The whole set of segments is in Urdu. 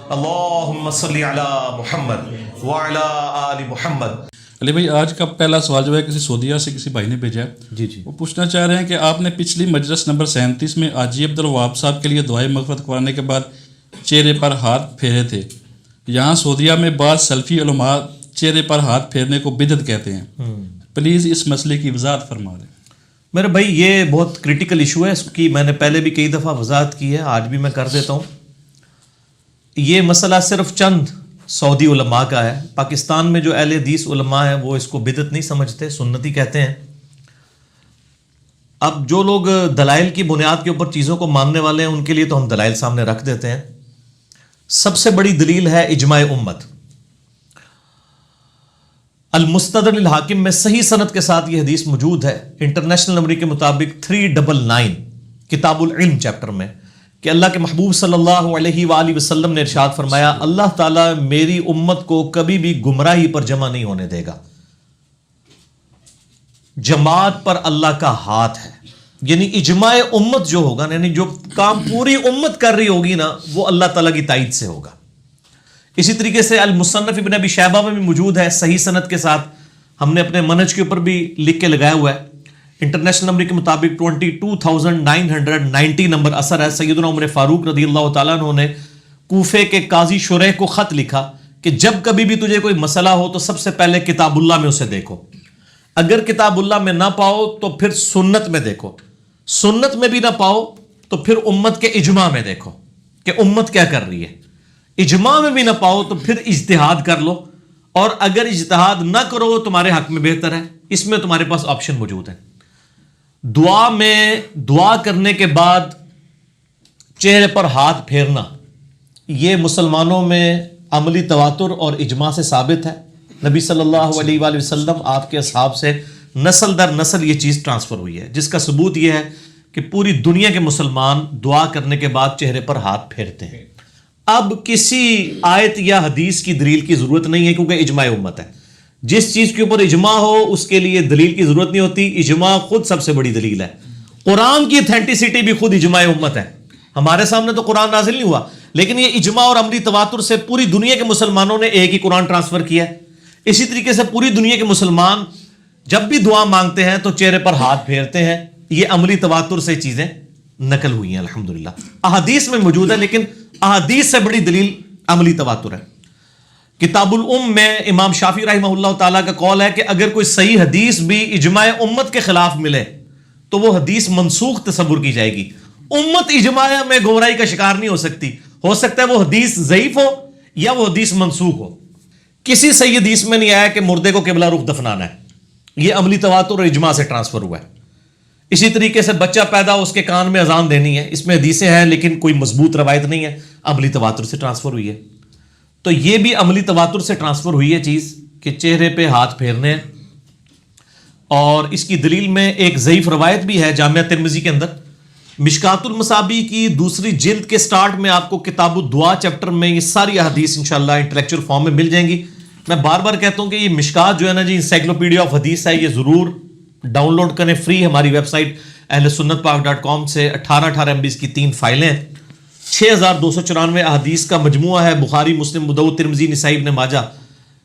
اللہم صلی علی محمد وعلی آل محمد۔ علی بھائی، آج کا پہلا سوال جو ہے کسی سعودیہ سے کسی بھائی نے بھیجا ہے۔ جی وہ پوچھنا چاہ رہے ہیں کہ آپ نے پچھلی مجلس نمبر 37 میں حاجی عبدالوہاب صاحب کے لیے دعائے مغفرت کروانے کے بعد چہرے پر ہاتھ پھیرے تھے۔ یہاں سعودیہ میں بعض سلفی علماء چہرے پر ہاتھ پھیرنے کو بدعت کہتے ہیں، پلیز اس مسئلے کی وضاحت فرما دیں۔ میرے بھائی، یہ بہت کریٹیکل ایشو ہے، اس کی میں نے پہلے بھی کئی دفعہ وضاحت کی ہے، آج بھی میں کر دیتا ہوں۔ یہ مسئلہ صرف چند سعودی علماء کا ہے۔ پاکستان میں جو اہل حدیث علماء ہیں وہ اس کو بدعت نہیں سمجھتے، سنتی کہتے ہیں۔ اب جو لوگ دلائل کی بنیاد کے اوپر چیزوں کو ماننے والے ہیں ان کے لیے تو ہم دلائل سامنے رکھ دیتے ہیں۔ سب سے بڑی دلیل ہے اجماع امت۔ المستدرک للحاکم میں صحیح سند کے ساتھ یہ حدیث موجود ہے، انٹرنیشنل نمبر کے مطابق 399 کتاب العلم چیپٹر میں، کہ اللہ کے محبوب صلی اللہ علیہ وآلہ وسلم نے ارشاد فرمایا، اللہ تعالیٰ میری امت کو کبھی بھی گمراہی پر جمع نہیں ہونے دے گا۔ جماعت پر اللہ کا ہاتھ ہے، یعنی اجماع امت جو ہوگا، یعنی جو کام پوری امت کر رہی ہوگی نا، وہ اللہ تعالیٰ کی تائید سے ہوگا۔ اسی طریقے سے المصنف ابن ابی شیبہ میں بھی موجود ہے صحیح سند کے ساتھ، ہم نے اپنے منہج کے اوپر بھی لکھ کے لگایا ہوا ہے۔ انٹرنیشنل نمبر کے مطابق 22,990 نمبر اثر ہے۔ سیدنا عمر فاروق رضی اللہ تعالیٰ عنہ نے کوفے کے قاضی شریح کو خط لکھا کہ جب کبھی بھی تجھے کوئی مسئلہ ہو تو سب سے پہلے کتاب اللہ میں اسے دیکھو، اگر کتاب اللہ میں نہ پاؤ تو پھر سنت میں دیکھو، سنت میں بھی نہ پاؤ تو پھر امت کے اجماع میں دیکھو کہ امت کیا کر رہی ہے، اجماع میں بھی نہ پاؤ تو پھر اجتہاد کر لو، اور اگر اجتہاد نہ کرو تمہارے حق میں بہتر ہے، اس میں تمہارے پاس آپشن موجود ہے۔ دعا میں دعا کرنے کے بعد چہرے پر ہاتھ پھیرنا، یہ مسلمانوں میں عملی تواتر اور اجماع سے ثابت ہے۔ نبی صلی اللہ علیہ وآلہ وسلم، آپ کے اصحاب سے نسل در نسل یہ چیز ٹرانسفر ہوئی ہے، جس کا ثبوت یہ ہے کہ پوری دنیا کے مسلمان دعا کرنے کے بعد چہرے پر ہاتھ پھیرتے ہیں۔ اب کسی آیت یا حدیث کی دلیل کی ضرورت نہیں ہے، کیونکہ اجماع امت ہے۔ جس چیز کے اوپر اجماع ہو اس کے لیے دلیل کی ضرورت نہیں ہوتی، اجماع خود سب سے بڑی دلیل ہے۔ قرآن کی اتھینٹسٹی بھی خود اجماع امت ہے۔ ہمارے سامنے تو قرآن نازل نہیں ہوا، لیکن یہ اجماع اور عملی تواتر سے پوری دنیا کے مسلمانوں نے ایک ہی قرآن ٹرانسفر کیا ہے۔ اسی طریقے سے پوری دنیا کے مسلمان جب بھی دعا مانگتے ہیں تو چہرے پر ہاتھ پھیرتے ہیں۔ یہ عملی تواتر سے چیزیں نقل ہوئی ہیں الحمدللہ، احادیث میں موجود ہے، لیکن احادیث سے بڑی دلیل عملی تواتر ہے۔ کتاب الام میں امام شافعی رحمہ اللہ تعالیٰ کا قول ہے کہ اگر کوئی صحیح حدیث بھی اجماع امت کے خلاف ملے تو وہ حدیث منسوخ تصور کی جائے گی۔ امت اجماع میں گمراہی کا شکار نہیں ہو سکتی، ہو سکتا ہے وہ حدیث ضعیف ہو یا وہ حدیث منسوخ ہو۔ کسی صحیح حدیث میں نہیں آیا کہ مردے کو قبلہ رخ دفنانا ہے، یہ عملی تواتر اور اجماع سے ٹرانسفر ہوا ہے۔ اسی طریقے سے بچہ پیدا ہو اس کے کان میں اذان دینی ہے، اس میں حدیثیں ہیں لیکن کوئی مضبوط روایت نہیں ہے، عملی تواتر سے ٹرانسفر ہوئی ہے۔ تو یہ بھی عملی تواتر سے ٹرانسفر ہوئی ہے چیز کہ چہرے پہ ہاتھ پھیرنے ہیں۔ اور اس کی دلیل میں ایک ضعیف روایت بھی ہے جامعہ ترمذی کے اندر، مشکات المصابیح کی دوسری جلد کے سٹارٹ میں آپ کو کتاب الدعا چیپٹر میں یہ ساری احادیث انشاءاللہ انٹلیکچوئل فارم میں مل جائیں گی۔ میں بار بار کہتا ہوں کہ یہ مشکات جو ہے نا جی، انسائکلوپیڈیا آف حدیث ہے، یہ ضرور ڈاؤن لوڈ کریں فری ہماری ویب سائٹ ahlsunnatpak.com سے۔ 18 MB کی 3 فائلیں ہیں، 6294 احادیث کا مجموعہ ہے، بخاری، مسلم، ابو داؤد، ترمذی، نسائی، ابن ماجہ،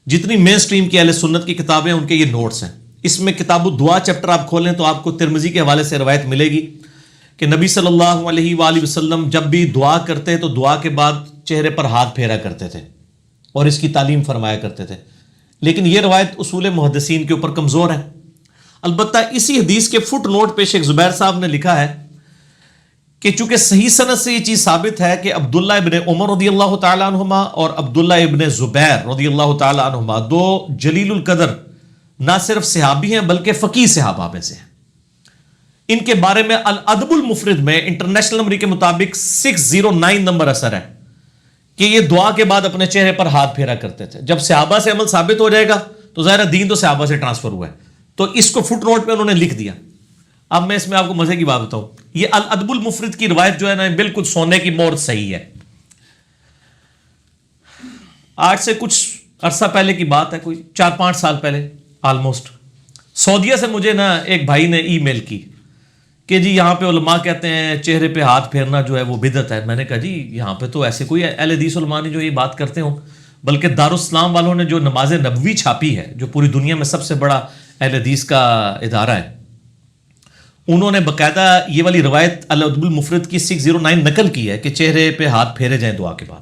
جتنی مین سٹریم کی اہل سنت کی کتابیں ان کے یہ نوٹس ہیں۔ اس میں کتاب الدعا چیپٹر آپ کھولیں تو آپ کو ترمذی کے حوالے سے روایت ملے گی کہ نبی صلی اللہ علیہ وآلہ وسلم جب بھی دعا کرتے تو دعا کے بعد چہرے پر ہاتھ پھیرا کرتے تھے اور اس کی تعلیم فرمایا کرتے تھے، لیکن یہ روایت اصول محدثین کے اوپر کمزور ہے۔ البتہ اسی حدیث کے فٹ نوٹ پہ شیخ زبیر صاحب نے لکھا ہے کہ چونکہ صحیح سند سے یہ چیز ثابت ہے کہ عبداللہ ابن عمر رضی اللہ تعالیٰ عنہما اور عبداللہ ابن زبیر رضی اللہ تعالیٰ عنہما دو جلیل القدر نہ صرف صحابی ہیں بلکہ فقیہ صحابہ میں سے ہیں۔ ان کے بارے میں الادب المفرد میں انٹرنیشنل نمبر کے مطابق 609 نمبر اثر ہے کہ یہ دعا کے بعد اپنے چہرے پر ہاتھ پھیرا کرتے تھے۔ جب صحابہ سے عمل ثابت ہو جائے گا تو ظاہر دین تو صحابہ سے ٹرانسفر ہوا ہے، تو اس کو فٹ نوٹ پہ انہوں نے لکھ دیا۔ اب میں اس میں آپ کو مزے کی بات بتاؤں، یہ الادب المفرد کی روایت جو ہے نا بالکل سونے کی مہر صحیح ہے۔ آج سے کچھ عرصہ پہلے کی بات ہے، کوئی 4-5 سال پہلے آلموسٹ، سعودیہ سے مجھے نا ایک بھائی نے ای میل کی کہ جی یہاں پہ علماء کہتے ہیں چہرے پہ ہاتھ پھیرنا جو ہے وہ بدعت ہے. میں نے کہا جی یہاں پہ تو ایسے کوئی اہل حدیث علماء نہیں جو یہ بات کرتے ہوں, بلکہ دارالاسلام والوں نے جو نماز نبوی چھاپی ہے, جو پوری دنیا میں سب سے بڑا اہل حدیث کا ادارہ ہے, انہوں نے باقاعدہ یہ والی روایت الادب المفرد کی 609 نقل کی ہے کہ چہرے پہ ہاتھ پھیرے جائیں دعا کے بعد.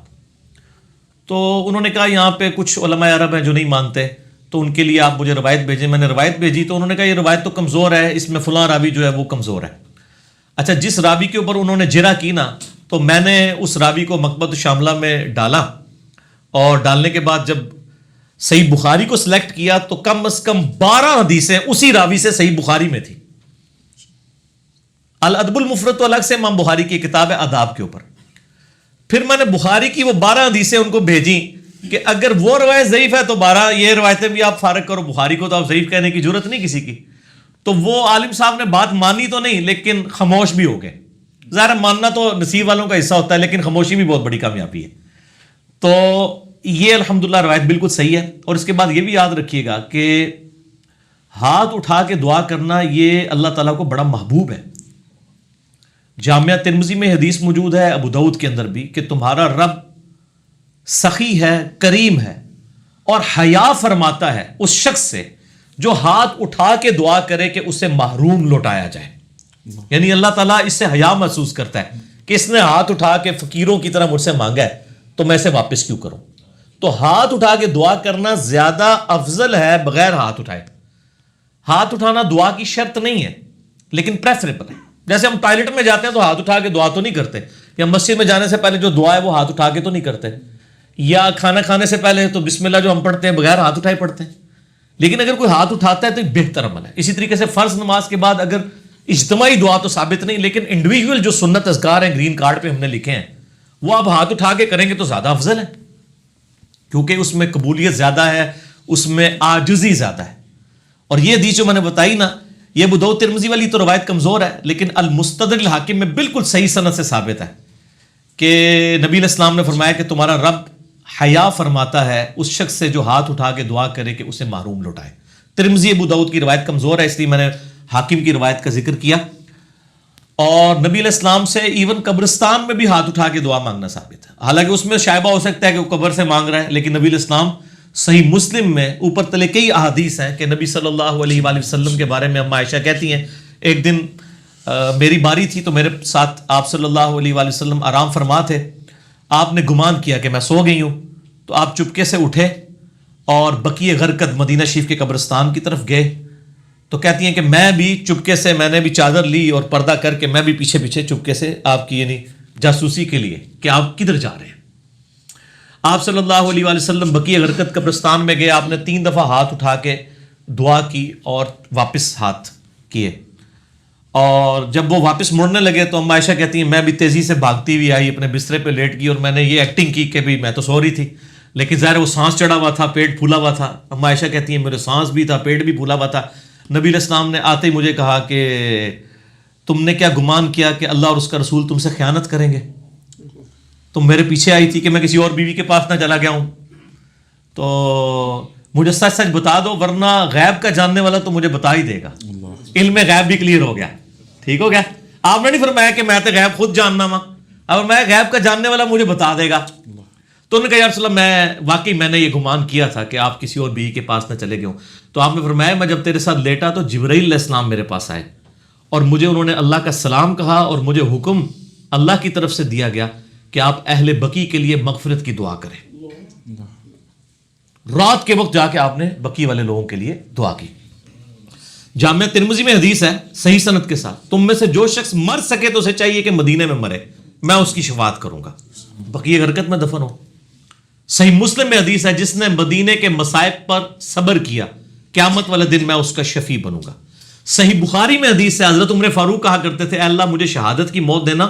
تو انہوں نے کہا یہاں پہ کچھ علماء عرب ہیں جو نہیں مانتے, تو ان کے لیے آپ مجھے روایت بھیجیں. میں نے روایت بھیجی تو انہوں نے کہا یہ روایت تو کمزور ہے, اس میں فلاں راوی جو ہے وہ کمزور ہے. اچھا, جس راوی کے اوپر انہوں نے جرح کی نا, تو میں نے اس راوی کو مکتبۃ شاملہ میں ڈالا, اور ڈالنے کے بعد جب صحیح بخاری کو سلیکٹ کیا تو کم از کم 12 حدیثیں اسی راوی سے صحیح بخاری میں تھی. الادب المفرد تو الگ سے امام بخاری کی کتاب ہے آداب کے اوپر. پھر میں نے بخاری کی وہ 12 حدیثیں ان کو بھیجی کہ اگر وہ روایت ضعیف ہے تو 12 یہ روایتیں بھی آپ فارغ کرو, بخاری کو تو آپ ضعیف کہنے کی ضرورت نہیں کسی کی. تو وہ عالم صاحب نے بات مانی تو نہیں, لیکن خاموش بھی ہو گئے. ظاہر ماننا تو نصیب والوں کا حصہ ہوتا ہے, لیکن خاموشی بھی بہت بڑی کامیابی ہے. تو یہ الحمدللہ روایت بالکل صحیح ہے. اور اس کے بعد یہ بھی یاد رکھیے گا کہ ہاتھ اٹھا کے دعا کرنا یہ اللہ تعالیٰ کو بڑا محبوب ہے. جامعہ ترمذی میں حدیث موجود ہے, ابو داؤد کے اندر بھی, کہ تمہارا رب سخی ہے, کریم ہے, اور حیا فرماتا ہے اس شخص سے جو ہاتھ اٹھا کے دعا کرے کہ اسے محروم لوٹایا جائے. یعنی اللہ تعالیٰ اس سے حیا محسوس کرتا ہے کہ اس نے ہاتھ اٹھا کے فقیروں کی طرح مجھ سے مانگا ہے تو میں اسے واپس کیوں کروں. تو ہاتھ اٹھا کے دعا کرنا زیادہ افضل ہے بغیر ہاتھ اٹھائے. ہاتھ اٹھانا دعا کی شرط نہیں ہے, لیکن پریفریبل ہے. جیسے ہم ٹوائلٹ میں جاتے ہیں تو ہاتھ اٹھا کے دعا تو نہیں کرتے, یا مسجد میں جانے سے پہلے جو دعا ہے وہ ہاتھ اٹھا کے تو نہیں کرتے, یا کھانا کھانے سے پہلے تو بسم اللہ جو ہم پڑھتے ہیں بغیر ہاتھ اٹھائے پڑھتے ہیں. لیکن اگر کوئی ہاتھ اٹھاتا ہے تو ایک بہتر عمل ہے. اسی طریقے سے فرض نماز کے بعد اگر اجتماعی دعا تو ثابت نہیں, لیکن انڈیویجول جو سنت اذکار ہیں گرین کارڈ پہ ہم نے لکھے ہیں وہ آپ ہاتھ اٹھا کے کریں گے تو زیادہ افضل ہے, کیونکہ اس میں قبولیت زیادہ ہے, اس میں عاجزی زیادہ ہے. اور یہ حدیث جو میں نے بتائی نا, یہ ابو داؤد ترمذی والی تو روایت کمزور ہے, لیکن المستدرک الحاکم میں بالکل صحیح سند سے ثابت ہے کہ نبی علیہ السلام نے فرمایا کہ تمہارا رب حیا فرماتا ہے اس شخص سے جو ہاتھ اٹھا کے دعا کرے کہ اسے محروم لوٹائے. ترمذی ابو داؤد کی روایت کمزور ہے, اس لیے میں نے حاکم کی روایت کا ذکر کیا. اور نبی علیہ السلام سے ایون قبرستان میں بھی ہاتھ اٹھا کے دعا مانگنا ثابت ہے. حالانکہ اس میں شائبہ ہو سکتا ہے کہ وہ قبر سے مانگ رہا ہے, لیکن نبی علیہ السلام صحیح مسلم میں اوپر تلے کئی احادیث ہیں کہ نبی صلی اللہ علیہ وآلہ وسلم کے بارے میں اما عائشہ کہتی ہیں ایک دن میری باری تھی تو میرے ساتھ آپ صلی اللہ علیہ وآلہ وسلم آرام فرما تھے. آپ نے گمان کیا کہ میں سو گئی ہوں, تو آپ چپکے سے اٹھے اور بقیع غرقد مدینہ شریف کے قبرستان کی طرف گئے. تو کہتی ہیں کہ میں بھی چپکے سے, میں نے بھی چادر لی اور پردہ کر کے میں بھی پیچھے پیچھے چپکے سے آپ کی یعنی جاسوسی کے لیے کہ آپ کدھر جا رہے ہیں. آپ صلی اللہ علیہ وآلہ وسلم بقیع غرقد قبرستان میں گئے, آپ نے 3 دفعہ ہاتھ اٹھا کے دعا کی اور واپس ہاتھ کیے. اور جب وہ واپس مڑنے لگے تو اما عائشہ کہتی ہیں میں بھی تیزی سے بھاگتی ہوئی آئی, اپنے بسترے پہ لیٹ گئی, اور میں نے یہ ایکٹنگ کی کہ بھی میں تو سو رہی تھی, لیکن ظاہر وہ سانس چڑھا ہوا تھا, پیٹ پھولا ہوا تھا. اما عائشہ کہتی ہیں میرے سانس بھی تھا, پیٹ بھی پھولا ہوا تھا. نبی علیہ السلام نے آتے ہی مجھے کہا کہ تم نے کیا گمان کیا کہ اللہ اور اس کا رسول تم سے خیانت کریں گے؟ تم میرے پیچھے آئی تھی کہ میں کسی اور بیوی کے پاس نہ چلا گیا ہوں, تو مجھے سچ سچ بتا دو, ورنہ غیب کا جاننے والا تو مجھے بتا ہی دے گا. علم غیب بھی کلیئر ہو گیا, ٹھیک ہو گیا. آپ نے نہیں فرمایا کہ میں تو غیب خود جاننا وا, اور میں غیب کا جاننے والا مجھے بتا دے گا. تو انہوں نے کہا یا رسول اللہ میں واقعی میں نے یہ گمان کیا تھا کہ آپ کسی اور بیوی کے پاس نہ چلے گئے ہوں. تو آپ نے فرمایا میں جب تیرے ساتھ لیٹا تو جبرائیل علیہ السلام میرے پاس آئے اور مجھے انہوں نے اللہ کا سلام کہا, اور مجھے حکم اللہ کی طرف سے دیا گیا کہ آپ اہل بقی کے لیے مغفرت کی دعا کریں. رات کے وقت جا کے آپ نے بقی والے لوگوں کے لیے دعا کی. جامعہ ترمذی میں حدیث ہے صحیح سند کے ساتھ, تم میں سے جو شخص مر سکے تو اسے چاہیے کہ مدینے میں مرے, میں اس کی شفاعت کروں گا, بقیہ غرقد میں دفن ہو. صحیح مسلم میں حدیث ہے جس نے مدینے کے مصائب پر صبر کیا قیامت والے دن میں اس کا شفیع بنوں گا. صحیح بخاری میں حدیث ہے حضرت عمر فاروق کہا کرتے تھے اے اللہ مجھے شہادت کی موت دینا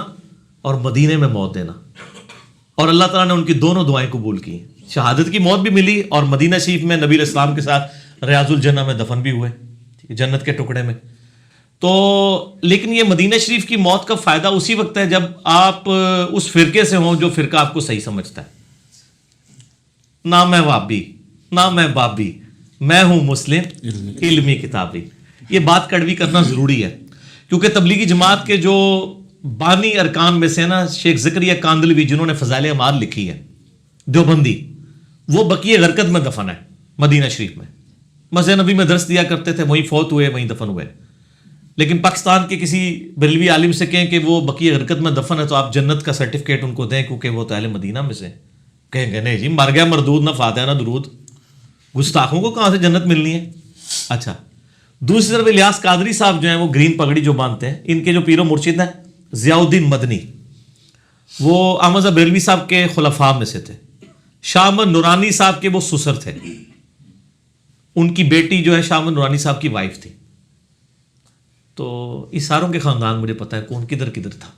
اور مدینے میں موت دینا, اور اللہ تعالیٰ نے ان کی دونوں دعائیں قبول کی. شہادت کی موت بھی ملی اور مدینہ شریف میں نبی علیہ السلام کے ساتھ ریاض الجنہ میں دفن بھی ہوئے, جنت کے ٹکڑے میں. تو لیکن یہ مدینہ شریف کی موت کا فائدہ اسی وقت ہے جب آپ اس فرقے سے ہوں جو فرقہ آپ کو صحیح سمجھتا ہے. نہ میں وابی نہ میں بابی, میں ہوں مسلم علمی کتابی. یہ بات کڑوی کرنا ضروری ہے, کیونکہ تبلیغی جماعت کے جو بانی ارکان میں سے نا شیخ زکریا کاندلوی جنہوں نے فضائل اعمال لکھی ہے دیوبندی، وہ بقیع غرقد میں دفن ہے مدینہ شریف میں. مسجد نبی میں درس دیا کرتے تھے، وہیں فوت ہوئے، وہیں دفن ہوئے. لیکن پاکستان کے کسی بریلوی عالم سے کہیں کہ وہ بقیع غرقد میں دفن ہے تو آپ جنت کا سرٹیفکیٹ ان کو دیں کیونکہ وہ تو اہل مدینہ میں سے. کہیں گے نہیں جی، مر گیا مردود، نہ فاتحہ نہ درود، گستاخوں کو کہاں سے جنت ملنی ہے. اچھا، دوسری طرف الیاس قادری صاحب جو ہیں وہ گرین پگڑی جو باندھتے ہیں، ان کے جو پیر و مرشد ہیں ضیاء الدین مدنی، وہ احمد رضا بریلوی صاحب کے خلفاء میں سے تھے. شاہ احمد نورانی صاحب کے وہ سسر تھے، ان کی بیٹی جو ہے شاہ احمد نورانی صاحب کی وائف تھی. تو اس ساروں کے خاندان مجھے پتا ہے کون کدھر کدھر تھا.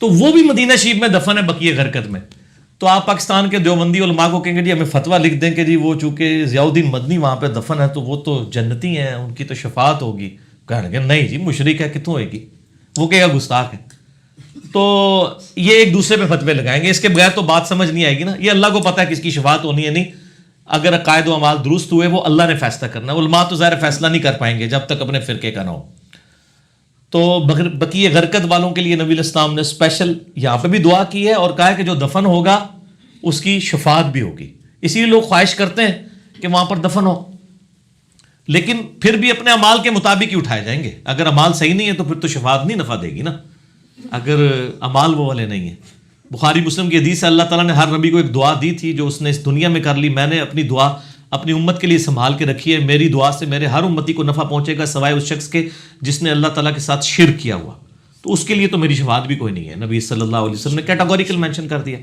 تو وہ بھی مدینہ شریف میں دفن ہے بقیع غرقد میں. تو آپ پاکستان کے دیوبندی علماء کو کہیں گے جی ہمیں فتویٰ لکھ دیں کہ جی وہ چونکہ ضیاء الدین مدنی وہاں پہ دفن ہے تو وہ تو جنتی ہیں، ان کی تو شفاعت ہوگی. کہیں گے نہیں جی، مشرک ہے، کتوں ہوئے گی، وہ کہے گا گستاخ ہے. تو یہ ایک دوسرے پہ فتوے لگائیں گے، اس کے بغیر تو بات سمجھ نہیں آئے گی نا. یہ اللہ کو پتہ ہے کس کی شفاعت ہونی ہے نہیں. اگر عقائد و اعمال درست ہوئے وہ اللہ نے فیصلہ کرنا ہے. علماء تو ظاہر فیصلہ نہیں کر پائیں گے جب تک اپنے فرقے کا نہ ہو. تو بقیع غرقد والوں کے لیے نبی علیہ السلام نے اسپیشل یہاں پہ بھی دعا کی ہے اور کہا ہے کہ جو دفن ہوگا اس کی شفاعت بھی ہوگی. اسی لیے لوگ خواہش کرتے ہیں کہ وہاں پر دفن ہو، لیکن پھر بھی اپنے اعمال کے مطابق ہی اٹھائے جائیں گے. اگر اعمال صحیح نہیں ہے تو پھر تو شفاعت نہیں نفع دے گی نا، اگر اعمال وہ والے نہیں ہیں. بخاری مسلم کی حدیث ہے اللہ تعالیٰ نے ہر نبی کو ایک دعا دی تھی جو اس نے اس دنیا میں کر لی. میں نے اپنی دعا اپنی امت کے لیے سنبھال کے رکھی ہے. میری دعا سے میرے ہر امتی کو نفع پہنچے گا سوائے اس شخص کے جس نے اللہ تعالیٰ کے ساتھ شرک کیا ہوا، تو اس کے لیے تو میری شفاعت بھی کوئی نہیں ہے. نبی صلی اللہ علیہ وسلم نے کیٹاگوریکل مینشن کر دیا.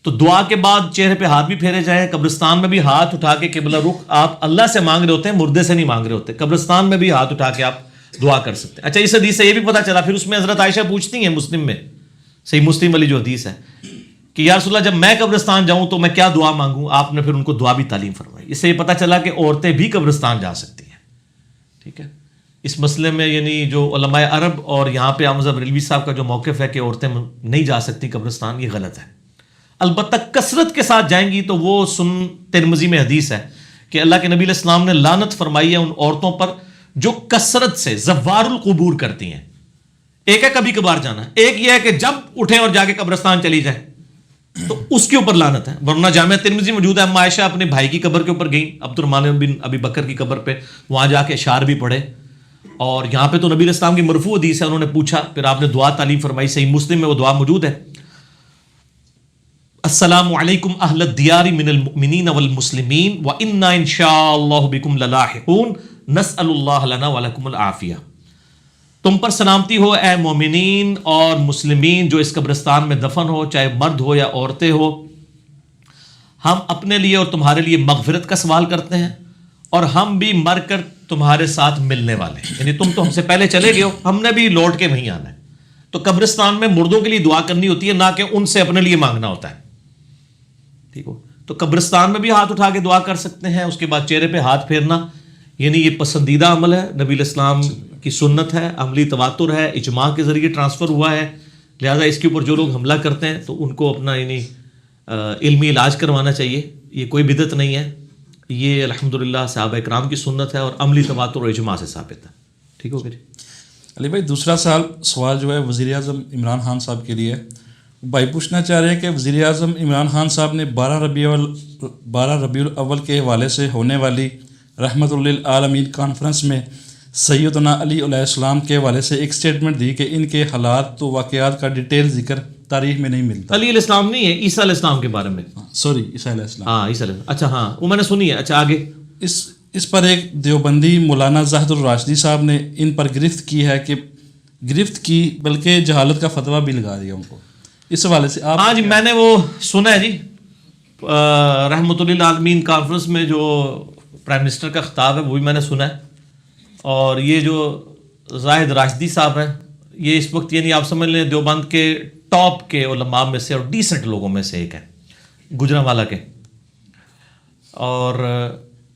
تو دعا کے بعد چہرے پہ ہاتھ بھی پھیرے جائیں. قبرستان میں بھی ہاتھ اٹھا کے قبلہ رخ آپ اللہ سے مانگ رہے ہوتے ہیں، مردے سے نہیں مانگ رہے ہوتے. قبرستان میں بھی ہاتھ اٹھا کے آپ دعا کر سکتے ہیں. اچھا، اس حدیث سے یہ بھی پتہ چلا، پھر اس میں حضرت عائشہ پوچھتی ہیں مسلم میں، صحیح مسلم والی جو حدیث ہے کہ یا رسول اللہ جب میں قبرستان جاؤں تو میں کیا دعا مانگوں؟ آپ نے پھر ان کو دعا بھی تعلیم فرمائی. اس سے یہ پتہ چلا کہ عورتیں بھی قبرستان جا سکتی ہیں. ٹھیک ہے، اس مسئلے میں یعنی جو علماء عرب اور یہاں پہ احمد بریلوی صاحب کا جو موقف ہے کہ عورتیں نہیں جا سکتی قبرستان، یہ غلط ہے. البتہ کثرت کے ساتھ جائیں گی تو وہ سنن ترمذی میں حدیث ہے کہ اللہ کے نبی علیہ السلام نے لعنت فرمائی ہے ان عورتوں پر جو کثرت سے زوار القبور کرتی ہیں. ایک ہے کبھی کبھار جانا، ایک یہ ہے کہ جب اٹھیں اور جا کے قبرستان چلی جائیں، تو اس کے اوپر لعنت ہے. ورنہ جامعہ ترمذی موجود ہے، اما عائشہ اپنے بھائی کی قبر کے اوپر گئیں، عبد الرحمن بن ابی بکر کی قبر پہ، وہاں جا کے اشعار بھی پڑھے. اور یہاں پہ تو نبی علیہ السلام کی مرفوع حدیث ہے، انہوں نے پوچھا، پھر آپ نے دعا تعلیم فرمائی. صحیح مسلم میں وہ دعا موجود ہے، السلام علیکم اہل الدیار من المؤمنین والمسلمین وانا انشاء اللہ بکم للاحقون نسأل اللہ لنا ولکم العافیہ. تم پر سلامتی ہو اے مومنین اور مسلمین جو اس قبرستان میں دفن ہو، چاہے مرد ہو یا عورتیں ہو. ہم اپنے لیے اور تمہارے لیے مغفرت کا سوال کرتے ہیں اور ہم بھی مر کر تمہارے ساتھ ملنے والے ہیں. یعنی تم تو ہم سے پہلے چلے گئے ہو، ہم نے بھی لوٹ کے وہیں آنا ہے. تو قبرستان میں مردوں کے لیے دعا کرنی ہوتی ہے، نہ کہ ان سے اپنے لیے مانگنا ہوتا ہے. ٹھیک ہو، تو قبرستان میں بھی ہاتھ اٹھا کے دعا کر سکتے ہیں. اس کے بعد چہرے پہ ہاتھ پھیرنا، یعنی یہ پسندیدہ عمل ہے، نبی علیہ السلام کی سنت ہے، عملی تواتر ہے، اجماع کے ذریعے ٹرانسفر ہوا ہے. لہذا اس کے اوپر جو لوگ حملہ کرتے ہیں تو ان کو اپنا یعنی علمی علاج کروانا چاہیے. یہ کوئی بدعت نہیں ہے، یہ الحمدللہ صحابہ اکرام کی سنت ہے اور عملی تواتر اور اجماع سے ثابت ہے. ٹھیک ہو گیا جی. علی بھائی، دوسرا سوال جو ہے وزیر اعظم عمران خان صاحب کے لیے. بھائی پوچھنا چاہ رہے ہیں کہ وزیر اعظم عمران خان صاحب نے 12 ربیع الاول کے حوالے سے ہونے والی رحمت للعالمین کانفرنس میں سیدنا علی علیہ السلام کے حوالے سے ایک سٹیٹمنٹ دی کہ ان کے حالات و واقعات کا ڈیٹیل ذکر تاریخ میں نہیں ملتا. علی علیہ السلام نہیں ہے، عیسیٰ علیہ السلام کے بارے میں. سوری، عیسیٰ علیہ السلام. ہاں عیسیٰ علیہ السلام. اچھا ہاں، وہ میں نے سنی ہے. اچھا آگے. اس پر ایک دیوبندی مولانا زاہد الراشدی صاحب نے ان پر گرفت کی ہے کہ گرفت کی بلکہ جہالت کا فتویٰ بھی لگا دیا ان کو. اس حوالے سے آپ. ہاں جی، میں نے وہ سنا ہے جی، رحمت للعالمین کانفرنس میں جو پرائم منسٹر کا خطاب ہے وہ بھی میں نے سنا ہے. اور یہ جو زاہد راشدی صاحب ہیں، یہ اس وقت یعنی آپ سمجھ لیں دیوبند کے ٹاپ کے علماء میں سے اور ڈیسنٹ لوگوں میں سے ایک ہیں، گجرانوالہ کے. اور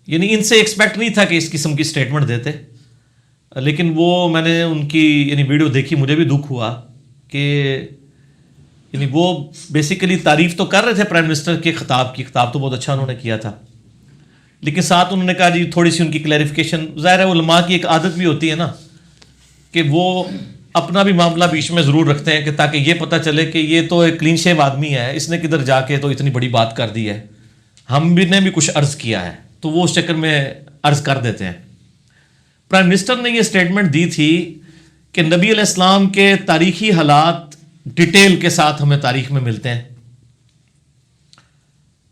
یعنی ان سے ایکسپیکٹ نہیں تھا کہ اس قسم کی سٹیٹمنٹ دیتے، لیکن وہ میں نے ان کی یعنی ویڈیو دیکھی، مجھے بھی دکھ ہوا کہ یعنی وہ بیسیکلی تعریف تو کر رہے تھے پرائم منسٹر کے خطاب کی. خطاب تو بہت اچھا انہوں نے کیا تھا، لیکن ساتھ انہوں نے کہا جی تھوڑی سی ان کی کلیریفیکیشن. ظاہر ہے علماء کی ایک عادت بھی ہوتی ہے نا کہ وہ اپنا بھی معاملہ بیچ میں ضرور رکھتے ہیں کہ تاکہ یہ پتہ چلے کہ یہ تو ایک کلین شیو آدمی ہے, اس نے کدھر جا کے تو اتنی بڑی بات کر دی ہے, ہم بھی نے بھی کچھ عرض کیا ہے, تو وہ اس چکر میں عرض کر دیتے ہیں. پرائم منسٹر نے یہ سٹیٹمنٹ دی تھی کہ نبی علیہ السلام کے تاریخی حالات ڈیٹیل کے ساتھ ہمیں تاریخ میں ملتے ہیں,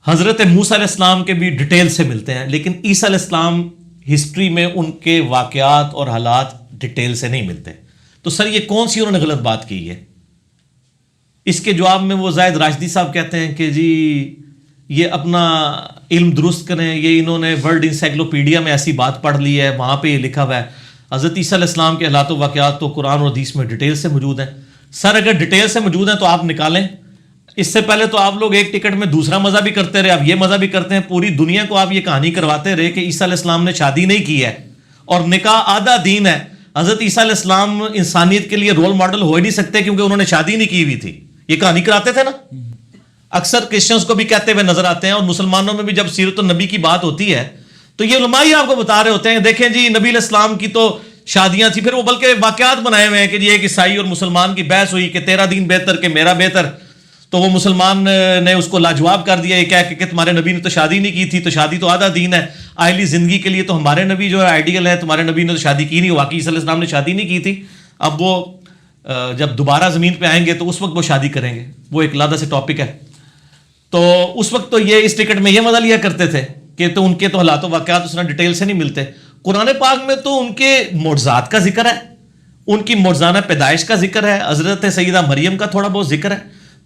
حضرت موسیٰ علیہ السلام کے بھی ڈیٹیل سے ملتے ہیں, لیکن عیسیٰ علیہ السلام ہسٹری میں ان کے واقعات اور حالات ڈیٹیل سے نہیں ملتے. تو سر یہ کون سی انہوں نے غلط بات کی ہے؟ اس کے جواب میں وہ زاہد راشدی صاحب کہتے ہیں کہ جی یہ اپنا علم درست کریں, یہ انہوں نے ورلڈ انسائکلوپیڈیا میں ایسی بات پڑھ لی ہے, وہاں پہ یہ لکھا ہوا ہے. حضرت عیسیٰ علیہ السلام کے حالات و واقعات تو قرآن اور حدیث میں ڈیٹیل سے موجود ہیں. سر اگر ڈیٹیل سے موجود ہیں تو آپ نکالیں. اس سے پہلے تو آپ لوگ ایک ٹکٹ میں دوسرا مذہب بھی کرتے رہے, اب یہ مذہب بھی کرتے ہیں, پوری دنیا کو آپ یہ کہانی کرواتے رہے کہ عیسیٰ علیہ السلام نے شادی نہیں کی ہے اور نکاح آدھا دین ہے. حضرت عیسیٰ علیہ السلام انسانیت کے لیے رول ماڈل ہو ہی نہیں سکتے کیونکہ انہوں نے شادی نہیں کی ہوئی تھی. یہ کہانی کراتے تھے نا, اکثر کرسچنس کو بھی کہتے ہوئے نظر آتے ہیں, اور مسلمانوں میں بھی جب سیرت النبی کی بات ہوتی ہے تو یہ علماء ہی آپ کو بتا رہے ہوتے ہیں دیکھیں جی نبی علیہ السلام کی تو شادیاں تھیں, پھر وہ بلکہ واقعات بنائے ہوئے ہیں کہ جی ایک عیسائی اور مسلمان کی بحث ہوئی کہ تیرا دین بہتر کہ میرا بہتر, تو وہ مسلمان نے اس کو لاجواب کر دیا یہ کہہ کہ تمہارے نبی نے تو شادی نہیں کی تھی, تو شادی تو آدھا دین ہے, آئلی زندگی کے لیے تو ہمارے نبی جو ہے آئیڈیل ہے, تمہارے نبی نے تو شادی کی نہیں, واقعی عیسیٰ علیہ السلام نے شادی نہیں کی تھی. اب وہ جب دوبارہ زمین پہ آئیں گے تو اس وقت وہ شادی کریں گے, وہ ایک علیحدہ سے ٹاپک ہے. تو اس وقت تو یہ اس ٹکٹ میں یہ مزہ لیا کرتے تھے کہ تو ان کے تو حالات و واقعات اس طرح ڈیٹیل سے نہیں ملتے. قرآن پاک میں تو ان کے معجزات کا ذکر ہے, ان کی معجزانہ پیدائش کا ذکر ہے, حضرت سیدہ مریم کا تھوڑا بہت ذکر ہے,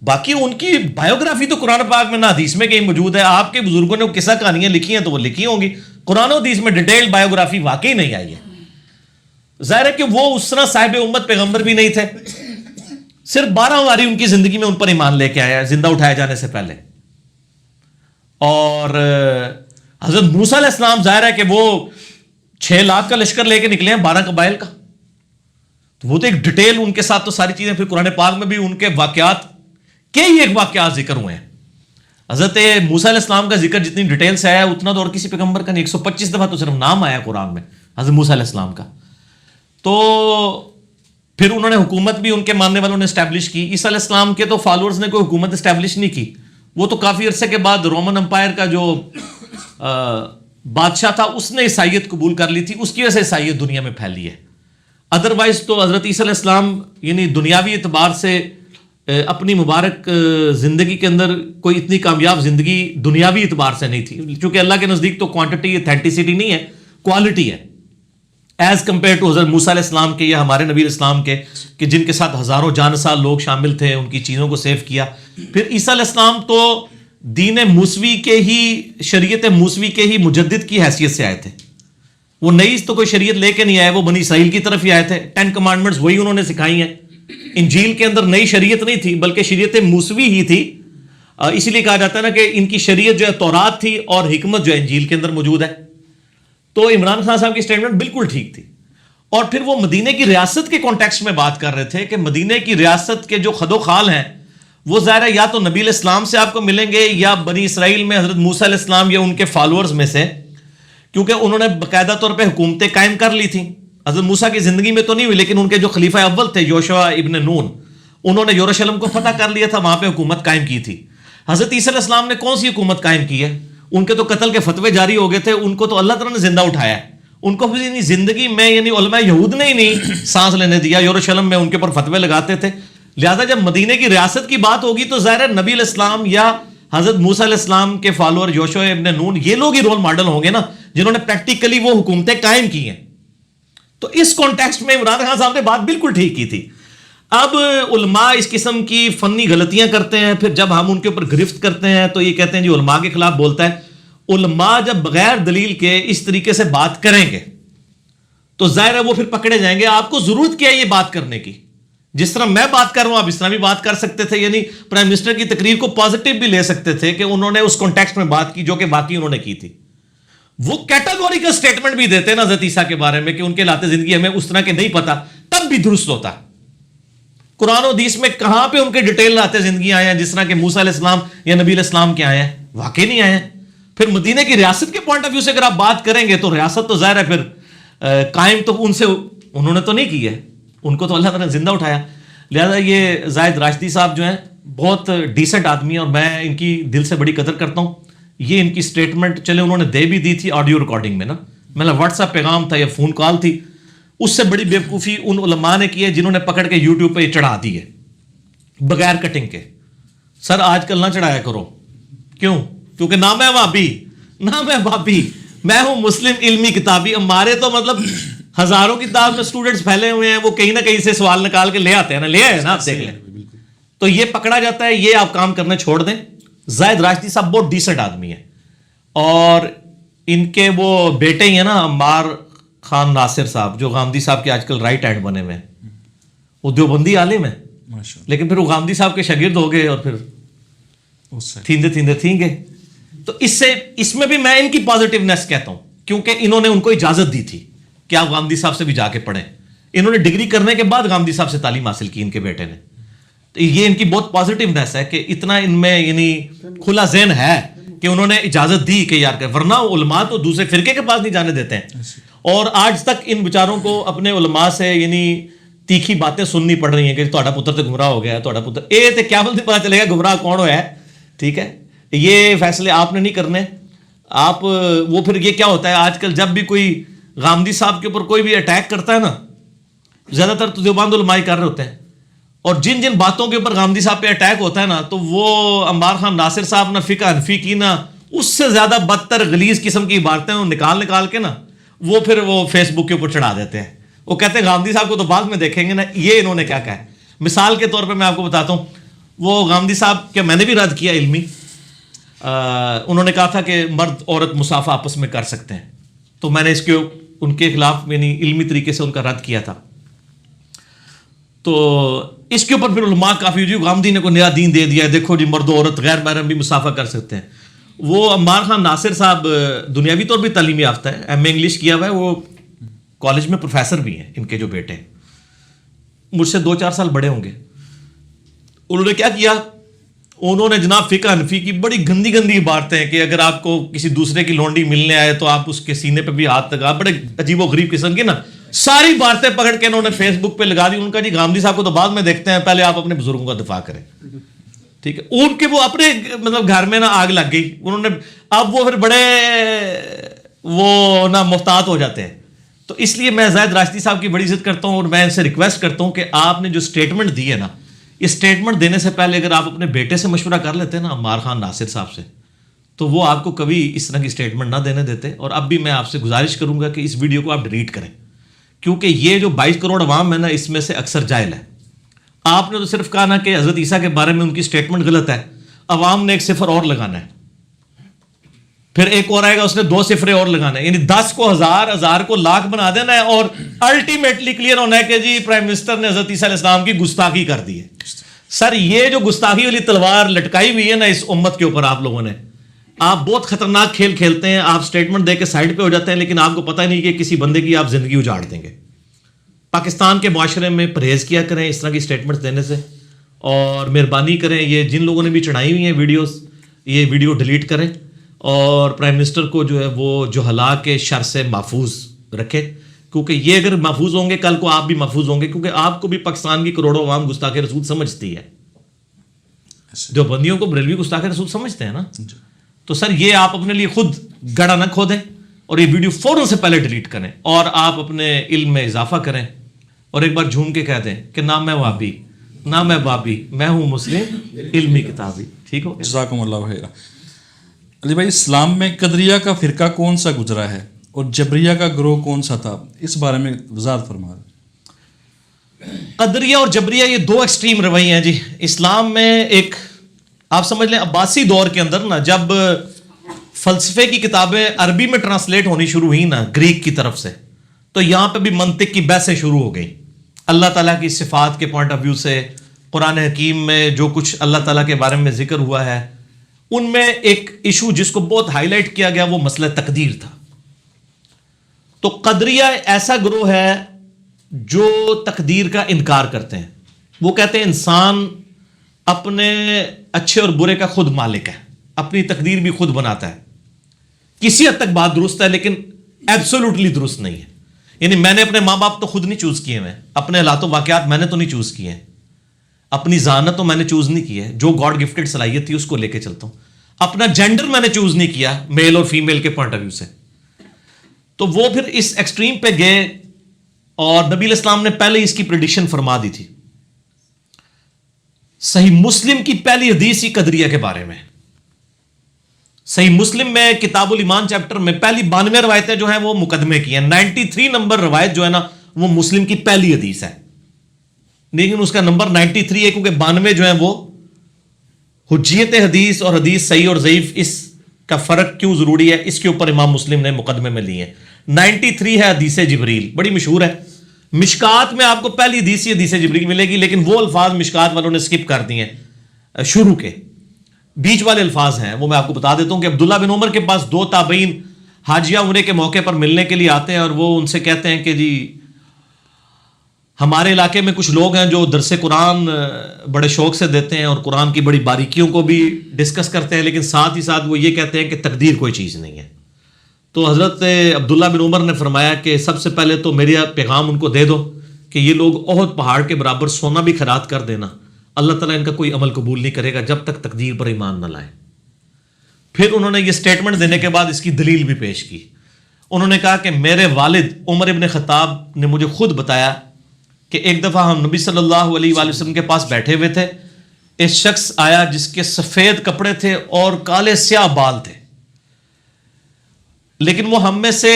باقی ان کی بایوگرافی تو قرآن پاک میں نہ حدیث میں کہیں موجود ہے. آپ کے بزرگوں نے قصہ کہانیاں لکھی ہیں تو وہ لکھی ہوں گی, قرآن و حدیث میں ڈیٹیل بایوگرافی واقعی نہیں آئی ہے. ظاہر ہے کہ وہ اس طرح صاحب امت پیغمبر بھی نہیں تھے, صرف 12 واری ان کی زندگی میں ان پر ایمان لے کے آیا زندہ اٹھائے جانے سے پہلے. اور حضرت موسیٰ علیہ السلام ظاہر ہے کہ وہ 6 لاکھ کا لشکر لے کے نکلے ہیں 12 قبائل کا, تو وہ تو ایک ڈیٹیل ان کے ساتھ تو ساری چیزیں. پھر قرآن پاک میں بھی ان کے واقعات کے ہی ایک واقعات ذکر ہوئے ہیں. حضرت موسیٰ علیہ السلام کا ذکر جتنی ڈیٹیل سے آیا اتنا تو اور کسی پیغمبر کا نہیں. 125 دفعہ تو صرف نام آیا قرآن میں حضرت موسیٰ علیہ السلام کا. تو پھر انہوں نے حکومت بھی ان کے ماننے والوں نے اسٹیبلش کی. عیسیٰ علیہ السلام کے تو فالوورز نے کوئی حکومت اسٹیبلش نہیں کی, وہ تو کافی عرصے کے بعد رومن امپائر کا جو بادشاہ تھا اس نے عیسائیت قبول کر لی تھی, اس کی وجہ سے عیسائیت دنیا میں پھیلی ہے. ادروائز تو حضرت عیسیٰ علیہ السلام یعنی دنیاوی اعتبار سے اپنی مبارک زندگی کے اندر کوئی اتنی کامیاب زندگی دنیاوی اعتبار سے نہیں تھی, چونکہ اللہ کے نزدیک تو کوانٹٹی اتھینٹسٹی نہیں ہے, کوالٹی ہے, ایز کمپیئر ٹو حضرت موسیٰ علیہ السلام کے یا ہمارے نبی علیہ السلام کے کہ جن کے ساتھ ہزاروں جانسار لوگ شامل تھے, ان کی چیزوں کو سیو کیا. پھر عیسیٰ علیہ السلام تو دین موسوی کے ہی شریعت موسوی کے ہی مجدد کی حیثیت سے آئے تھے. وہ نئی تو کوئی شریعت لے کے نہیں آئے, وہ بنی اسرائیل کی طرف ہی آئے تھے. 10 کمانڈمنٹس وہی انہوں نے سکھائی ہیں. انجیل کے اندر نئی شریعت نہیں تھی بلکہ شریعت موسوی ہی تھی. اسی لیے کہا جاتا ہے نا کہ ان کی شریعت جو ہے تورات تھی اور حکمت جو ہے انجیل کے اندر موجود ہے. تو عمران خان صاحب کی سٹیٹمنٹ بالکل ٹھیک تھی. اور پھر وہ مدینے کی ریاست کے کانٹیکسٹ میں بات کر رہے تھے کہ مدینے کی ریاست کے جو خد و خال ہیں وہ ظاہر ہے یا تو نبی علیہ السلام سے آپ کو ملیں گے یا بنی اسرائیل میں حضرت موسیٰ علیہ السلام یا ان کے فالوورز میں سے, کیونکہ انہوں نے باقاعدہ طور پہ حکومتیں قائم کر لی تھیں. حضرت موسیٰ کی زندگی میں تو نہیں ہوئی لیکن ان کے جو خلیفہ اول تھے یوشع ابن نون, انہوں نے یروشلم کو فتح کر لیا تھا, وہاں پہ حکومت قائم کی تھی. حضرت عیسیٰ علیہ السلام نے کون سی حکومت قائم کی ہے؟ ان کے تو قتل کے فتوے جاری ہو گئے تھے, ان کو تو اللہ تعالیٰ نے زندہ اٹھایا ہے. ان کو یعنی زندگی میں یعنی علماء یہود نے ہی نہیں سانس لینے دیا, یروشلم میں ان کے اوپر فتوے لگاتے تھے. لہذا جب مدینے کی ریاست کی بات ہوگی تو ظاہر ہے نبی علیہ السلام یا حضرت موسیٰ علیہ السلام کے فالوور یوشع ابن نون یہ لوگ ہی رول ماڈل ہوں گے نا جنہوں نے پریکٹیکلی وہ حکومتیں قائم کی ہیں. تو اس کانٹیکسٹ میں عمران خان صاحب نے بات بالکل ٹھیک کی تھی. اب علماء اس قسم کی فنی غلطیاں کرتے ہیں, پھر جب ہم ان کے اوپر گرفت کرتے ہیں تو یہ کہتے ہیں جی علماء کے خلاف بولتا ہے. علماء جب بغیر دلیل کے اس طریقے سے بات کریں گے تو ظاہر ہے وہ پھر پکڑے جائیں گے. آپ کو ضرورت کیا ہے یہ بات کرنے کی؟ جس طرح میں بات کر رہا ہوں آپ اس طرح بھی بات کر سکتے تھے. یعنی پرائم منسٹر کی تقریر کو پازیٹیو بھی لے سکتے تھے کہ انہوں نے اس کانٹیکسٹ میں بات کی جو کہ واقعی انہوں نے کی تھی. وہ کیٹاگوریکل سٹیٹمنٹ بھی دیتے ہیں نا حضرت عیسیٰ کے بارے میں کہ ان کے حالات زندگی ہمیں اس طرح کے نہیں پتا, تب بھی درست ہوتا. قرآن و حدیث میں کہاں پہ ان کے ڈیٹیل حالات زندگی آئے ہیں جس طرح کہ موسیٰ علیہ السلام یا نبی علیہ السلام کے آئے ہیں؟ واقعی نہیں آئے ہیں. پھر مدینے کی ریاست کے پوائنٹ آف ویو سے اگر آپ بات کریں گے تو ریاست تو ظاہر ہے پھر قائم تو ان سے انہوں نے تو نہیں کی ہے. ان کو تو اللہ تعالیٰ نے زندہ اٹھایا. لہٰذا یہ زاہد راشدی صاحب جو ہیں بہت ڈیسنٹ آدمی ہیں اور میں ان کی دل سے بڑی قدر کرتا ہوں. یہ ان کی اسٹیٹمنٹ چلے انہوں نے دے بھی دی تھی آڈیو ریکارڈنگ میں نا, مطلب واٹس ایپ پیغام تھا یا فون کال تھی, اس سے بڑی بیوقوفی ان علماء نے کی ہے جنہوں نے پکڑ کے یوٹیوب پہ چڑھا دی ہے بغیر کٹنگ کے. سر آج کل نہ چڑھایا کرو, کیوں؟ کیونکہ نہ میں وہابی نہ میں بابی, میں ہوں مسلم علمی کتابی. ہمارے تو مطلب ہزاروں کتاب میں اسٹوڈنٹس پھیلے ہوئے ہیں, وہ کہیں نہ کہیں سے سوال نکال کے لے آتے ہیں نا, لے آئے نا, آپ دیکھ لیں. تو یہ پکڑا جاتا ہے, یہ آپ کام کرنے چھوڑ دیں. زاہد راشدی صاحب بہت ڈیسنٹ آدمی ہیں, اور ان کے وہ بیٹے ہی ہیں نا عمار خان ناصر صاحب, جو غامدی صاحب کے آج کل رائٹ ہینڈ بنے ہوئے ہیں. وہ دیوبندی عالم ہے لیکن پھر وہ غامدی صاحب کے شاگرد ہو گئے اور پھر تھیندے تھیں گے. تو اس میں بھی میں ان کی پازیٹیونیس کہتا ہوں, کیونکہ انہوں نے ان کو اجازت دی تھی کہ آپ غامدی صاحب سے بھی جا کے پڑھیں. انہوں نے ڈگری کرنے کے بعد غامدی صاحب سے تعلیم حاصل کی ان کے بیٹے نے. تو یہ ان کی بہت پازیٹیونیس ہے کہ اتنا ان میں یعنی کھلا ذہن ہے کہ انہوں نے اجازت دی کہ یار, ورنہ علماء تو دوسرے فرقے کے پاس نہیں جانے دیتے ہیں. اور آج تک ان بیچاروں کو اپنے علماء سے یعنی تیکھی باتیں سننی پڑ رہی ہیں کہ تہاڈا پتر تو گمراہ ہو گیا, تہاڈا پتر اے تے کیا بولتے پتہ چلے گا گمراہ کون ہوا ہے. ٹھیک ہے, یہ فیصلے آپ نے نہیں کرنے. آپ وہ پھر یہ کیا ہوتا ہے آج کل جب بھی کوئی غامدی صاحب کے اوپر کوئی بھی اٹیک کرتا ہے نا, زیادہ تر تو دیوبند علماء کر رہے ہوتے ہیں, اور جن جن باتوں کے اوپر غامدی صاحب پہ اٹیک ہوتا ہے نا, تو وہ عمار خان ناصر صاحب نہ فقہ حنفی کی نہ اس سے زیادہ بدتر غلیظ قسم کی عبارتیں نکال کے نا وہ پھر وہ فیس بک کے اوپر چڑھا دیتے ہیں. وہ کہتے ہیں غامدی صاحب کو تو بعد میں دیکھیں گے نا, یہ انہوں نے کیا کہا ہے. مثال کے طور پہ میں آپ کو بتاتا ہوں, وہ غامدی صاحب کے میں نے بھی رد کیا علمی, انہوں نے کہا تھا کہ مرد عورت مسافہ آپس میں کر سکتے ہیں, تو میں نے اس کے ان کے خلاف یعنی علمی طریقے سے ان کا رد کیا تھا. تو اس کے اوپر پھر علماء کافی جو غامدی نے کو نیا دین دے دیا ہے, دیکھو جی مرد و عورت غیر محرم بھی مسافہ کر سکتے ہیں. وہ عمار خان ناصر صاحب دنیاوی طور بھی تعلیمی یافتہ ہے, ایم اے انگلش کیا ہوا ہے, وہ کالج میں پروفیسر بھی ہیں. ان کے جو بیٹے مجھ سے 2-4 سال بڑے ہوں گے. انہوں نے کیا کیا, انہوں نے جناب فقہ حنفی کی بڑی گندی گندی عبارتیں ہیں کہ اگر آپ کو کسی دوسرے کی لونڈی ملنے آئے تو آپ اس کے سینے پہ بھی ہاتھ لگا, بڑے عجیب و غریب قسم کی نا ساری باتیں پکڑ کے انہوں نے فیس بک پہ لگا دی. ان کا جی غامدی صاحب کو تو بعد میں دیکھتے ہیں, پہلے آپ اپنے بزرگوں کا دفاع کریں. ٹھیک ہے, ان کے وہ اپنے مطلب گھر میں نا آگ لگ گئی انہوں نے, اب وہ پھر بڑے وہ نا محتاط ہو جاتے ہیں. تو اس لیے میں زاہد راشدی صاحب کی بڑی عزت کرتا ہوں, اور میں ان سے ریکویسٹ کرتا ہوں کہ آپ نے جو اسٹیٹمنٹ دی ہے نا, یہ اسٹیٹمنٹ دینے سے پہلے اگر آپ اپنے بیٹے سے مشورہ کر لیتے ہیں نا عمار خان ناصر صاحب سے, تو وہ آپ کو کبھی اس طرح کی اسٹیٹمنٹ نہ دینے دیتے. اور اب بھی میں آپ سے گزارش کروں گا کہ اس ویڈیو کو آپ ڈیلیٹ کریں, کیونکہ یہ جو 22 کروڑ عوام ہے نا, اس میں سے اکثر جاہل ہے. آپ نے تو صرف کہا نا کہ حضرت عیسیٰ کے بارے میں ان کی اسٹیٹمنٹ غلط ہے, عوام نے ایک صفر اور لگانا ہے, پھر ایک اور آئے گا اس نے 2 صفریں اور لگانا ہے, یعنی 10 کو 1000, 1000 کو لاکھ بنا دینا ہے, اور الٹیمیٹلی کلیئر ہونا ہے کہ جی پرائم منسٹر نے حضرت عیسیٰ علیہ السلام کی گستاخی کر دی ہے. سر یہ جو گستاخی والی تلوار لٹکائی ہوئی ہے نا اس امت کے اوپر آپ لوگوں نے, آپ بہت خطرناک کھیل کھیلتے ہیں. آپ اسٹیٹمنٹ دے کے سائڈ پہ ہو جاتے ہیں, لیکن آپ کو پتہ نہیں کہ کسی بندے کی آپ زندگی اجاڑ دیں گے. پاکستان کے معاشرے میں پرہیز کیا کریں اس طرح کی اسٹیٹمنٹ دینے سے, اور مہربانی کریں یہ جن لوگوں نے بھی چڑھائی ہوئی ہیں ویڈیوز, یہ ویڈیو ڈیلیٹ کریں, اور پرائم منسٹر کو جو ہے وہ جہلا کے شر سے محفوظ رکھے, کیونکہ یہ اگر محفوظ ہوں گے کل کو آپ بھی محفوظ ہوں گے, کیونکہ آپ کو بھی پاکستان کی کروڑوں عوام گستاخ رسول سمجھتی ہے. جو بندیوں کو بریلوی گستاخ رسول سمجھتے ہیں نا, تو سر یہ آپ اپنے لیے خود گڑھا نہ کھودیں, اور یہ ویڈیو فوراً سے پہلے ڈیلیٹ کریں, اور آپ اپنے علم میں اضافہ کریں, اور ایک بار جھوم کے کہہ دیں کہ نہ میں وہابی نہ میں بابی, میں ہوں مسلم علمی کتابی. ٹھیک ہو, جزاکم اللہ خیر. علی بھائی, اسلام میں قدریہ کا فرقہ کون سا گزرا ہے اور جبریہ کا گروہ کون سا تھا, اس بارے میں وضاحت فرما دیں. قدریہ اور جبریہ یہ 2 ایکسٹریم رویے ہیں جی اسلام میں. ایک آپ سمجھ لیں عباسی دور کے اندر نا, جب فلسفے کی کتابیں عربی میں ٹرانسلیٹ ہونی شروع ہوئی نا گریک کی طرف سے, تو یہاں پہ بھی منطق کی بحثیں شروع ہو گئی. اللہ تعالیٰ کی صفات کے پوائنٹ آف ویو سے قرآن حکیم میں جو کچھ اللہ تعالیٰ کے بارے میں ذکر ہوا ہے, ان میں ایک ایشو جس کو بہت ہائی لائٹ کیا گیا وہ مسئلہ تقدیر تھا. تو قدریہ ایسا گروہ ہے جو تقدیر کا انکار کرتے ہیں. وہ کہتے ہیں انسان اپنے اچھے اور برے کا خود مالک ہے, اپنی تقدیر بھی خود بناتا ہے. کسی حد تک بات درست ہے لیکن ایبسولوٹلی درست نہیں ہے. یعنی میں نے اپنے ماں باپ تو خود نہیں چوز کیے ہیں، اپنے حالات و واقعات میں نے تو نہیں چوز کیے ہیں، اپنی ذہانت تو میں نے چوز نہیں کی ہے، جو گاڈ گفٹڈ صلاحیت تھی اس کو لے کے چلتا ہوں، اپنا جینڈر میں نے چوز نہیں کیا میل اور فیمیل کے پوائنٹ آف ویو سے. تو وہ پھر اس ایکسٹریم پہ گئے، اور نبی علیہ السلام نے پہلے اس کی پریڈکشن فرما دی تھی. صحیح مسلم کی پہلی حدیث ہی قدریہ کے بارے میں. صحیح مسلم میں کتاب الایمان چیپٹر میں پہلی 92 روایتیں جو ہیں وہ مقدمے کی ہیں. 93 نمبر روایت جو ہے نا وہ مسلم کی پہلی حدیث ہے، لیکن اس کا نمبر 93 ہے کیونکہ 92 جو ہیں وہ حجیت حدیث اور حدیث صحیح اور ضعیف، اس کا فرق کیوں ضروری ہے اس کے اوپر امام مسلم نے مقدمے میں لی ہیں. 93 ہے حدیث جبریل، بڑی مشہور ہے. مشکات میں آپ کو پہلی حدیث ہی حدیث جبریل ملے گی، لیکن وہ الفاظ مشکات والوں نے سکپ کر دیے ہیں، شروع کے بیچ والے الفاظ ہیں وہ میں آپ کو بتا دیتا ہوں کہ عبداللہ بن عمر کے پاس 2 تابعین حاجیہ عمرے کے موقع پر ملنے کے لیے آتے ہیں، اور وہ ان سے کہتے ہیں کہ جی ہمارے علاقے میں کچھ لوگ ہیں جو درس قرآن بڑے شوق سے دیتے ہیں اور قرآن کی بڑی باریکیوں کو بھی ڈسکس کرتے ہیں، لیکن ساتھ ہی ساتھ وہ یہ کہتے ہیں کہ تقدیر کوئی چیز نہیں ہے. تو حضرت عبداللہ بن عمر نے فرمایا کہ سب سے پہلے تو میرا پیغام ان کو دے دو کہ یہ لوگ احد پہاڑ کے برابر سونا بھی خیرات کر دینا، اللہ تعالیٰ ان کا کوئی عمل قبول نہیں کرے گا جب تک تقدیر پر ایمان نہ لائیں. پھر انہوں نے یہ سٹیٹمنٹ دینے کے بعد اس کی دلیل بھی پیش کی. انہوں نے کہا کہ میرے والد عمر ابن خطاب نے مجھے خود بتایا کہ ایک دفعہ ہم نبی صلی اللہ علیہ وآلہ وسلم کے پاس بیٹھے ہوئے تھے، ایک شخص آیا جس کے سفید کپڑے تھے اور کالے سیاہ بال تھے، لیکن وہ ہم میں سے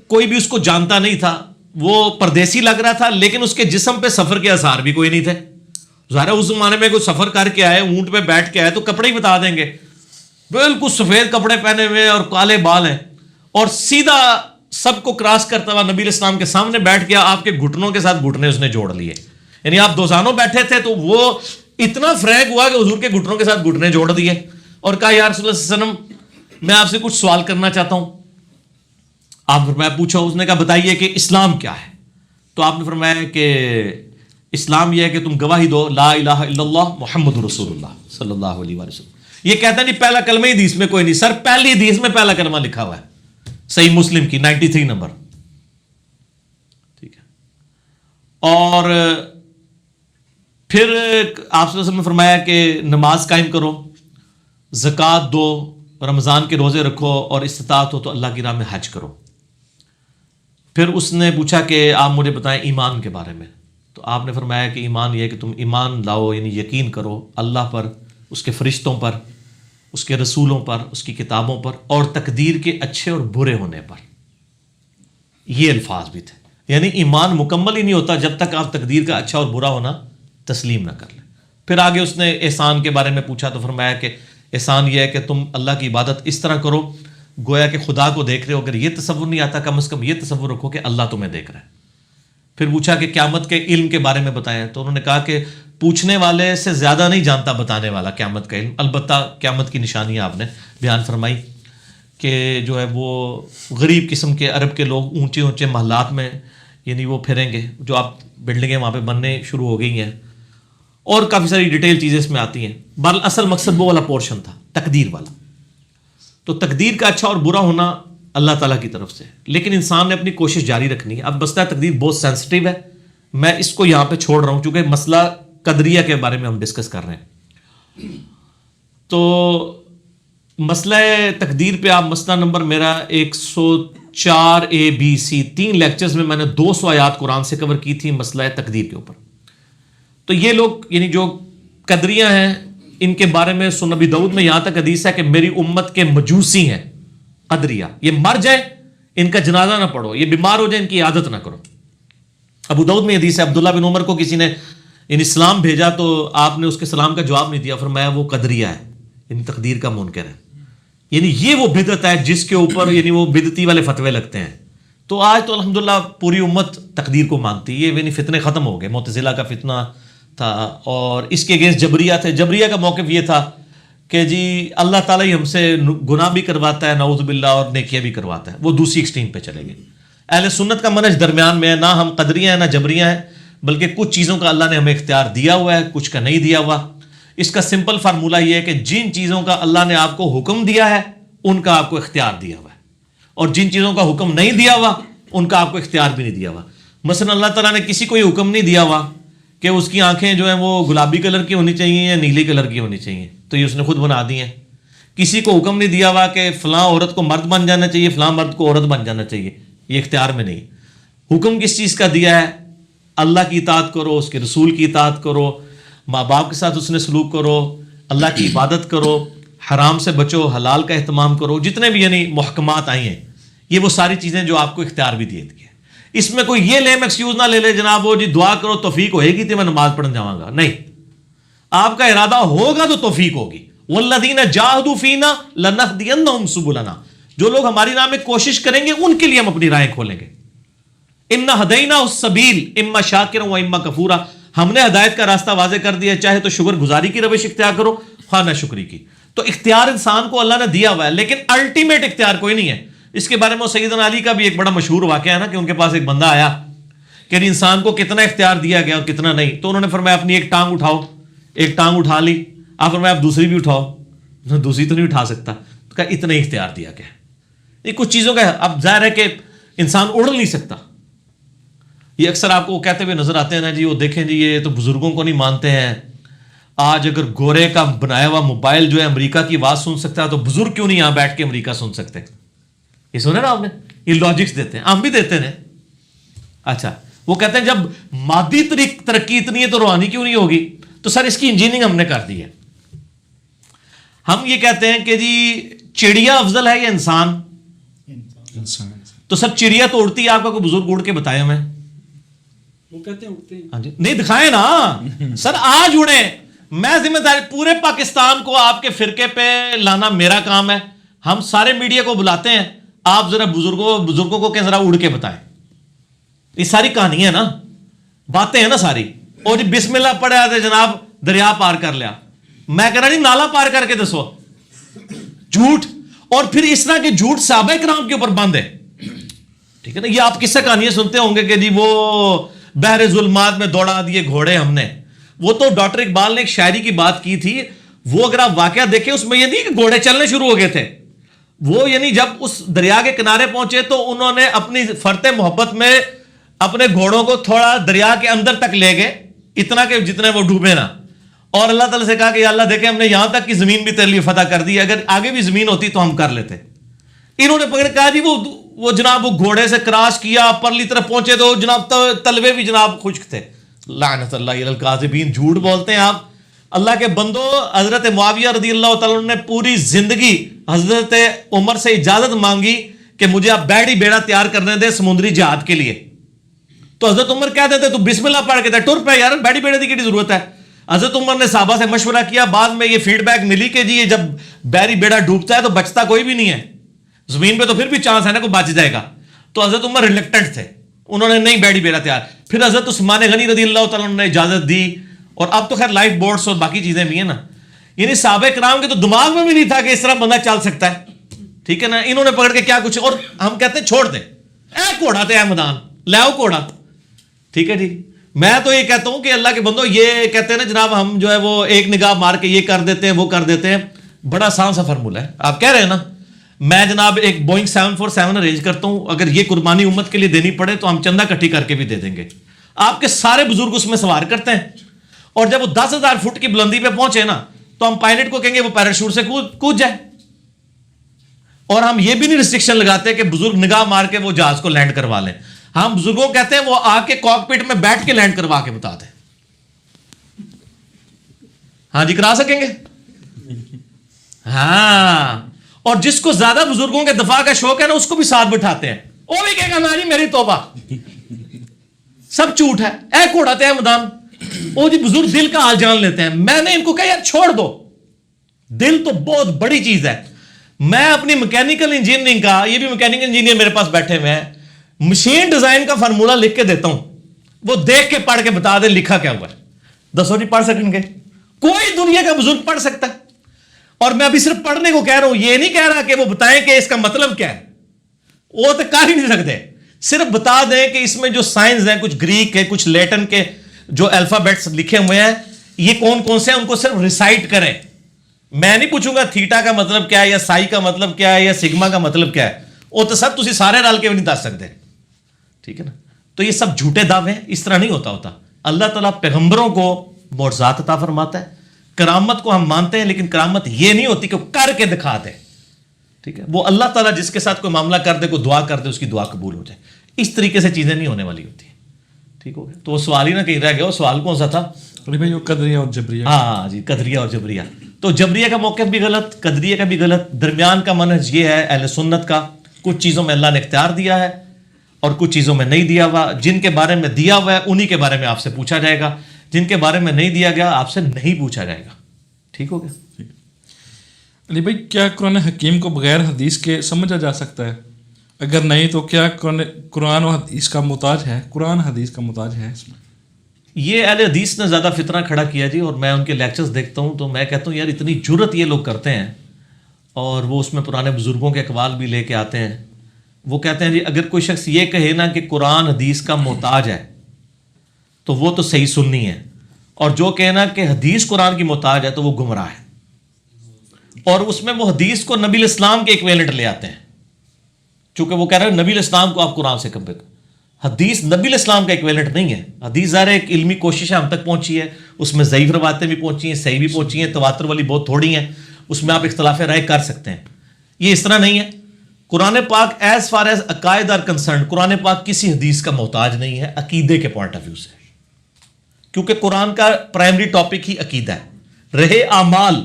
کوئی بھی اس کو جانتا نہیں تھا، وہ پردیسی لگ رہا تھا، لیکن اس کے جسم پہ سفر کے آثار بھی کوئی نہیں تھے. ظاہر اس زمانے میں کوئی سفر کر کے آئے، اونٹ پہ بیٹھ کے آئے تو کپڑے ہی بتا دیں گے. بالکل سفید کپڑے پہنے ہوئے اور کالے بال ہیں، اور سیدھا سب کو کراس کرتا ہوا نبی علیہ السلام کے سامنے بیٹھ گیا. آپ کے گھٹنوں کے ساتھ گھٹنے اس نے جوڑ لیے، یعنی آپ دوزانوں بیٹھے تھے تو وہ اتنا فریک ہوا کہ حضور کے گھٹنوں کے ساتھ گھٹنے جوڑ دیے اور کہا یا رسول اللہ صلی اللہ علیہ وسلم میں آپ سے کچھ سوال کرنا چاہتا ہوں. آپ نے فرمایا پوچھو. اس نے کہا بتائیے کہ اسلام کیا ہے. تو آپ نے فرمایا کہ اسلام یہ ہے کہ تم گواہی دو لا الہ الا اللہ محمد رسول اللہ صلی اللہ علیہ وسلم. یہ کہتا نہیں پہلا کلمہ ہی حدیث میں کوئی نہیں سر، پہلی حدیث میں پہلا کلمہ لکھا ہوا ہے صحیح مسلم کی 93 نمبر. ٹھیک ہے. اور پھر آپ صلی اللہ علیہ وسلم نے فرمایا کہ نماز قائم کرو، زکوٰۃ دو، رمضان کے روزے رکھو، اور استطاعت ہو تو اللہ کی راہ میں حج کرو. پھر اس نے پوچھا کہ آپ مجھے بتائیں ایمان کے بارے میں. تو آپ نے فرمایا کہ ایمان یہ ہے کہ تم ایمان لاؤ، یعنی یقین کرو اللہ پر، اس کے فرشتوں پر، اس کے رسولوں پر، اس کی کتابوں پر، اور تقدیر کے اچھے اور برے ہونے پر. یہ الفاظ بھی تھے. یعنی ایمان مکمل ہی نہیں ہوتا جب تک آپ تقدیر کا اچھا اور برا ہونا تسلیم نہ کر لیں. پھر آگے اس نے احسان کے بارے میں پوچھا تو فرمایا کہ احسان یہ ہے کہ تم اللہ کی عبادت اس طرح کرو گویا کہ خدا کو دیکھ رہے ہو. اگر یہ تصور نہیں آتا کم از کم یہ تصور رکھو کہ اللہ تمہیں دیکھ رہا ہے. پھر پوچھا کہ قیامت کے علم کے بارے میں بتائیں. تو انہوں نے کہا کہ پوچھنے والے سے زیادہ نہیں جانتا بتانے والا قیامت کا علم. البتہ قیامت کی نشانیاں آپ نے بیان فرمائی کہ جو ہے وہ غریب قسم کے عرب کے لوگ اونچے اونچے محلات میں یعنی وہ پھریں گے، جو آپ بلڈنگیں وہاں پہ بننے شروع ہو گئی ہیں، اور کافی ساری ڈیٹیل چیزیں اس میں آتی ہیں. بہرحال اصل مقصد وہ والا پورشن تھا تقدیر والا. تو تقدیر کا اچھا اور برا ہونا اللہ تعالیٰ کی طرف سے، لیکن انسان نے اپنی کوشش جاری رکھنی ہے. اب مسئلہ تقدیر بہت سینسٹیو ہے، میں اس کو یہاں پہ چھوڑ رہا ہوں چونکہ مسئلہ قدریہ کے بارے میں ہم ڈسکس کر رہے ہیں. تو مسئلہ تقدیر پہ آپ مسئلہ نمبر میرا 104 ABC 3 لیکچرز میں نے 200 آیات قرآن سے کور کی تھی مسئلہ تقدیر کے اوپر. تو یہ لوگ یعنی جو قدریہ ہیں ان کے بارے میں سنن نبی داؤد میں یہاں تک حدیث ہے کہ میری امت کے مجوسی ہیں قدریہ، یہ مر جائے ان کا جنازہ نہ پڑھو، یہ بیمار ہو جائے ان کی عادت نہ کرو. ابو داؤد میں حدیث ہے عبداللہ بن عمر کو کسی نے یعنی سلام بھیجا تو آپ نے اس کے سلام کا جواب نہیں دیا، فرمایا وہ قدریہ ہے، یعنی تقدیر کا منکر ہے. یعنی یہ وہ بدعت ہے جس کے اوپر یعنی وہ بدعتی والے فتوے لگتے ہیں. تو آج تو الحمدللہ پوری امت تقدیر کو مانتی ہے. یعنی فتنے ختم ہو گئے. معتزلہ کا فتنہ تھا اور اس کے اگینسٹ جبریہ تھے. جبریہ کا موقف یہ تھا کہ جی اللہ تعالیٰ ہی ہم سے گناہ بھی کرواتا ہے نعوذ باللہ اور نیکیاں بھی کرواتا ہے. وہ دوسری ایکسٹریم پہ چلے گئے. اہل سنت کا منہج درمیان میں ہے، نہ ہم قدریہ ہیں نہ جبریہ ہیں، بلکہ کچھ چیزوں کا اللہ نے ہمیں اختیار دیا ہوا ہے، کچھ کا نہیں دیا ہوا. اس کا سمپل فارمولہ یہ ہے کہ جن چیزوں کا اللہ نے آپ کو حکم دیا ہے ان کا آپ کو اختیار دیا ہوا ہے، اور جن چیزوں کا حکم نہیں دیا ہوا ان کا آپ کو اختیار بھی نہیں دیا ہوا. مثلا اللہ تعالیٰ نے کسی کو یہ حکم نہیں دیا ہوا کہ اس کی آنکھیں جو ہیں وہ گلابی کلر کی ہونی چاہیے یا نیلی کلر کی ہونی چاہیے, تو یہ اس نے خود بنا دی ہیں. کسی کو حکم نہیں دیا ہوا کہ فلاں عورت کو مرد بن جانا چاہیے, فلاں مرد کو عورت بن جانا چاہیے, یہ اختیار میں نہیں. حکم کس چیز کا دیا ہے؟ اللہ کی اطاعت کرو, اس کے رسول کی اطاعت کرو, ماں باپ کے ساتھ اس نے سلوک کرو, اللہ کی عبادت کرو, حرام سے بچو, حلال کا اہتمام کرو. جتنے بھی یعنی محکمات آئی ہیں یہ وہ ساری چیزیں جو آپ کو اختیار بھی دیے گی. اس میں کوئی یہ لیم ایکسکیوز نہ لے لے جناب وہ جی دعا کرو توفیق ہوئے گی تو میں نماز پڑھنے جاؤں گا. نہیں, آپ کا ارادہ ہوگا تو توفیق ہوگی. والذین جاہدوا فینا لنہدینہم سبلنا, جو لوگ ہماری راہ میں کوشش کریں گے ان کے لیے ہم اپنی راہیں کھولیں گے. انا ہدیناہ السبیل اما شاکرا و اما کفورا, ہم نے ہدایت کا راستہ واضح کر دیا, چاہے تو شکر گزاری کی روش اختیار کرو, خواہ نہ شکری کی. تو اختیار انسان کو اللہ نے دیا ہوا ہے, لیکن الٹیمیٹ اختیار کوئی نہیں ہے. اس کے بارے میں سیدنا علی کا بھی ایک بڑا مشہور واقعہ ہے نا, کہ ان کے پاس ایک بندہ آیا کہ انسان کو کتنا اختیار دیا گیا اور کتنا نہیں. تو انہوں نے فرمایا اپنی ایک ٹانگ اٹھاؤ, ایک ٹانگ اٹھا لی. آپ فرمایا آپ دوسری بھی اٹھاؤ, دوسری تو نہیں اٹھا سکتا. تو کہا اتنا ہی اختیار دیا گیا. یہ کچھ چیزوں کا اب ظاہر ہے کہ انسان اڑ نہیں سکتا. یہ اکثر آپ کو کہتے ہوئے نظر آتے ہیں نا جی, وہ دیکھیں جی یہ تو بزرگوں کو نہیں مانتے ہیں. آج اگر گورے کا بنایا ہوا موبائل جو ہے امریکہ کی آواز سن سکتا ہے تو بزرگ کیوں نہیں یہاں بیٹھ کے امریکہ سن سکتے؟ یہ سنے نا آپ نے, یہ لاجکس دیتے ہیں, ہم بھی دیتے ہیں. اچھا, وہ کہتے ہیں جب مادی ترقی اتنی ہے تو روحانی کیوں نہیں ہوگی؟ تو سر اس کی انجینئرنگ ہم نے کر دی ہے. ہم یہ کہتے ہیں کہ جی چڑیا افضل ہے یا انسان؟ تو سر چڑیا تو اڑتی ہے, آپ کا کوئی بزرگ اڑ کے بتائے ہمیں. وہ کہتے ہیں اڑتے ہیں. ہاں جی, نہیں دکھائے نا سر, آج اڑے. میں ذمہ داری پورے پاکستان کو آپ کے فرقے پہ لانا میرا کام ہے. ہم سارے میڈیا کو بلاتے ہیں, آپ ذرا بزرگوں کو کہ ذرا اڑ کے بتائیں. یہ ساری کہانی ہے نا, باتیں ہیں نا ساری. اور جی بسم اللہ پڑھے آتے جناب دریا پار کر لیا. میں کہہ رہا نہیں نالا پار کر کے دسو, جھوٹ. اور پھر اس طرح کے جھوٹ صحابہ کرام کے اوپر بند ہے. ٹھیک ہے نا, یہ آپ کس سے کہانیاں سنتے ہوں گے کہ جی وہ بحر ظلمات میں دوڑا دیے گھوڑے ہم نے. وہ تو ڈاکٹر اقبال نے ایک شاعری کی بات کی تھی, وہ اگر آپ واقعہ دیکھیں اس میں یہ نہیں کہ گھوڑے چلنے شروع ہو گئے تھے. وہ یعنی جب اس دریا کے کنارے پہنچے تو انہوں نے اپنی فرط محبت میں اپنے گھوڑوں کو تھوڑا دریا کے اندر تک لے گئے, اتنا کہ جتنے وہ ڈوبے نا. اور اللہ تعالیٰ سے کہا کہ یا اللہ دیکھیں ہم نے یہاں تک کی زمین بھی تیرے لیے فتح کر دی, اگر آگے بھی زمین ہوتی تو ہم کر لیتے. انہوں نے پکڑ کہا جی وہ جناب وہ گھوڑے سے کراس کیا, پرلی طرف پہنچے تو جناب تلوے بھی جناب خشک تھے. لعنت اللہ علی الکاذبین, جھوٹ بولتے ہیں آپ. اللہ کے بندو, حضرت معاویہ رضی اللہ تعالیٰ نے پوری زندگی حضرت عمر سے اجازت مانگی کہ مجھے آپ بیڑی بیڑا تیار کرنے دیں سمندری جہاد کے لیے. تو حضرت عمر کہہ دیتے تو بسم اللہ پڑھ کے ٹر پہ یار, بیڑی بیڑے کی ضرورت ہے. حضرت عمر نے صحابہ سے مشورہ کیا, بعد میں یہ فیڈ بیک ملی کہ جی یہ جب بیڑی بیڑا ڈوبتا ہے تو بچتا کوئی بھی نہیں ہے, زمین پہ تو پھر بھی چانس ہے نا کوئی بچ جائے گا. تو حضرت عمر ریلیکٹنٹ تھے, انہوں نے نہیں بیڑی بیڑا تیار. پھر حضرت عثمان غنی رضی اللہ تعالیٰ نے اجازت دی, اور اب تو خیر لائف بورڈز اور باقی چیزیں بھی ہیں نا. یعنی صحابہ کرام کے تو دماغ میں بھی نہیں تھا کہ اس طرح بندہ چل سکتا ہے. ٹھیک ہے نا, انہوں نے پکڑ کے کیا کچھ, اور ہم کہتے ہیں چھوڑ دیں, اے گھوڑا تے اے میدان لے آؤ گھوڑا. ٹھیک ہے جی, میں تو یہ کہتا ہوں کہ اللہ کے بندو یہ کہتے ہیں نا جناب ہم جو ہے وہ ایک نگاہ مار کے یہ کر دیتے ہیں وہ کر دیتے ہیں, بڑا آسان سا فارمولہ ہے. آپ کہہ رہے ہیں نا میں جناب ایک بوئنگ 747 ارینج کرتا ہوں, اگر یہ قربانی امت کے لیے دینی پڑے تو ہم چندہ کٹھی کر کے بھی دے دیں گے. آپ کے سارے بزرگ اس میں سوار کرتے ہیں, اور جب وہ 10,000 فٹ کی بلندی پہ پہنچے نا تو ہم پائلٹ کو کہیں گے وہ پیراشوٹ سے کود جائے. اور ہم یہ بھی نہیں ریسٹرکشن لگاتے کہ بزرگ نگاہ مار کے وہ جہاز کو لینڈ کروا لیں. ہم بزرگوں کہتے ہیں وہ آ کے کاک پٹ میں بیٹھ کے لینڈ کروا کے بتا دیں. ہاں جی کرا سکیں گے. ہاں, اور جس کو زیادہ بزرگوں کے دفاع کا شوق ہے نا اس کو بھی ساتھ بٹھاتے ہیں, وہ بھی کہے گا نا جی میری توبہ, سب جھوٹ ہے. اے گھوڑا تے میدان, وہ جی بزرگ دل کا حال جان لیتے ہیں. میں نے ان کو کہا یار چھوڑ دو, دل تو بہت بڑی چیز ہے. میں اپنی میکینیکل انجینئرنگ کا, یہ بھی میکینیکل انجینئر میرے پاس بیٹھے ہوئے ہیں, مشین ڈیزائن کا فارمولہ لکھ کے دیتا ہوں, وہ دیکھ کے پڑھ کے بتا دے لکھا کیا ہوا ہے. دسو جی پڑھ سکیں گے؟ کوئی دنیا کا بزرگ پڑھ سکتا ہے. اور میں ابھی صرف پڑھنے کو کہہ رہا ہوں, یہ نہیں کہہ رہا کہ وہ بتائیں کہ اس کا مطلب کیا ہے, وہ تو کر ہی نہیں سکتے. صرف بتا دیں کہ اس میں جو سائنس ہیں, کچھ گریک ہے کچھ لیٹن کے جو الفابیٹس لکھے ہوئے ہیں, یہ کون کون سے ہیں ان کو صرف ریسائٹ کریں. میں نہیں پوچھوں گا تھیٹا کا مطلب کیا ہے یا سائی کا مطلب کیا ہے یا سگما کا مطلب کیا ہے, وہ تو سب تسی سارے رل کے بھی نہیں دس سکتے. ٹھیک ہے نا. تو یہ سب جھوٹے دعوے ہیں, اس طرح نہیں ہوتا. اللہ تعالیٰ پیغمبروں کو معجزات عطا فرماتا ہے. کرامت کو ہم مانتے ہیں, لیکن کرامت یہ نہیں ہوتی کہ وہ کر کے دکھا دے. ٹھیک ہے, وہ اللہ تعالیٰ جس کے ساتھ کوئی معاملہ کر دے, کوئی دعا کر دے, اس کی دعا قبول ہو جائے. اس طریقے سے چیزیں نہیں ہونے والی ہوتی ہیں. ٹھیک ہو گیا. تو وہ سوال ہی نہ کہیں رہ گیا. وہ سوال کون سا تھا؟ بھائی وہ قدریہ اور جبریہ. ہاں جی, قدریہ اور جبریہ. تو جبریہ کا موقف بھی غلط, قدریہ کا بھی غلط. درمیان کا منہج یہ ہے اہل سنت کا, کچھ چیزوں میں اللہ نے اختیار دیا ہے اور کچھ چیزوں میں نہیں دیا ہوا. جن کے بارے میں دیا ہوا ہے انہی کے بارے میں آپ سے پوچھا جائے گا, جن کے بارے میں نہیں دیا گیا آپ سے نہیں پوچھا جائے گا. ٹھیک ہو گیا. علی بھائی کیا قرآن حکیم کو بغیر حدیث کے سمجھا جا سکتا ہے؟ اگر نہیں تو کیا قرآن و حدیث کا محتاج ہے؟ قرآن حدیث کا محتاج ہے اس میں؟ یہ اہل حدیث نے زیادہ فتنہ کھڑا کیا جی. اور میں ان کے لیکچرز دیکھتا ہوں تو میں کہتا ہوں یار اتنی جرت یہ لوگ کرتے ہیں, اور وہ اس میں پرانے بزرگوں کے اقوال بھی لے کے آتے ہیں. وہ کہتے ہیں جی اگر کوئی شخص یہ کہے نا کہ قرآن حدیث کا محتاج ہے تو وہ تو صحیح سنی ہے, اور جو کہنا کہ حدیث قرآن کی محتاج ہے تو وہ گمراہ ہے. اور اس میں وہ حدیث کو نبی الاسلام کے ایکویلنٹ لے آتے ہیں, چونکہ وہ کہہ رہے ہیں نبی الاسلام کو آپ قرآن سے کمپیئر کریں. حدیث نبی الاسلام کا ایکویلنٹ نہیں ہے. حدیث ظاہر ایک علمی کوشش ہے, ہم تک پہنچی ہے, اس میں ضعیف روایتیں بھی پہنچی ہیں, صحیح بھی پہنچی ہیں, تواتر والی بہت تھوڑی ہیں, اس میں آپ اختلاف رائے کر سکتے ہیں. یہ اس طرح نہیں ہے. قرآن پاک ایز فار ایز عقائد آر کنسرن, قرآن پاک کسی حدیث کا محتاج نہیں ہے عقیدے کے پوائنٹ آف ویو سے, کیونکہ قرآن کا پرائمری ٹاپک ہی عقیدہ ہے. رہے اعمال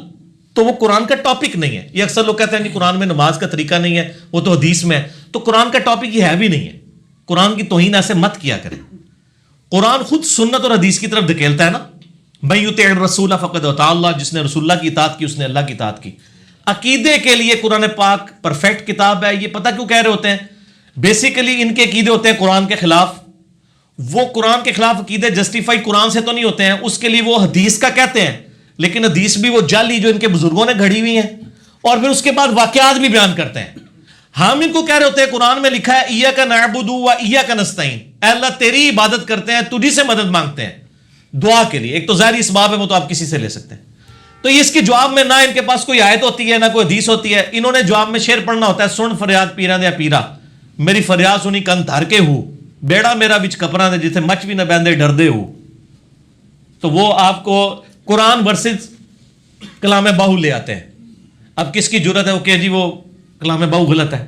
تو وہ قرآن کا ٹاپک نہیں ہے. یہ اکثر لوگ کہتے ہیں کہ قرآن میں نماز کا طریقہ نہیں ہے, وہ تو حدیث میں ہے. تو قرآن کا ٹاپک یہ ہے بھی نہیں ہے. قرآن کی توہین ایسے مت کیا کریں. قرآن خود سنت اور حدیث کی طرف دھکیلتا ہے نا. من یطع الرسول فقد اطاع اللہ, جس نے رسول اللہ کی اطاعت کی اس نے اللہ کی اطاعت کی. عقیدے کے لیے قرآن پاک پرفیکٹ کتاب ہے. یہ پتہ کیوں کہہ رہے ہوتے ہیں؟ بیسیکلی ان کے عقیدے ہوتے ہیں قرآن کے خلاف. وہ قرآن کے خلاف عقیدے جسٹیفائی قرآن سے تو نہیں ہوتے ہیں, اس کے لیے وہ حدیث کا کہتے ہیں, لیکن حدیث بھی وہ جعلی جو ان کے بزرگوں نے گھڑی ہوئی ہیں, اور پھر اس کے بعد واقعات بھی بیان کرتے ہیں. ہم ان کو کہہ رہے ہوتے ہیں قرآن میں لکھا ہے ایاک نعبد و ایاک نستعین, اے اللہ تیری عبادت کرتے ہیں, تجھی سے مدد مانگتے ہیں دعا کے لیے. ایک تو ظاہری اسباب ہے, وہ تو آپ کسی سے لے سکتے ہیں. تو اس کے جواب میں نہ ان کے پاس کوئی آیت ہوتی ہے نہ کوئی حدیث ہوتی ہے. انہوں نے جواب میں شعر پڑھنا ہوتا ہے, سن فریاد پیرا دیا پیرا, میری فریاد سنی کن دھر کے ہو, بیڑا میرا بچ کپڑا دے جتھے مچ بھی نہ بہندے ڈردے ہو. تو وہ آپ کو قرآن ورسز کلام باہو لے آتے ہیں. اب کس کی جرت ہے وہ کہ جی وہ کلام باہو غلط ہے؟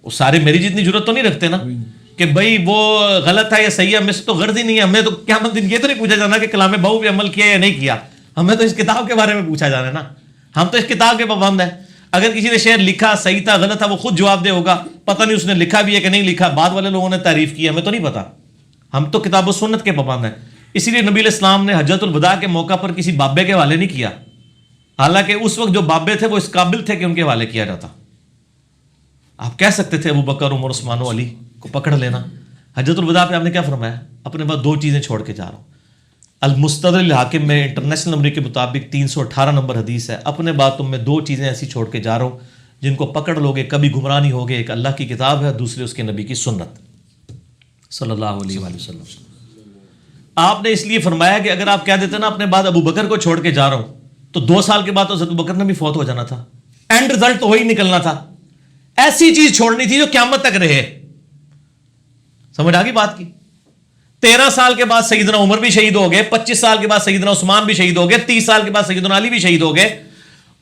وہ سارے میری جتنی جرت تو نہیں رکھتے نا کہ بھائی وہ غلط ہے یا صحیح ہے. ہمیں سے تو غرض ہی نہیں ہے. ہمیں تو قیامت دن یہ تو نہیں پوچھا جانا کہ کلام باہو پہ عمل کیا یا نہیں کیا. ہمیں تو اس کتاب کے بارے میں پوچھا جانا ہے نا. ہم تو اس کتاب کے پابند ہیں. اگر کسی نے شعر لکھا صحیح تھا غلط تھا وہ خود جواب دے ہوگا. پتہ نہیں اس نے لکھا بھی ہے کہ نہیں لکھا, بعد والے لوگوں نے تعریف کی, ہمیں تو نہیں پتا. ہم تو کتاب و سنت کے پابند ہیں. اسی لیے نبی علیہ السلام نے حجۃ الوداع کے موقع پر کسی بابے کے حوالے نہیں کیا, حالانکہ اس وقت جو بابے تھے وہ اس قابل تھے کہ ان کے حوالے کیا جاتا. آپ کہہ سکتے تھے ابو بکر عمر عثمان و علی کو پکڑ لینا. حجۃ الوداع پہ آپ نے کیا فرمایا؟ اپنے بعد دو چیزیں چھوڑ کے جا رہا ہوں. المستدرک الحاکم میں انٹرنیشنل نمبر کے مطابق 318 نمبر حدیث ہے, اپنے بعد تم میں دو چیزیں ایسی چھوڑ کے جا رہا ہوں جن کو پکڑ لوگے کبھی گمراہ نہیں ہوگے. ایک اللہ کی کتاب ہے, دوسری اس کے نبی کی سنت صلی اللہ علیہ وآلہ وسلم. آپ نے اس لیے فرمایا کہ اگر آپ کہہ دیتے نا اپنے بعد ابو بکر کو چھوڑ کے جا رہا ہوں, تو 2 سال کے بعد تو حضرت ابو بکر نے بھی فوت ہو جانا تھا. اینڈ رزلٹ تو وہی نکلنا تھا. ایسی چیز چھوڑنی تھی جو قیامت تک رہے. سمجھ آ گئی بات کی؟ 13 سال کے بعد سیدنا عمر بھی شہید ہو گئے, 25 سال کے بعد سیدنا عثمان بھی شہید ہو گئے, 30 سال کے بعد سیدنا علی بھی شہید ہو گئے,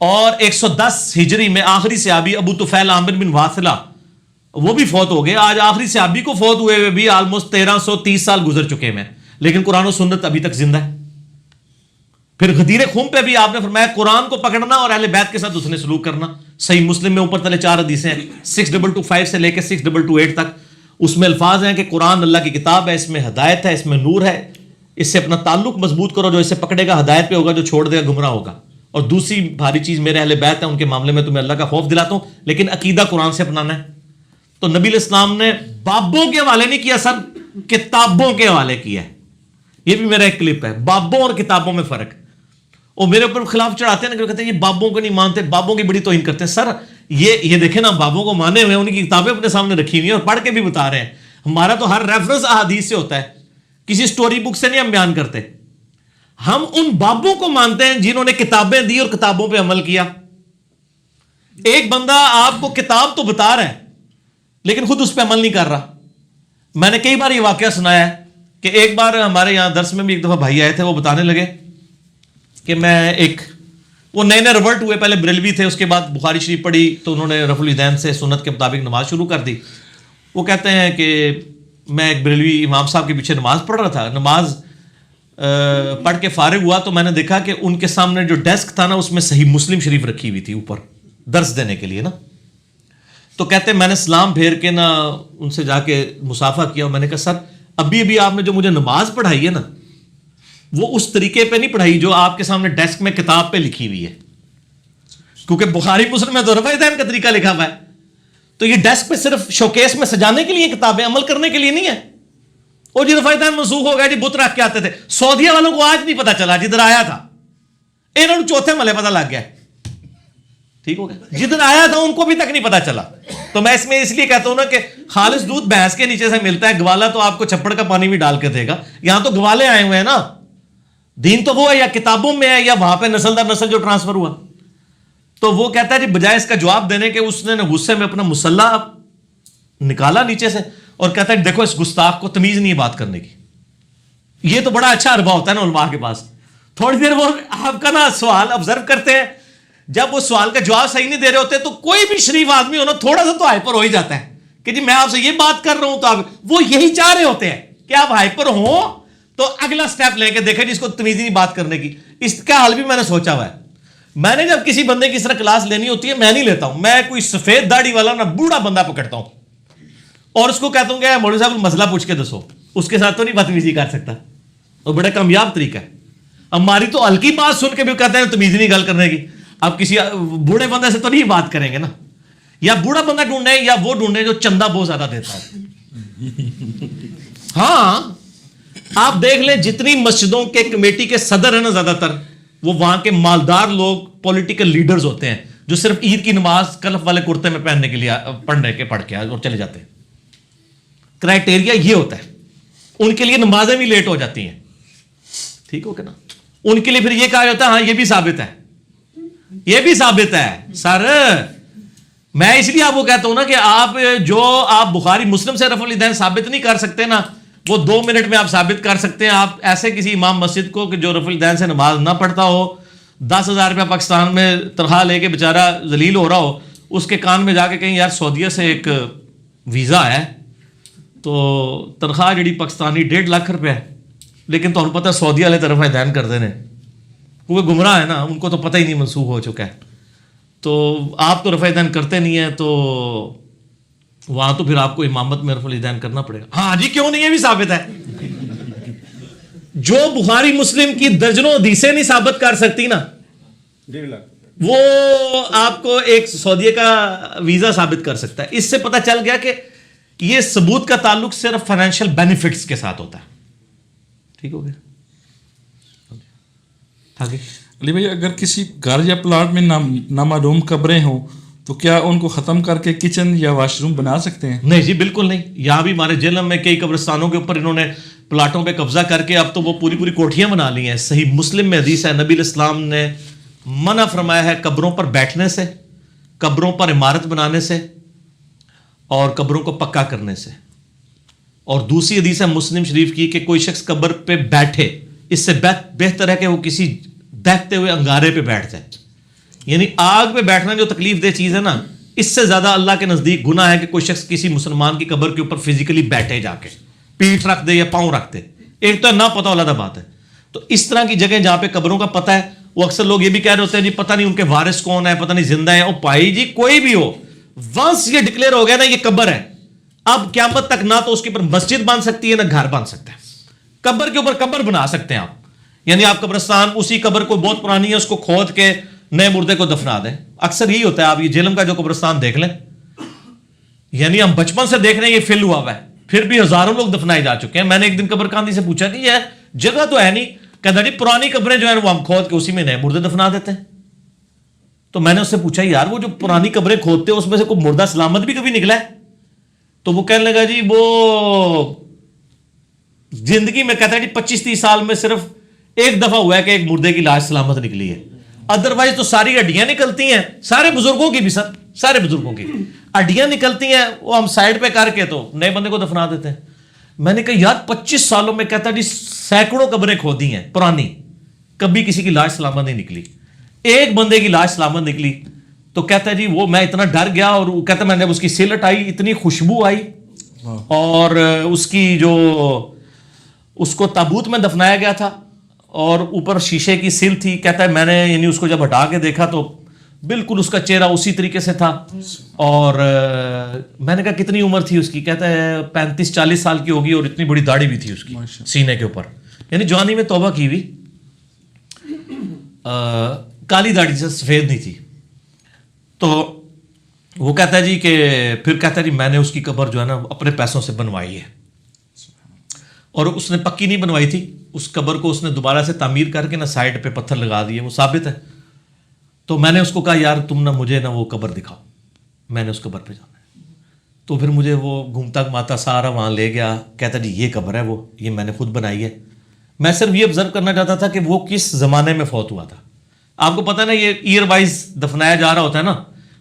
اور 110 ہجری میں آخری صحابی ابو طفیل عامر بن واثلہ وہ بھی فوت ہو گئے. آج آخری صحابی کو فوت ہوئے بھی آلموسٹ 1330 سال گزر چکے ہیں, لیکن قرآن و سنت ابھی تک زندہ ہے. پھر غدیر خم پہ بھی آپ نے فرمایا قرآن کو پکڑنا اور اہل بیت کے ساتھ اس نے سلوک کرنا. صحیح مسلم میں اوپر تلے 4 حدیثیں ہیں, 6225 سے لے کے 6228 تک. اس میں الفاظ ہیں کہ قرآن اللہ کی کتاب ہے, اس میں ہدایت ہے, اس میں نور ہے, اس سے اپنا تعلق مضبوط کرو, جو اسے پکڑے گا ہدایت پہ ہوگا, جو چھوڑ دے گا گمراہ ہوگا. اور دوسری بھاری چیز میرے اہل بیت ہیں, ان کے معاملے میں تمہیں اللہ کا خوف دلاتا ہوں, لیکن عقیدہ قرآن سے اپنانا ہے. تو نبی علیہ السلام نے بابوں کے حوالے نہیں کیا سر, کتابوں کے حوالے کیا ہے. یہ بھی میرا ایک کلپ ہے, بابوں اور کتابوں میں فرق. وہ میرے اوپر خلاف چڑھاتے ہیں نا, کہتے ہیں یہ بابوں کو نہیں مانتے, بابوں کی بڑی توہین کرتے ہیں. سر یہ دیکھیں نا, بابوں کو مانے ہوئے, ان کی کتابیں اپنے سامنے رکھی ہوئی ہیں اور پڑھ کے بھی بتا رہے ہیں. ہمارا تو ہر ریفرنس احادیث سے ہوتا ہے, کسی سٹوری بک سے نہیں ہم بیان کرتے. ہم ان بابوں کو مانتے ہیں جنہوں نے کتابیں دی اور کتابوں پہ عمل کیا. ایک بندہ آپ کو کتاب تو بتا رہا ہے لیکن خود اس پہ عمل نہیں کر رہا. میں نے کئی بار یہ واقعہ سنایا ہے کہ ایک بار ہمارے یہاں درس میں بھی ایک دفعہ بھائی آئے تھے, وہ بتانے لگے کہ میں وہ نئے نئے ریورٹ ہوئے, پہلے بریلوی تھے, اس کے بعد بخاری شریف پڑھی تو انہوں نے رفع الیدین سے سنت کے مطابق نماز شروع کر دی. وہ کہتے ہیں کہ میں ایک بریلوی امام صاحب کے پیچھے نماز پڑھ رہا تھا, نماز پڑھ کے فارغ ہوا تو میں نے دیکھا کہ ان کے سامنے جو ڈیسک تھا نا اس میں صحیح مسلم شریف رکھی ہوئی تھی اوپر درس دینے کے لیے نا. تو کہتے ہیں میں نے سلام پھیر کے نا ان سے جا کے مصافحہ کیا اور میں نے کہا سر ابھی آپ نے جو مجھے نماز پڑھائی ہے نا وہ اس طریقے پہ نہیں پڑھائی جو آپ کے سامنے ڈیسک میں کتاب پہ لکھی ہوئی ہے, کیونکہ بخاری مسلم میں تو رفع الیدین کا طریقہ لکھا ہوا ہے. تو یہ ڈیسک پہ صرف شوکیس میں سجانے کے لیے کتابیں, عمل کرنے کے لیے نہیں ہے. اور جی رفع الیدین منسوخ ہو گیا جی, بت رکھ کے آتے تھے. سعودیہ والوں کو آج نہیں پتا چلا, جدھر آیا تھا انہوں نے چوتھے ملے پتا لگ گیا, ٹھیک ہو گیا, جدھر آیا تھا ان کو بھی تک نہیں پتا چلا. تو میں اس لیے کہتا ہوں نا کہ خالص دودھ بھینس کے نیچے سے ملتا ہے, گوالا تو آپ کو چھپڑ کا پانی بھی ڈال کے دے گا. یہاں تو گوالے آئے ہوئے ہیں نا, دین تو وہ ہے یا کتابوں میں ہے یا وہاں پہ نسل در نسل جو ٹرانسفر ہوا. تو وہ کہتا ہے جی بجائے اس کا جواب دینے کے اس نے غصے میں اپنا مسلح نکالا نیچے سے اور کہتا ہے دیکھو اس گستاخ کو تمیز نہیں ہے بات کرنے کی. یہ تو بڑا اچھا اربا ہوتا ہے نا علماء کے پاس. تھوڑی دیر وہ آپ کا نا سوال آبزرو کرتے ہیں, جب وہ سوال کا جواب صحیح نہیں دے رہے ہوتے تو کوئی بھی شریف آدمی ہو نا تھوڑا سا تو ہائپر ہو ہی جاتا ہے کہ جی میں آپ سے یہ بات کر رہا ہوں, تو آپ وہ یہی چاہ رہے ہوتے ہیں کہ آپ ہائپر ہوں تو اگلا سٹیپ لے کے دیکھیں جس کو تمیز نہیں بات کرنے کی. اس کا حل بھی میں نے سوچا ہوا ہے. میں نے جب کسی بندے کی اس طرح کلاس لینی ہوتی ہے میں نہیں لیتا ہوں, میں کوئی سفید داڑھی والا نا بوڑھا بندہ پکڑتا ہوں اور اس کو کہتا ہوں کہ مولوی صاحب مسئلہ پوچھ کے دسو. اس کے ساتھ تو نہیں بدتمیزی کر سکتا, اور بڑا کامیاب طریقہ ہے. ہماری تو ہلکی بات سن کے بھی کہتے ہیں تمیز نہیں گل کرنے کی. اب کسی بوڑھے بندے سے تو نہیں بات کریں گے نا, یا بوڑھا بندہ ڈھونڈے یا وہ ڈھونڈے جو چندہ بہت زیادہ دیتا ہے. ہاں آپ دیکھ لیں جتنی مسجدوں کے کمیٹی کے صدر ہیں نا زیادہ تر وہ وہاں کے مالدار لوگ پولیٹیکل لیڈرز ہوتے ہیں جو صرف عید کی نماز کلف والے کرتے میں پہننے کے لیے پڑھ کے اور چلے جاتے ہیں. کرائٹیریا یہ ہوتا ہے, ان کے لیے نمازیں بھی لیٹ ہو جاتی ہیں, ٹھیک ہو کہ نا. ان کے لیے پھر یہ کہا جاتا ہے ہاں یہ بھی ثابت ہے, یہ بھی ثابت ہے. سر میں اس لیے آپ کو کہتا ہوں نا کہ آپ بخاری مسلم سے رفع الیدین ثابت نہیں کر سکتے نا, وہ 2 منٹ میں آپ ثابت کر سکتے ہیں. آپ ایسے کسی امام مسجد کو کہ جو رفع الیدین سے نماز نہ پڑھتا ہو, 10,000 روپیہ پاکستان میں تنخواہ لے کے بیچارہ ذلیل ہو رہا ہو, اس کے کان میں جا کے کہیں یار سعودیہ سے ایک ویزا ہے تو تنخواہ جڑی پاکستانی 1.5 لاکھ روپے ہے, لیکن تو پتہ سعودیہ والے طرف اذان کر دینے, وہ گمراہ ہے نا, ان کو تو پتہ ہی نہیں منسوخ ہو چکا ہے. تو آپ تو رفع الیدین کرتے نہیں ہیں تو وہاں تو پھر آپ کو امامت میں رفع الیدین کرنا پڑے گا. ہاں جی کیوں نہیں, یہ بھی ثابت ہے. جو بخاری مسلم کی درجنوں حدیثیں نہیں ثابت کر سکتی نا, وہ آپ کو ایک سعودیہ کا ویزا ثابت کر سکتا ہے. اس سے پتہ چل گیا کہ یہ ثبوت کا تعلق صرف فائنینشیل بینیفٹس کے ساتھ ہوتا ہے. ٹھیک ہو گیا. آگے علی بھائی, اگر کسی گھر یا پلاٹ میں نامعلوم قبریں ہوں تو کیا ان کو ختم کر کے کچن یا واش روم بنا سکتے ہیں؟ نہیں جی بالکل نہیں. یہاں بھی ہمارے جہلم میں کئی قبرستانوں کے اوپر انہوں نے پلاٹوں پہ قبضہ کر کے اب تو وہ پوری کوٹھیاں بنا لی ہیں. صحیح مسلم میں حدیث ہے, نبی علیہ السلام نے منع فرمایا ہے قبروں پر بیٹھنے سے, قبروں پر عمارت بنانے سے اور قبروں کو پکا کرنے سے. اور دوسری حدیث ہے مسلم شریف کی کہ کوئی شخص قبر پہ بیٹھے, اس سے بہتر ہے کہ وہ کسی دہتے ہوئے انگارے پہ بیٹھ جائے. یعنی آگ پہ بیٹھنا جو تکلیف دہ چیز ہے نا, اس سے زیادہ اللہ کے نزدیک گناہ ہے کہ کوئی شخص کسی مسلمان کی قبر کے اوپر فزیکلی بیٹھے, جا کے پیٹھ رکھ دے یا پاؤں رکھ دے. ایک تو نہ پتہ علیحدہ بات ہے. تو اس طرح کی جگہ جہاں پہ قبروں کا پتہ ہے, وہ اکثر لوگ یہ بھی کہہ رہے ہوتے ہیں جی پتہ نہیں ان کے وارث کون ہے, پتہ نہیں زندہ ہیں. او بھائی جی کوئی بھی ہو, ونس یہ ڈکلیئر ہو گیا نا یہ قبر ہے, اب قیامت تک نہ تو اس کے اوپر مسجد بن سکتی ہے نہ گھر بن سکتا ہے. قبر کے اوپر قبر بنا سکتے ہیں آپ, یعنی آپ قبرستان اسی قبر کو بہت پرانی ہے اس کو کھود کے نئے مردے کو دفنا دیں. اکثر یہی ہوتا ہے. آپ یہ جہلم کا جو قبرستان دیکھ لیں, یعنی ہم بچپن سے دیکھ رہے ہیں یہ فل ہوا ہوا ہے, پھر بھی ہزاروں لوگ دفنائے جا چکے ہیں. میں نے ایک دن قبر کاندھی سے پوچھا کہ یہ جگہ تو ہے نہیں, کہتا جی پرانی قبریں جو ہیں وہ ہم کھود کے اسی میں نئے مردے دفنا دیتے ہیں. تو میں نے اس سے پوچھا یار وہ جو پرانی قبریں کھودتے ہیں اس میں سے کوئی مردہ سلامت بھی کبھی نکلا ہے؟ تو وہ کہنے لگا جی وہ زندگی میں کہتا ہے جی 25-30 سال میں صرف ایک دفعہ ہوا ہے کہ ایک مردے کی لاش سلامت نکلی ہے, ادروائز تو ساری ہڈیاں نکلتی ہیں, سارے بزرگوں کی بھی, سارے بزرگوں کی ہڈیاں نکلتی ہیں, وہ ہم سائڈ پہ کر کے تو نئے بندے کو دفنا دیتے ہیں. میں نے کہا یار 25 سالوں میں کہتا جی سینکڑوں قبریں کھودی ہیں پرانی, کبھی کسی کی لاش سلامت نہیں نکلی, ایک بندے کی لاش سلامت نکلی. تو کہتا ہے جی وہ میں اتنا ڈر گیا, اور وہ کہتا ہے میں نے جب اس کی سلٹ آئی اتنی خوشبو آئی, اور اس کی جو اس کو تابوت میں دفنایا گیا تھا اور اوپر شیشے کی سل تھی, کہتا ہے میں نے یعنی اس کو جب ہٹا کے دیکھا تو بالکل اس کا چہرہ اسی طریقے سے تھا. اور میں نے کہا کتنی عمر تھی اس کی؟ کہتا ہے 35-40 سال کی ہوگی, اور اتنی بڑی داڑھی بھی تھی اس کی سینے کے اوپر, یعنی جوانی میں توبہ کی ہوئی, کالی داڑھی سے سفید نہیں تھی. تو وہ کہتا ہے جی کہ پھر کہتا ہے جی میں نے اس کی قبر جو ہے نا اپنے پیسوں سے بنوائی ہے, اور اس نے پکی نہیں بنوائی تھی, اس قبر کو اس نے دوبارہ سے تعمیر کر کے نا سائڈ پہ پتھر لگا دیے, وہ ثابت ہے. تو میں نے اس کو کہا یار تم نا مجھے نا وہ قبر دکھاؤ, میں نے اس قبر پہ جانا ہے. تو پھر مجھے وہ گھومتا گھماتا سارا وہاں لے گیا, کہتا جی یہ قبر ہے, وہ یہ میں نے خود بنائی ہے. میں صرف یہ آبزرو کرنا چاہتا تھا کہ وہ کس زمانے میں فوت ہوا تھا. آپ کو پتہ ہے نا یہ ایئر وائز دفنایا جا رہا ہوتا ہے نا,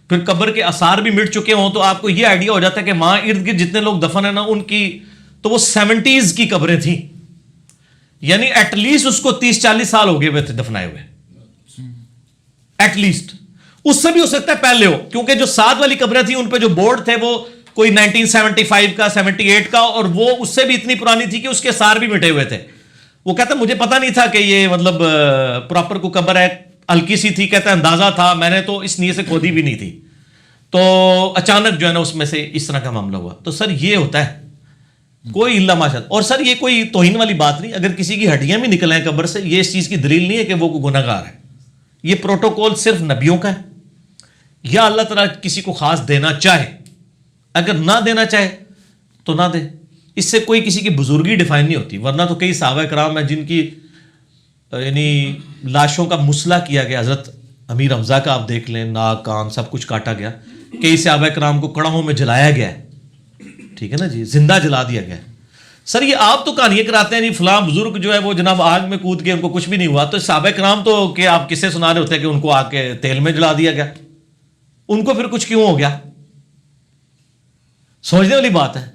پھر قبر کے آثار بھی مٹ چکے ہوں تو آپ کو یہ آئیڈیا ہو جاتا ہے کہ وہاں ارد گرد جتنے لوگ دفن ہیں نا ان کی تو وہ 70s کی قبریں تھیں, یعنی ایٹ لیسٹ اس کو 30-40 سال ہو گئے ہوئے تھے دفنائے ہوئے, ایٹ لیسٹ. اس سے بھی ہو سکتا ہے پہلے ہو, کیونکہ جو ساتھ والی قبریں تھیں ان پہ جو بورڈ تھے وہ کوئی 1975 کا 78 کا, اور وہ اس سے بھی اتنی پرانی تھی کہ اس کے سار بھی مٹے ہوئے تھے. وہ کہتا مجھے پتا نہیں تھا کہ یہ مطلب پراپر کو قبر ہے, ہلکی سی تھی, کہتا ہے اندازہ تھا, میں نے تو اس نیت سے کھودی بھی نہیں تھی. تو اچانک جو ہے نا اس میں سے اس طرح کا معاملہ ہوا. تو سر یہ ہوتا ہے کوئی اللہ ماشاء. اور سر یہ کوئی توہین والی بات نہیں, اگر کسی کی ہڈیاں بھی نکل آئیں قبر سے, یہ اس چیز کی دلیل نہیں ہے کہ وہ کوئی گناہ گار ہے. یہ پروٹوکول صرف نبیوں کا ہے, یا اللہ تعالیٰ کسی کو خاص دینا چاہے, اگر نہ دینا چاہے تو نہ دے. اس سے کوئی کسی کی بزرگی ڈیفائن نہیں ہوتی. ورنہ تو کئی صحابہ کرام ہیں جن کی یعنی لاشوں کا مسئلہ کیا گیا. حضرت امیر حمزہ کا آپ دیکھ لیں, ناک کان سب کچھ کاٹا گیا. کئی صحابہ کرام کو کڑاہوں میں جلایا گیا ہے, ٹھیک ہے نا جی, زندہ جلا دیا گیا ہے. سر یہ آپ تو کہانیاں کراتے ہیں جی فلاں بزرگ جو ہے وہ جناب آگ میں کود کے ان کو کچھ بھی نہیں ہوا, تو صحابہ کرام تو کہ آپ کسے سنا رہے ہوتے ہیں کہ ان کو آگ کے تیل میں جلا دیا گیا, ان کو پھر کچھ کیوں ہو گیا؟ سوچنے والی بات ہے.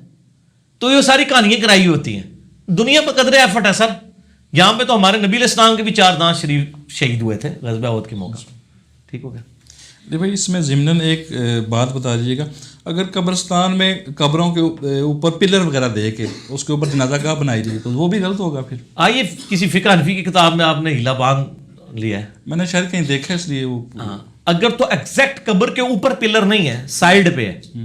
تو یہ ساری کہانیاں کرائی ہوتی ہیں. دنیا پہ قدر ایفٹ ہے سر. یہاں پہ تو ہمارے نبی علیہ السلام کے بھی 4 دانت شریف شہید ہوئے تھے غزوہ احد کے موقع. ٹھیک ہو گیا جی بھائی, اس میں ضمناً ایک بات بتا دیجیے گا, اگر قبرستان میں قبروں کے اوپر پلر وغیرہ دے کے اس کے اوپر جنازہ گاہ بنائی جائے تو وہ بھی غلط ہوگا پھر؟ آئیے کسی فقہ حنفی کی کتاب میں آپ نے ہیلا باندھ لیا ہے, میں نے شاید کہیں دیکھا اس لیے وہ. اگر تو ایگزیکٹ قبر کے اوپر پلر نہیں ہے, سائڈ پہ ہے,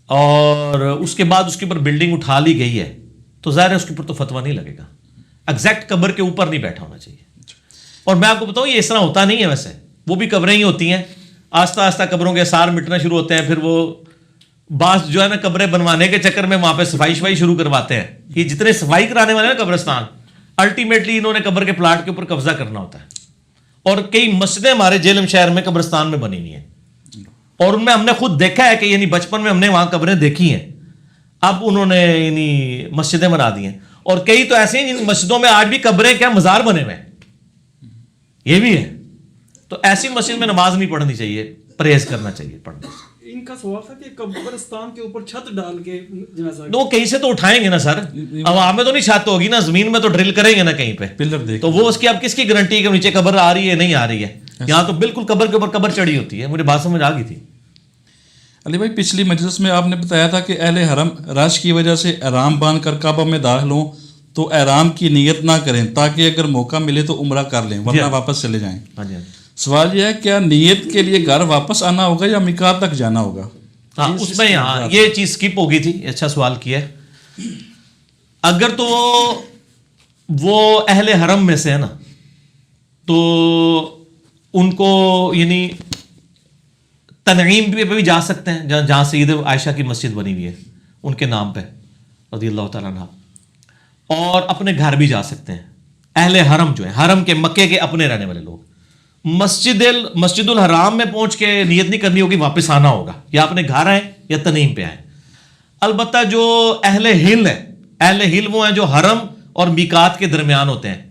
اور اس کے بعد اس کے اوپر بلڈنگ اٹھا لی گئی ہے, تو ظاہر ہے اس کے اوپر تو فتویٰ نہیں لگے گا. ایگزیکٹ قبر کے اوپر نہیں بیٹھا ہونا چاہیے. اور میں آپ کو بتاؤں یہ اس طرح ہوتا نہیں ہے, ویسے وہ بھی قبریں ہی ہوتی ہیں. آہستہ آہستہ قبروں کے اثار مٹنا شروع ہوتے ہیں, پھر وہ بعض جو ہے نا قبریں بنوانے کے چکر میں وہاں پہ صفائی شفائی شروع کرواتے ہیں. یہ جتنے صفائی کرانے والے ہیں نا قبرستان, الٹیمیٹلی انہوں نے قبر کے پلاٹ کے اوپر قبضہ کرنا ہوتا ہے. اور کئی مسجدیں ہمارے جیلم شہر میں قبرستان میں بنی ہوئی ہیں, اور ان میں ہم نے خود دیکھا ہے کہ یعنی بچپن میں ہم نے وہاں قبریں دیکھی ہیں. اب انہوں نے یعنی مسجدیں بنا دی ہیں, اور کئی تو ایسے ہیں جن مسجدوں میں آج بھی قبریں کیا مزار بنے ہوئے ہیں, یہ بھی ہے. تو ایسی مسجد میں نماز نہیں پڑھنی چاہیے, پرہیز کرنا چاہیے پڑھنے سے. ان کا سوال تھا کہ قبرستان کے اوپر چھت ڈال کے جنازہ وہ کہیں سے تو اٹھائیں گے نا سر, عوام میں تو نہیں چھت ہوگی نا, زمین میں تو ڈرل کریں گے نا کہیں پہ پلر دیکھ, تو وہ اس کی اب کس کی گارنٹی کہ نیچے قبر آ رہی ہے نہیں آ رہی ہے. یہاں تو بالکل قبر کے اوپر قبر چڑھی ہوتی ہے. مجھے بات سمجھ آ گئی تھی. علی بھائی پچھلی مجلس میں آپ نے بتایا تھا کہ اہل حرم رش کی وجہ سے احرام باندھ کر کعبہ میں داخل ہوں تو احرام کی نیت نہ کریں, تاکہ اگر موقع ملے تو عمرہ کر لیں, ورنہ واپس چلے جائیں. سوال یہ ہے کیا نیت کے لیے گھر واپس آنا ہوگا یا میقات تک جانا ہوگا؟ ہاں اس میں یہاں یہ چیز سکپ ہو گئی تھی. اچھا سوال کیا ہے. اگر تو وہ اہل حرم میں سے ہے نا, تو ان کو یعنی تنعیم پہ بھی جا سکتے ہیں, جہاں سید عائشہ کی مسجد بنی ہوئی ہے ان کے نام پہ رضی اللہ تعالیٰ عنہ, اور اپنے گھر بھی جا سکتے ہیں. اہل حرم جو ہے, حرم کے مکے کے اپنے رہنے والے لوگ, مسجد الحرام میں پہنچ کے نیت نہیں کرنی ہوگی, واپس آنا ہوگا, یا اپنے گھر آئیں یا تنعیم پہ آئیں. البتہ جو اہل ہل ہے, اہل ہل وہ ہیں جو حرم اور میقات کے درمیان ہوتے ہیں,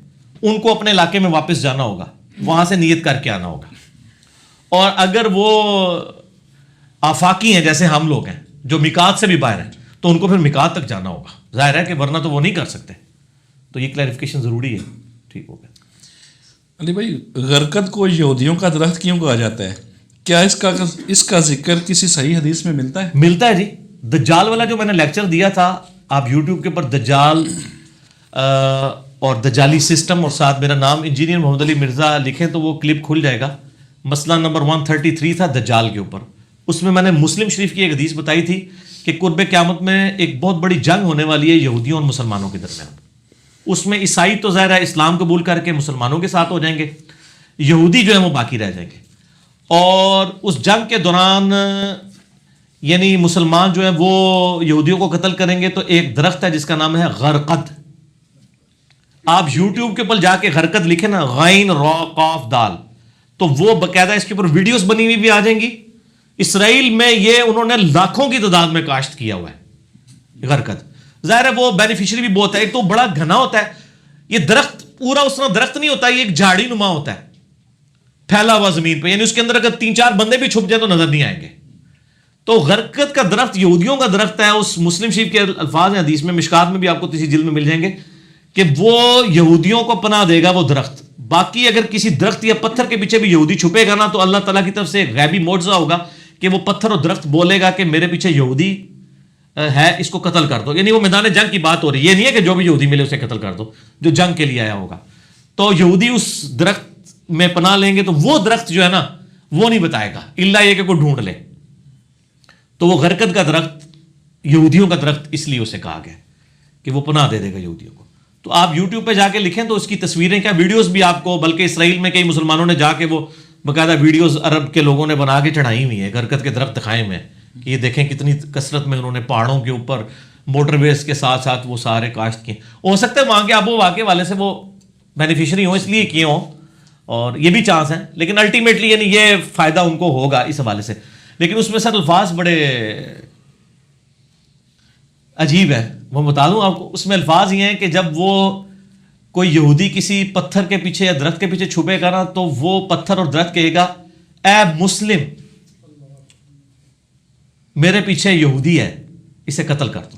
ان کو اپنے علاقے میں واپس جانا ہوگا, وہاں سے نیت کر کے آنا ہوگا. اور اگر وہ آفاقی ہیں جیسے ہم لوگ ہیں جو میقات سے بھی باہر ہیں, تو ان کو پھر میقات تک جانا ہوگا، ظاہر ہے کہ ورنہ تو وہ نہیں کر سکتے. تو یہ کلیریفیکیشن ضروری ہے. ٹھیک ہو گیا. علی بھائی، غرقد کو یہودیوں کا درخت کیوں کہا جاتا ہے؟ کیا اس کا ذکر کسی صحیح حدیث میں ملتا ہے؟ ملتا ہے جی. دجال والا جو میں نے لیکچر دیا تھا، آپ یوٹیوب کے اوپر دجال اور دجالی سسٹم اور ساتھ میرا نام انجینئر محمد علی مرزا لکھیں تو وہ کلپ کھل جائے گا. مسئلہ نمبر 133 تھا دجال کے اوپر. اس میں نے مسلم شریف کی ایک حدیث بتائی تھی کہ قرب قیامت میں ایک بہت بڑی جنگ ہونے والی ہے یہودیوں اور مسلمانوں کے درمیان. اس میں عیسائی تو ظاہر ہے اسلام قبول کر کے مسلمانوں کے ساتھ ہو جائیں گے، یہودی جو ہیں وہ باقی رہ جائیں گے. اور اس جنگ کے دوران یعنی مسلمان جو ہیں وہ یہودیوں کو قتل کریں گے تو ایک درخت ہے جس کا نام ہے غرقد. آپ یوٹیوب کے اوپر جا کے غرقد لکھیں نا، غین را قاف دال، تو وہ باقاعدہ اس کے اوپر ویڈیوز بنی ہوئی بھی آ جائیں گی. اسرائیل میں یہ انہوں نے لاکھوں کی تعداد میں کاشت کیا ہوا ہے غرقد. ظاہر ہے وہ بینیفیشری بھی بہت ہے. ایک تو بڑا گھنا ہوتا ہے، یہ درخت پورا اس طرح درخت نہیں ہوتا، یہ ایک جھاڑی نما ہوتا ہے پھیلا ہوا زمین پہ، یعنی اس کے اندر اگر 3-4 بندے بھی چھپ جائیں تو نظر نہیں آئیں گے. تو غرقد کا درخت یہودیوں کا درخت ہے. اس مسلم شریف کے الفاظ ہیں حدیث میں، مشکات میں بھی آپ کو تیسری جلد میں مل جائیں گے کہ وہ یہودیوں کو پناہ دے گا وہ درخت. باقی اگر کسی درخت یا پتھر کے پیچھے بھی یہودی چھپے گا نا تو اللہ تعالیٰ کی طرف سے ایک غیبی معجزہ ہوگا کہ وہ پتھر اور درخت بولے گا کہ میرے پیچھے یہودی ہے، اس کو قتل کر دو. یعنی وہ میدان جنگ کی بات ہو رہی ہے، یہ نہیں ہے کہ جو بھی یہودی ملے اسے قتل کر دو جو جنگ کے لیے آیا ہوگا. تو یہودی اس درخت میں پناہ لیں گے تو وہ درخت جو ہے نا وہ نہیں بتائے گا الا یہ کہ کوئی ڈھونڈ لے. تو وہ غرقد کا درخت یہودیوں کا درخت اس لیے اسے کہا گیا کہ وہ پناہ دے دے گا یہودیوں کو. تو آپ یوٹیوب پہ جا کے لکھیں تو اس کی تصویریں کیا ویڈیوز بھی آپ کو، بلکہ اسرائیل میں کئی مسلمانوں نے جا کے وہ باقاعدہ ویڈیوز عرب کے لوگوں نے بنا کے چڑھائی ہوئی ہیں، غرقد کے درخت دکھائے ہوئے ہیں کہ یہ دیکھیں کتنی کثرت میں انہوں نے پہاڑوں کے اوپر موٹر ویز کے ساتھ ساتھ وہ سارے کاشت کیے. ہو سکتا ہے وہاں کے آب و واقع والے سے وہ بینیفیشری ہوں اس لیے کیے ہوں، اور یہ بھی چانس ہیں، لیکن الٹیمیٹلی یعنی یہ فائدہ ان کو ہوگا اس حوالے سے. لیکن اس میں سر الفاظ بڑے عجیب ہے. وہ بتا دوں آپ کو، اس میں الفاظ یہ ہیں کہ جب وہ کوئی یہودی کسی پتھر کے پیچھے یا درخت کے پیچھے چھپے گا نا تو وہ پتھر اور درخت کہے گا اے مسلم میرے پیچھے یہودی ہے، اسے قتل کر دو.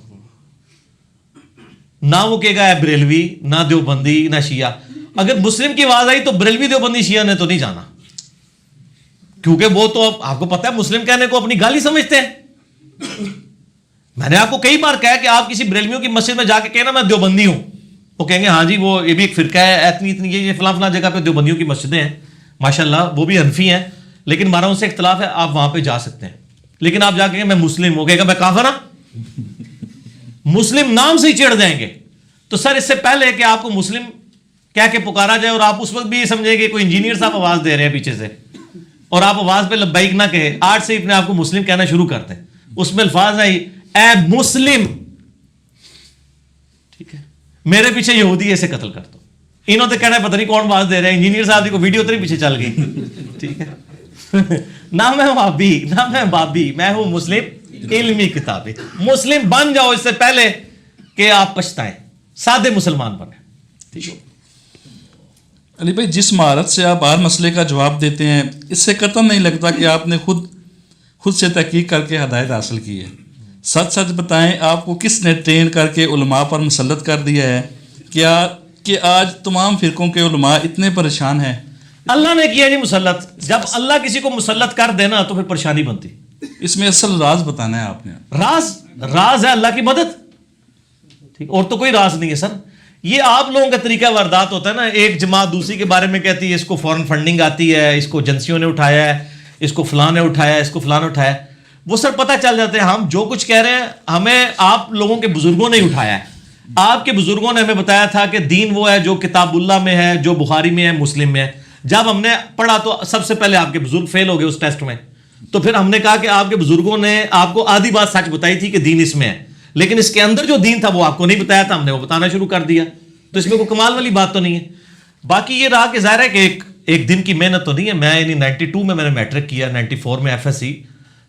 نہ وہ کہے گا اے بریلوی، نہ دیوبندی، نہ شیعہ. اگر مسلم کی آواز آئی تو بریلوی دیوبندی شیعہ نے تو نہیں جانا، کیونکہ وہ تو آپ کو پتہ ہے مسلم کہنے کو اپنی گالی سمجھتے ہیں. میں نے آپ کو کئی بار کہا کہ آپ کسی بریلویوں کی مسجد میں جا کے کہنا میں دیوبندی ہوں، وہ کہیں گے ہاں جی وہ یہ بھی ایک فرقہ ہے، اتنی یہ فلاں فلاں جگہ پہ دیوبندیوں کی مسجدیں ہیں ماشاءاللہ، وہ بھی حنفی ہیں، لیکن ہمارا ان سے اختلاف ہے، آپ وہاں پہ جا سکتے ہیں. لیکن آپ جا کے میں مسلم، وہ کہے گا میں کافر ہوں. مسلم نام سے ہی چڑھ جائیں گے. تو سر اس سے پہلے کہ آپ کو مسلم کہہ کے پکارا جائے اور آپ اس وقت بھی یہ سمجھیں کہ کوئی انجینئر صاحب آواز دے رہے ہیں پیچھے سے اور آپ آواز پہ لبیک نہ کہے، آج سے اپنے آپ کو مسلم کہنا شروع کرتے ہیں. اس میں الفاظ ہے اے مسلم، ٹھیک ہے، میرے پیچھے یہودی ہے، اسے قتل کر دو. انہوں نے کہنا ہے پتہ نہیں کون آواز دے رہے ہیں، انجینئر صاحب کو ویڈیو تو نہیں پیچھے چل گئی. ٹھیک ہے، نہ میں وہابی نہ میں بابی، میں ہوں مسلم علمی کتابی. مسلم بن جاؤ اس سے پہلے کہ آپ پچھتائیں، سادے مسلمان بنے. ٹھیک ہے علی بھائی، جس مہارت سے آپ ہر مسئلے کا جواب دیتے ہیں اس سے قطعاً نہیں لگتا کہ آپ نے خود سے تحقیق کر کے ہدایت حاصل کی ہے. سچ سچ بتائیں، آپ کو کس نے ٹرین کر کے علماء پر مسلط کر دیا ہے کیا کہ آج تمام فرقوں کے علماء اتنے پریشان ہیں؟ اللہ نے کیا جی مسلط. جب اللہ کسی کو مسلط کر دینا تو پھر پریشانی بنتی. اس میں اصل راز بتانا ہے آپ نے. راز ہے اللہ کی مدد، ٹھیک، اور تو کوئی راز نہیں ہے سر. یہ آپ لوگوں کا طریقہ واردات ہوتا ہے نا، ایک جماعت دوسری کے بارے میں کہتی ہے اس کو فورن فنڈنگ آتی ہے، اس کو ایجنسیوں نے اٹھایا ہے، اس کو فلاں نے اٹھایا ہے، اس کو فلاں نے اٹھایا ہے. وہ سر پتہ چل جاتے ہیں ہم جو کچھ کہہ رہے ہیں ہمیں آپ لوگوں کے بزرگوں نے اٹھایا ہے. آپ کے بزرگوں نے ہمیں بتایا تھا کہ دین وہ ہے جو کتاب اللہ میں ہے، جو بخاری میں ہے، مسلم میں ہے. جب ہم نے پڑھا تو سب سے پہلے آپ کے بزرگ فیل ہو گئے اس ٹیسٹ میں. تو پھر ہم نے کہا کہ آپ کے بزرگوں نے آپ کو آدھی بات سچ بتائی تھی کہ دین اس میں ہے، لیکن اس کے اندر جو دین تھا وہ آپ کو نہیں بتایا تھا، ہم نے وہ بتانا شروع کر دیا. تو اس میں کوئی کمال والی بات تو نہیں ہے. باقی یہ رہا کہ ظاہر ہے کہ ایک دن کی محنت تو نہیں ہے. میں یعنی 92 میں نے میٹرک کیا، 94 میں ایف ایس سی.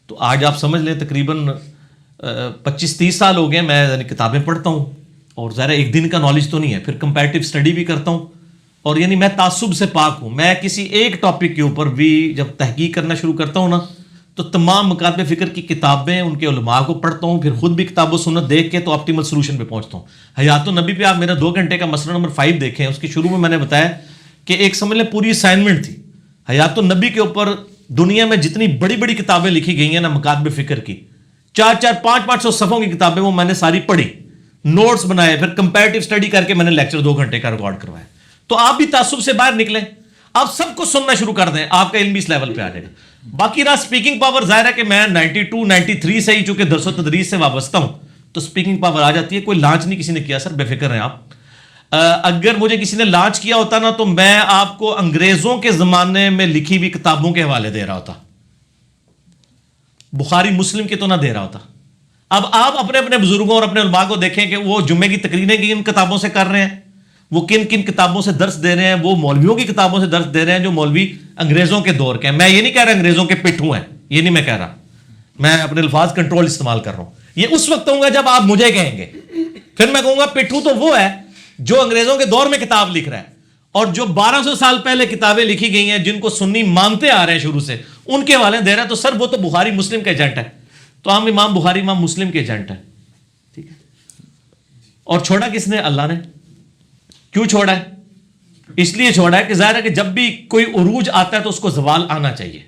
تو آج آپ سمجھ لیں تقریباً 25-30 سال ہو گئے میں یعنی کتابیں پڑھتا ہوں، اور ظاہر ایک دن کا نالج تو نہیں ہے. پھر کمپیریٹیو اسٹڈی بھی کرتا ہوں، اور یعنی میں تعصب سے پاک ہوں. میں کسی ایک ٹاپک کے اوپر بھی جب تحقیق کرنا شروع کرتا ہوں نا تو تمام مکاتب فکر کی کتابیں ان کے علماء کو پڑھتا ہوں، پھر خود بھی کتاب و سنت دیکھ کے تو آپٹیمل سولوشن پہ پہنچتا ہوں. حیات النبی پہ آپ میرا 2 گھنٹے کا مسئلہ نمبر 5 دیکھیں. اس کی شروع میں نے بتایا کہ ایک سمجھ لیں پوری اسائنمنٹ تھی حیات النبی کے اوپر. دنیا میں جتنی بڑی بڑی کتابیں لکھی گئی ہیں نا مکاتب فکر کی، 400-500 صفحوں کی کتابیں، وہ میں نے ساری پڑھی، نوٹس بنائے، پھر کمپیریٹیو اسٹڈی کر کے میں نے لیکچر 2 گھنٹے کا ریکارڈ کروایا. تو آپ بھی تعصب سے باہر نکلیں، آپ سب کو سننا شروع کر دیں، آپ کا علم بھی اس لیول پہ آ جائے گا. باقی رہا اسپیکنگ پاور، ظاہر ہے کہ میں 92-93 سے ہی چونکہ درس و تدریس سے وابستہ ہوں تو اسپیکنگ پاور آ جاتی ہے. کوئی لانچ نہیں کسی نے کیا سر، بے فکر ہیں آپ. اگر مجھے کسی نے لانچ کیا ہوتا نا تو میں آپ کو انگریزوں کے زمانے میں لکھی ہوئی کتابوں کے حوالے دے رہا ہوتا، بخاری مسلم کے تو نہ دے رہا ہوتا. اب آپ اپنے اپنے بزرگوں اور اپنے علماء کو دیکھیں کہ وہ جمعے کی تقریریں کن کتابوں سے کر رہے ہیں، وہ کن کن کتابوں سے درس دے رہے ہیں. وہ مولویوں کی کتابوں سے درس دے رہے ہیں جو مولوی انگریزوں کے دور کے ہیں. میں یہ نہیں کہہ رہا انگریزوں کے پٹھوں ہیں، یہ نہیں میں کہہ رہا، میں اپنے الفاظ کنٹرول استعمال کر رہا ہوں. یہ اس وقت ہوں گا جب آپ مجھے کہیں گے، پھر میں کہوں گا پٹھو تو وہ ہے جو انگریزوں کے دور میں کتاب لکھ رہا ہے، اور جو 1200 سال پہلے کتابیں لکھی گئی ہیں جن کو سنی مانتے آ رہے ہیں شروع سے، ان کے حوالے دے رہا ہے. تو سر وہ تو بخاری مسلم کے ایجنٹ ہے، تو ہم امام بخاری امام مسلم کے ایجنٹ ہیں. ٹھیک ہے. اور چھوڑا کس نے؟ اللہ نے. کیوں چھوڑا ہے؟ اس لیے چھوڑا ہے کہ ظاہر ہے کہ جب بھی کوئی عروج آتا ہے تو اس کو زوال آنا چاہیے.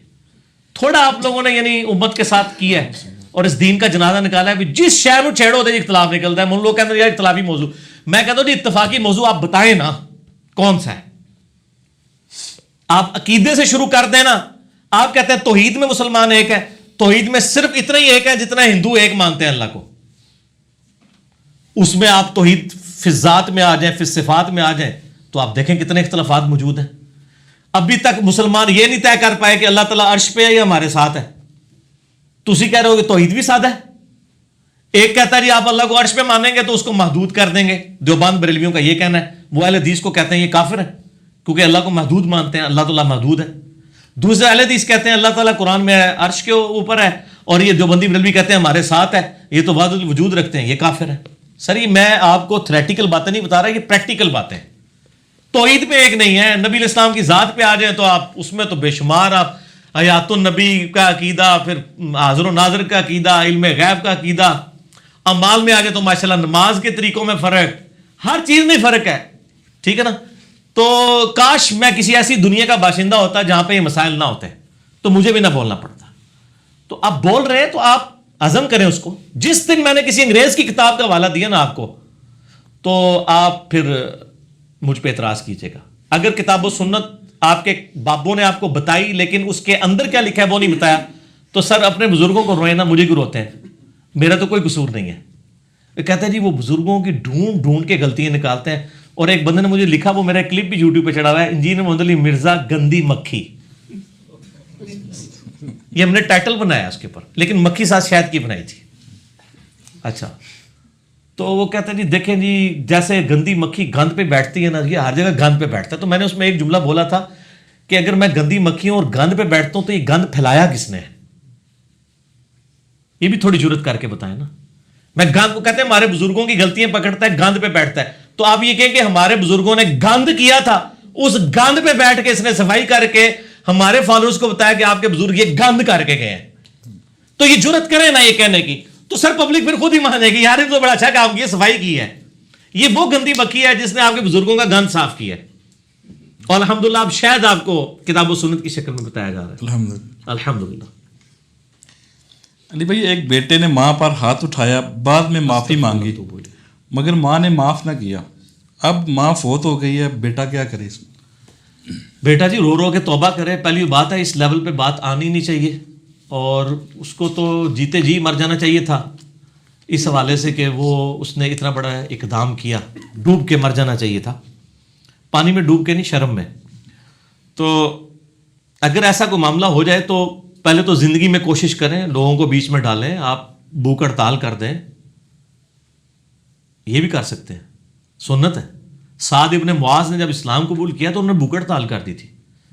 تھوڑا آپ لوگوں نے یعنی امت کے ساتھ کیا ہے اور اس دین کا جنازہ نکالا ہے. جس شے نو چھیڑو دے اختلاف نکلتا ہے. لوگ کہتے ہیں یار اختلافی موضوع، میں کہتا ہوں جی اتفاقی موضوع آپ بتائیں نا کون سا ہے. آپ عقیدے سے شروع کر دیں نا. آپ کہتے ہیں توحید میں مسلمان ایک ہے، توحید میں صرف اتنا ہی ایک ہے جتنا ہندو ایک مانتے ہیں اللہ کو. اس میں آپ توحید فی الذات میں آ جائیں، فی الصفات میں آ جائیں تو آپ دیکھیں کتنے اختلافات موجود ہیں. ابھی تک مسلمان یہ نہیں طے کر پائے کہ اللہ تعالیٰ عرش پہ ہے یا ہمارے ساتھ ہے. تسی کہہ رہے ہو کہ توحید بھی سادہ ہے. ایک کہتا ہے جی آپ اللہ کو عرش پہ مانیں گے تو اس کو محدود کر دیں گے. دیوبند بریلویوں کا یہ کہنا ہے. وہ اہل حدیث کو کہتے ہیں یہ کافر ہے کیونکہ اللہ کو محدود مانتے ہیں، اللہ تعالیٰ محدود ہے. دوسرے اہل حدیث کہتے ہیں اللہ تعالیٰ قرآن میں عرش کے اوپر ہے، اور یہ دیوبندی بریلوی کہتے ہیں ہمارے ساتھ ہے، یہ تو وحدت الوجود رکھتے ہیں، یہ کافر ہے. سر یہ میں آپ کو تھریٹیکل باتیں نہیں بتا رہا، یہ پریکٹیکل باتیں. توحید پہ ایک نہیں ہے. نبی علیہ السلام کی ذات پہ آ جائیں تو آپ اس میں تو بے شمار آپ حیات النبی کا عقیدہ، پھر حاضر و ناظر کا عقیدہ، علم غیب کا عقیدہ، اعمال میں آ جائے تو ماشاءاللہ نماز کے طریقوں میں فرق، ہر چیز میں فرق ہے. ٹھیک ہے نا. تو کاش میں کسی ایسی دنیا کا باشندہ ہوتا جہاں پہ یہ مسائل نہ ہوتے تو مجھے بھی نہ بولنا پڑتا. تو آپ بول رہے ہیں تو آپ عزم کریں اس کو. جس دن میں نے کسی انگریز کی کتاب کا حوالہ دیا نا آپ کو تو آپ پھر مجھ پہ اعتراض کیجیے گا. اگر کتاب و سنت آپ کے بابوں نے آپ کو بتائی لیکن اس کے اندر کیا لکھا ہے وہ نہیں بتایا تو سر اپنے بزرگوں کو روئے نا، مجھے کیوں روتے ہیں؟ میرا تو کوئی قصور نہیں ہے. وہ کہتے ہیں جی وہ بزرگوں کی ڈھونڈ ڈھونڈ کے غلطیاں نکالتے ہیں. اور ایک بندے نے مجھے لکھا، وہ میرا کلپ بھی یوٹیوب پہ چڑھا ہوا ہے، انجینئر محمد علی مرزا گندی مکھی. یہ ہم نے ٹائٹل بنایا اس کے اوپر، لیکن مکھی ساتھ شہد کی بنائی تھی. اچھا تو وہ کہتے ہیں جی دیکھیں جی جیسے گندی مکھی گند پہ بیٹھتی ہے نا، یہ ہر جگہ گند پہ بیٹھتا ہے. تو میں نے اس میں ایک جملہ بولا تھا کہ اگر میں گندی مکھی ہوں اور گند پہ بیٹھتا ہوں تو یہ گند پھیلایا کس نے؟ یہ بھی تھوڑی جرت کر کے بتائیں نا. میں گند کو کہتے ہیں ہمارے بزرگوں کی غلطیاں پکڑتا ہے، گند پہ بیٹھتا ہے. تو آپ یہ کہیں کہ ہمارے بزرگوں نے گند کیا تھا، اس گند پہ بیٹھ کے اس نے صفائی کر کے ہمارے فالوورز کو بتایا کہ آپ کے بزرگ یہ گند کر کے گئے ہیں. تو یہ جرت کریں نا یہ کہنے کی تو سر پبلک پھر خود ہی مانے گی یار یہ تو بڑا اچھا کام کیا، صفائی کی ہے. یہ وہ گندی مکھی ہے جس نے آپ کے بزرگوں کا گند صاف کیا ہے. اور الحمدللہ اب شاید آپ کو کتاب و سنت کی شکل میں بتایا جا رہا ہے. الحمدللہ. علی بھائی ایک بیٹے نے ماں پر ہاتھ اٹھایا، بعد میں معافی مانگی مگر ماں نے معاف نہ کیا. اب ماں فوت ہو گئی ہے، بیٹا کیا کرے اس میں؟ بیٹا جی رو رو کے توبہ کرے. پہلی بات ہے اس لیول پہ بات آنی نہیں چاہیے، اور اس کو تو جیتے جی مر جانا چاہیے تھا اس حوالے سے کہ وہ اس نے اتنا بڑا اقدام کیا. ڈوب کے مر جانا چاہیے تھا، پانی میں ڈوب کے نہیں، شرم میں. تو اگر ایسا کوئی معاملہ ہو جائے تو پہلے تو زندگی میں کوشش کریں، لوگوں کو بیچ میں ڈالیں، آپ بھوک ہڑتال کر دیں. یہ بھی کر سکتے ہیں، سنت ہے. سعد ابن معاذ نے جب اسلام قبول کیا تو انہوں نے بھوک ہڑتال کر دی تھی.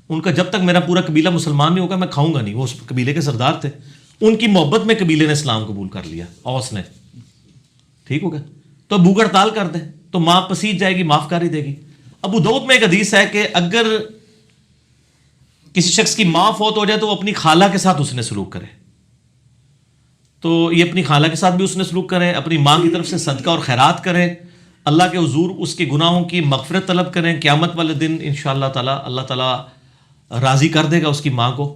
ان کا جب تک میرا پورا قبیلہ مسلمان نہیں ہوگا میں کھاؤں گا نہیں. وہ اس قبیلے کے سردار تھے، ان کی محبت میں قبیلے نے اسلام قبول کر لیا، اوس نے. ٹھیک ہو گیا. تو بھوک ہڑتال کر دیں تو ماں پسیج جائے گی، معاف کر ہی دے گی. ابو داؤد میں ایک حدیث ہے کہ اگر کسی شخص کی ماں فوت ہو جائے تو وہ اپنی خالہ کے ساتھ اس نے سلوک کرے. تو یہ اپنی خالہ کے ساتھ بھی اس نے سلوک کریں، اپنی ماں کی طرف سے صدقہ اور خیرات کریں، اللہ کے حضور اس کے گناہوں کی مغفرت طلب کریں. قیامت والے دن انشاءاللہ تعالی اللہ تعالیٰ راضی کر دے گا اس کی ماں کو.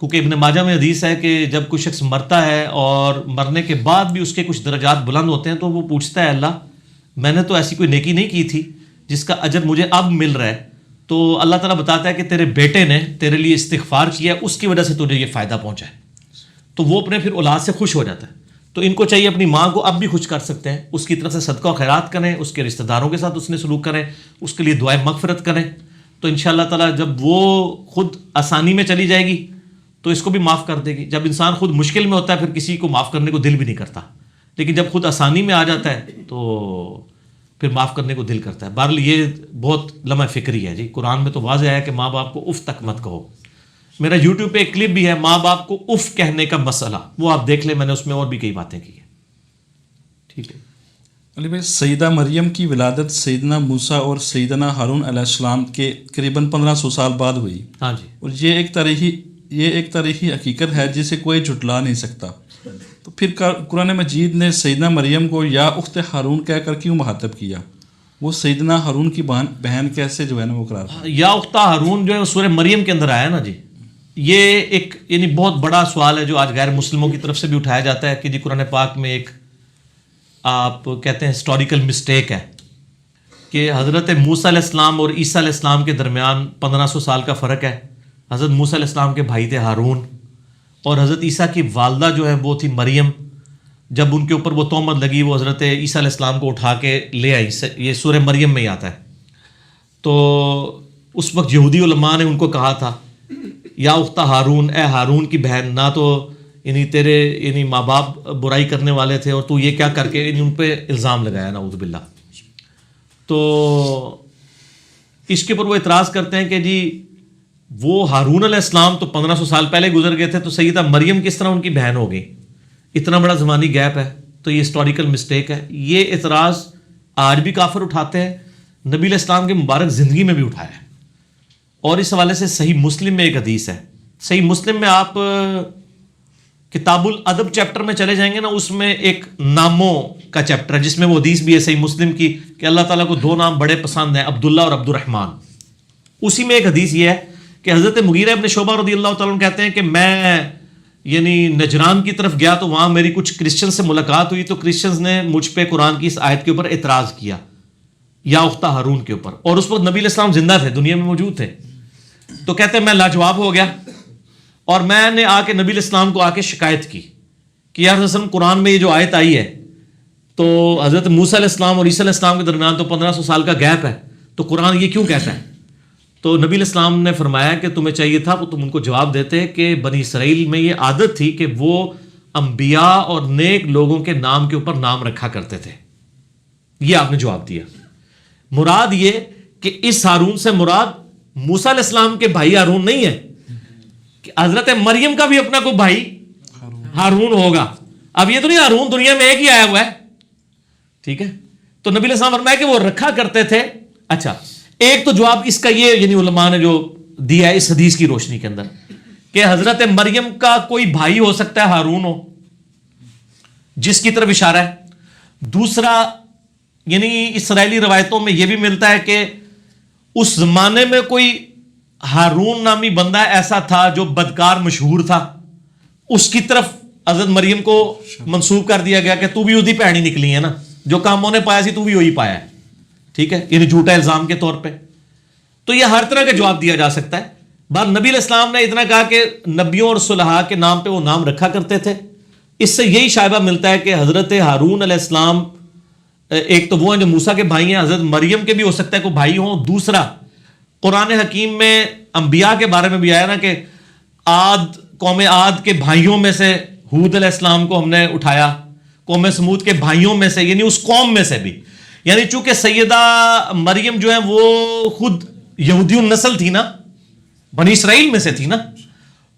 کیونکہ ابن ماجہ میں حدیث ہے کہ جب کوئی شخص مرتا ہے اور مرنے کے بعد بھی اس کے کچھ درجات بلند ہوتے ہیں تو وہ پوچھتا ہے اللہ میں نے تو ایسی کوئی نیکی نہیں کی تھی جس کا اجر مجھے اب مل رہا ہے. تو اللہ تعالیٰ بتاتا ہے کہ تیرے بیٹے نے تیرے لیے استغفار کیا، اس کی وجہ سے تجھے یہ فائدہ پہنچا ہے. تو وہ اپنے پھر اولاد سے خوش ہو جاتا ہے. تو ان کو چاہیے اپنی ماں کو اب بھی خوش کر سکتے ہیں، اس کی طرف سے صدقہ و خیرات کریں، اس کے رشتہ داروں کے ساتھ اس نے سلوک کریں، اس کے لیے دعائیں مغفرت کریں. تو انشاءاللہ تعالیٰ جب وہ خود آسانی میں چلی جائے گی تو اس کو بھی معاف کر دے گی. جب انسان خود مشکل میں ہوتا ہے پھر کسی کو معاف کرنے کو دل بھی نہیں کرتا، لیکن جب خود آسانی میں آ جاتا ہے تو پھر معاف کرنے کو دل کرتا ہے. بہرحال یہ بہت لمحہ فکری ہے جی. قرآن میں تو واضح ہے کہ ماں باپ کو اف تک مت کہو. میرا یوٹیوب پہ ایک کلپ بھی ہے ماں باپ کو اف کہنے کا مسئلہ، وہ آپ دیکھ لیں، میں نے اس میں اور بھی کئی باتیں کی ہیں. ٹھیک ہے علی بھائی، سیدہ مریم کی ولادت سیدنا موسیٰ اور سیدنا ہارون علیہ السلام کے قریباً 1500 سال بعد ہوئی. ہاں جی. اور یہ ایک تاریخی حقیقت ہے جسے کوئی جھٹلا نہیں سکتا. تو پھر قرآن مجید نے سیدنا مریم کو یا اخت ہارون کہہ کر کیوں مخاطب کیا؟ وہ سیدنا ہارون کی بہن کیسے جو ہے نا وہ قرار پائی؟ یا اختہ ہارون جو ہے سورہ مریم کے اندر آیا نا جی. یہ ایک یعنی بہت بڑا سوال ہے جو آج غیر مسلموں کی طرف سے بھی اٹھایا جاتا ہے کہ جی قرآن پاک میں ایک آپ کہتے ہیں ہسٹوریکل مسٹیک ہے کہ حضرت موسیٰ علیہ السلام اور عیسیٰ علیہ السلام کے درمیان 1500 سال کا فرق ہے. حضرت موسیٰ علیہ السلام کے بھائی تھے ہارون، اور حضرت عیسیٰ کی والدہ جو ہے وہ تھی مریم. جب ان کے اوپر وہ تہمت لگی وہ حضرت عیسیٰ علیہ السلام کو اٹھا کے لے آئی. یہ سورہ مریم میں ہی آتا ہے. تو اس وقت یہودی علماء نے ان کو کہا تھا یا اختہ ہارون، اے ہارون کی بہن، نہ تو یعنی تیرے یعنی ماں باپ برائی کرنے والے تھے اور تو یہ کیا کر کے یعنی ان پہ الزام لگایا نعوذ باللہ. تو اس کے اوپر وہ اعتراض کرتے ہیں کہ جی وہ ہارون علیہ السلام تو 1500 سال پہلے گزر گئے تھے، تو سیدہ مریم کس طرح ان کی بہن ہو گئی؟ اتنا بڑا زمانی گیپ ہے. تو یہ ہسٹوریکل مسٹیک ہے. یہ اعتراض آج بھی کافر اٹھاتے ہیں، نبی علیہ السلام کی مبارک زندگی میں بھی اٹھایا ہے. اور اس حوالے سے صحیح مسلم میں ایک حدیث ہے. صحیح مسلم میں آپ کتاب الادب چیپٹر میں چلے جائیں گے نا، اس میں ایک ناموں کا چیپٹر ہے جس میں وہ حدیث بھی ہے صحیح مسلم کی کہ اللہ تعالیٰ کو 2 نام بڑے پسند ہیں، عبداللہ اور عبد الرحمن. اسی میں ایک حدیث یہ ہے کہ حضرت مغیرہ ابن شعبہ رضی اللہ تعالیٰ عنہ کہتے ہیں کہ میں یعنی نجران کی طرف گیا تو وہاں میری کچھ کرسچن سے ملاقات ہوئی، تو کرسچنز نے مجھ پہ قرآن کی اس آیت کے اوپر اعتراض کیا یا اختہ ہارون کے اوپر. اور اس وقت نبی علیہ السلام زندہ تھے، دنیا میں موجود تھے. تو کہتے ہیں میں لاجواب ہو گیا اور میں نے آ کے نبی علیہ السلام کو آ کے شکایت کی کہ یا رسول اللہ قرآن میں یہ جو آیت آئی ہے تو حضرت موسیٰ علیہ السلام اور عیسیٰ علیہ السلام کے درمیان تو 1500 سال کا گیپ ہے، تو قرآن یہ کیوں کہتا ہے؟ تو نبی علیہ السلام نے فرمایا کہ تمہیں چاہیے تھا وہ تم ان کو جواب دیتے کہ بنی اسرائیل میں یہ عادت تھی کہ وہ انبیاء اور نیک لوگوں کے نام کے اوپر نام رکھا کرتے تھے. یہ آپ نے جواب دیا. مراد یہ کہ اس ہارون سے مراد موسیٰ علیہ السلام کے بھائی ہارون نہیں ہے، کہ حضرت مریم کا بھی اپنا کوئی بھائی ہارون ہوگا. اب یہ تو نہیں ہارون دنیا میں ایک ہی آیا ہوا ہے. ٹھیک ہے. تو نبی علیہ السلام فرمایا کہ وہ رکھا کرتے تھے. اچھا، ایک تو جواب اس کا یہ یعنی علماء نے جو دیا ہے اس حدیث کی روشنی کے اندر کہ حضرت مریم کا کوئی بھائی ہو سکتا ہے ہارون ہو، جس کی طرف اشارہ ہے. دوسرا یعنی اسرائیلی روایتوں میں یہ بھی ملتا ہے کہ اس زمانے میں کوئی ہارون نامی بندہ ایسا تھا جو بدکار مشہور تھا، اس کی طرف حضرت مریم کو منسوب کر دیا گیا کہ تو بھی اسی پہنی نکلی ہے نا، جو کاموں نے پایا سی تو بھی وہی پایا ہے. ٹھیک ہے، یعنی جھوٹا الزام کے طور پہ. تو یہ ہر طرح کا جواب دیا جا سکتا ہے. بار نبی علیہ السلام نے اتنا کہا کہ نبیوں اور صلحاء کے نام پہ وہ نام رکھا کرتے تھے. اس سے یہی شائبہ ملتا ہے کہ حضرت ہارون علیہ السلام ایک تو وہ ہیں جو موسیٰ کے بھائی ہیں، حضرت مریم کے بھی ہو سکتا ہے کوئی بھائی ہوں. دوسرا قرآن حکیم میں انبیاء کے بارے میں بھی آیا نا کہ قوم عاد کے بھائیوں میں سے ہود علیہ السلام کو ہم نے اٹھایا، قوم سمود کے بھائیوں میں سے یعنی اس قوم میں سے بھی. یعنی چونکہ سیدہ مریم جو ہے وہ خود یہودی النسل تھی نا، بنی اسرائیل میں سے تھی نا،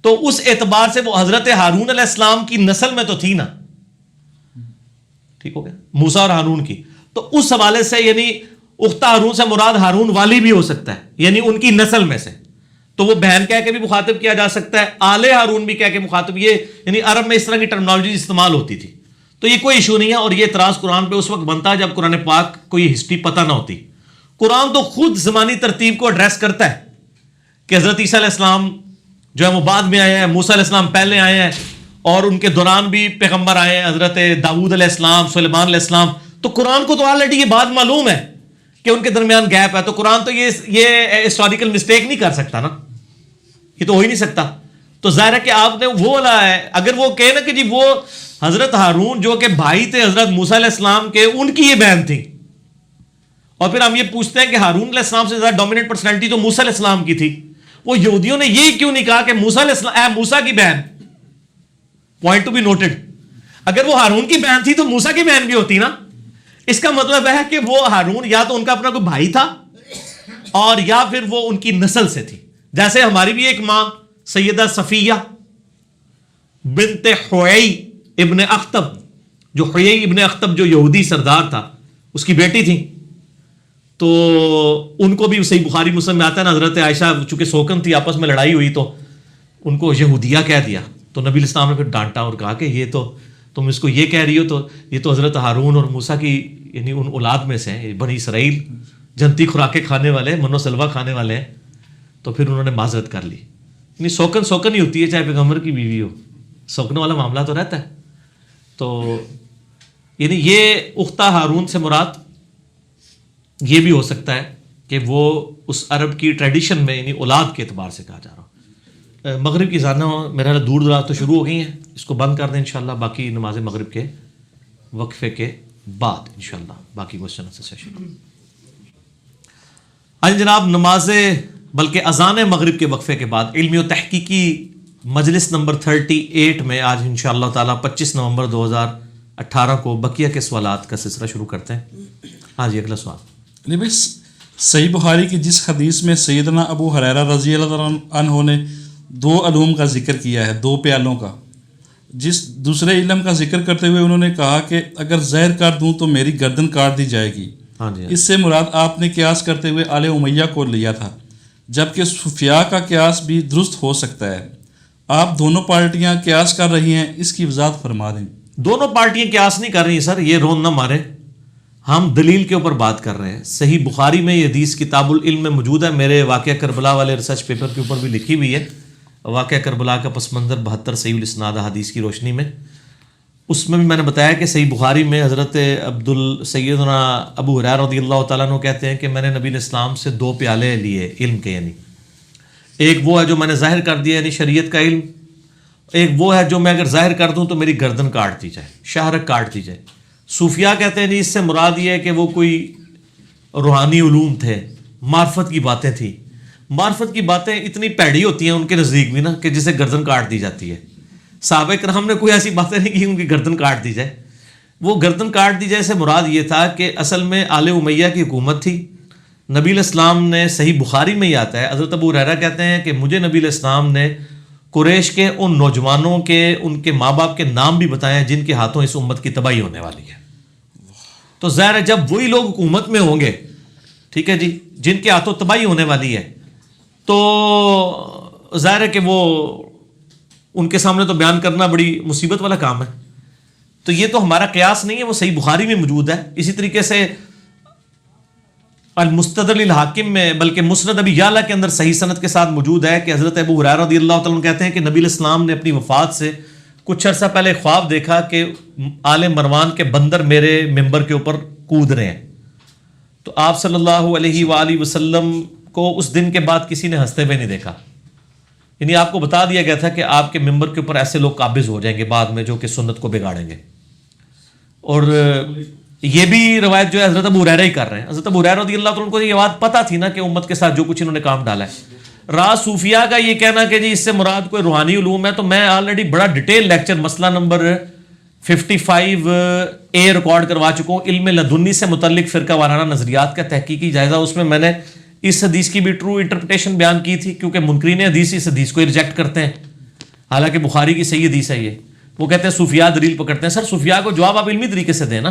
تو اس اعتبار سے وہ حضرت ہارون علیہ السلام کی نسل میں تو تھی نا. ٹھیک ہو گیا، موسیٰ اور ہارون کی. تو اس حوالے سے یعنی اختہ ہارون سے مراد ہارون والی بھی ہو سکتا ہے، یعنی ان کی نسل میں سے. تو وہ بہن کہہ کے بھی مخاطب کیا جا سکتا ہے, آل ہارون بھی کہہ کے مخاطب, یہ یعنی عرب میں اس طرح کی ٹرمنالوجی استعمال ہوتی تھی. تو یہ کوئی ایشو نہیں ہے, اور یہ اعتراض قرآن پہ اس وقت بنتا ہے جب قرآن پاک کو یہ ہسٹری پتہ نہ ہوتی. قرآن تو خود زمانی ترتیب کو ایڈریس کرتا ہے کہ حضرت عیسیٰ علیہ السلام جو ہے وہ بعد میں آئے ہیں, موسیٰ علیہ السلام پہلے آئے ہیں, اور ان کے دوران بھی پیغمبر آئے ہیں, حضرت داؤد علیہ السلام, سلیمان علیہ السلام. تو قرآن کو تو آلریڈی یہ بات معلوم ہے کہ ان کے درمیان گیپ ہے, تو قرآن تو یہ ہسٹوریکل مسٹیک نہیں کر سکتا نا, یہ تو ہو ہی نہیں سکتا. تو ظاہر ہے کہ آپ نے وہ والا ہے, اگر وہ کہے نا کہ جی وہ حضرت ہارون جو کہ بھائی تھے حضرت موسیٰ علیہ السلام کے, ان کی یہ بہن تھی, اور پھر ہم یہ پوچھتے ہیں کہ ہارون علیہ السلام سے زیادہ ڈومیننٹ پرسنالٹی تو موسیٰ علیہ السلام کی تھی, وہ یہودیوں نے یہ کیوں نہیں کہا کہ موسیٰ علیہ السلام اے موسیٰ کی بہن؟ Point to be noted. اگر وہ ہارون کی بہن تھی تو موسیٰ کی بہن بھی ہوتی نا. اس کا مطلب ہے کہ وہ ہارون یا تو ان کا اپنا کوئی بھائی تھا, اور یا پھر وہ ان کی نسل سے تھی. جیسے ہماری بھی ایک ماں سیدہ صفیہ بنت حویی ابن اخطب, جو حویی ابن اخطب جو یہودی سردار تھا, اس کی بیٹی تھی. تو ان کو بھی صحیح بخاری مسلم میں آتا ہے نا, حضرت عائشہ چونکہ سوکن تھی, آپس میں لڑائی ہوئی تو ان کو یہودیہ کہہ دیا. تو نبی علیہ السلام نے پھر ڈانٹا اور کہا کہ یہ تو تم اس کو یہ کہہ رہی ہو, تو یہ تو حضرت ہارون اور موسیٰ کی یعنی ان اولاد میں سے ہیں, بنی اسرائیل جنتی خوراکیں کھانے والے, من و سلوہ کھانے والے ہیں. تو پھر انہوں نے معذرت کر لی. یعنی سوکن ہی ہوتی ہے, چاہے پیغمبر کی بیوی ہو, سوکنے والا معاملہ تو رہتا ہے. تو یعنی یہ اختہ ہارون سے مراد یہ بھی ہو سکتا ہے کہ وہ اس عرب کی ٹریڈیشن میں یعنی اولاد کے اعتبار سے کہا جا رہا ہو. مغرب کی اذانیں میرا دور دراز تو شروع ہو گئی ہیں, اس کو بند کر دیں انشاءاللہ, باقی نماز مغرب کے وقفے کے بعد انشاءاللہ باقی کوشچن سے سیشن. ہاں جناب, نماز بلکہ اذان مغرب کے وقفے کے بعد علمی و تحقیقی مجلس نمبر 38 میں آج انشاءاللہ تعالیٰ 25 نومبر 2018 کو بقیہ کے سوالات کا سلسلہ شروع کرتے ہیں. ہاں جی, اگلا سوال. نہیں بھائی, صحیح بخاری کی جس حدیث میں سیدنا ابو ہریرہ رضی اللہ عنہ نے 2 علوم کا ذکر کیا ہے, 2 پیالوں کا, جس دوسرے علم کا ذکر کرتے ہوئے انہوں نے کہا کہ اگر زہر کر دوں تو میری گردن کاٹ دی جائے گی. ہاں جی, اس سے مراد آپ نے قیاس کرتے ہوئے آل امیہ کو لیا تھا, جبکہ سفیاء کا قیاس بھی درست ہو سکتا ہے. آپ دونوں پارٹیاں قیاس کر رہی ہیں, اس کی وضاحت فرما دیں. دونوں پارٹیاں قیاس نہیں کر رہی سر, یہ رون نہ مارے, ہم دلیل کے اوپر بات کر رہے ہیں. صحیح بخاری میں یہ حدیث کتاب العلم میں موجود ہے, میرے واقعہ کربلا والے ریسرچ پیپر کے اوپر بھی لکھی ہوئی ہے, واقعہ کربلا کا پس منظر 72 صحیح الاسناد حدیث کی روشنی میں. اس میں بھی میں نے بتایا کہ صحیح بخاری میں حضرت سیدنا ابو ہریرہ رضی اللہ تعالیٰ عنہ کہتے ہیں کہ میں نے نبی علیہ السلام سے 2 پیالے لیے علم کے, یعنی ایک وہ ہے جو میں نے ظاہر کر دیا یعنی شریعت کا علم, ایک وہ ہے جو میں اگر ظاہر کر دوں تو میری گردن کاٹ دی جائے, شہرک کاٹ دی جائے. صوفیاء کہتے ہیں جی اس سے مراد یہ ہے کہ وہ کوئی روحانی علوم تھے, معرفت کی باتیں تھیں. معرفت کی باتیں اتنی پیڑی ہوتی ہیں ان کے نزدیک بھی نا کہ جسے گردن کاٹ دی جاتی ہے. صحابہ کرام نے کوئی ایسی باتیں نہیں کی ان کی گردن کاٹ دی جائے. وہ گردن کاٹ دی جائے سے مراد یہ تھا کہ اصل میں آل امیہ کی حکومت تھی. نبی علیہ السلام نے صحیح بخاری میں ہی آتا ہے, حضرت ابو ہریرہ کہتے ہیں کہ مجھے نبی علیہ السلام نے قریش کے ان نوجوانوں کے ان کے ماں باپ کے نام بھی بتائے ہیں جن کے ہاتھوں اس امت کی تباہی ہونے والی ہے. تو ظاہر ہے جب وہی لوگ حکومت میں ہوں گے, ٹھیک ہے جی, جن کے ہاتھوں تباہی ہونے والی ہے, تو ظاہر ہے کہ وہ ان کے سامنے تو بیان کرنا بڑی مصیبت والا کام ہے. تو یہ تو ہمارا قیاس نہیں ہے, وہ صحیح بخاری میں موجود ہے. اسی طریقے سے المستدرک للحاکم میں بلکہ مسند ابی یعلا کے اندر صحیح سند کے ساتھ موجود ہے کہ حضرت ابو ہریرہ رضی اللہ تعالیٰ عنہ کہتے ہیں کہ نبی علیہ السلام نے اپنی وفات سے کچھ عرصہ پہلے خواب دیکھا کہ آل مروان کے بندر میرے ممبر کے اوپر کود رہے ہیں. تو آپ صلی اللہ علیہ وآلہ وسلم کو اس دن کے بعد کسی نے ہنستے ہوئے نہیں دیکھا. یعنی آپ کو بتا دیا گیا تھا کہ آپ کے ممبر کے اوپر ایسے لوگ قابض ہو جائیں گے بعد میں جو کہ سنت کو بگاڑیں گے. اور یہ بھی روایت جو ہے حضرت ابو ہریرہ ہی کر رہے ہیں. حضرت ابو ہریرہ رضی اللہ عنہ کو یہ بات پتہ تھی نا کہ امت کے ساتھ جو کچھ انہوں نے کام ڈالا ہے. راز صوفیاء کا یہ کہنا کہ جی اس سے مراد کوئی روحانی علوم ہے, تو میں آلریڈی بڑا ڈیٹیل لیکچر مسئلہ نمبر 55A ریکارڈ کروا چکا ہوں, علم لدنی سے متعلق فرقہ وارانہ نظریات کا تحقیقی جائزہ. اس میں نے اس حدیث کی بھی ٹرو انٹرپریٹیشن بیان کی تھی, کیونکہ منکرین حدیث اس حدیث کو ریجیکٹ کرتے ہیں, حالانکہ بخاری کی صحیح حدیث ہے یہ. وہ کہتے ہیں صوفیاء دلیل پکڑتے ہیں. سر صوفیاء کو جواب آپ علمی طریقے سے دیں نا,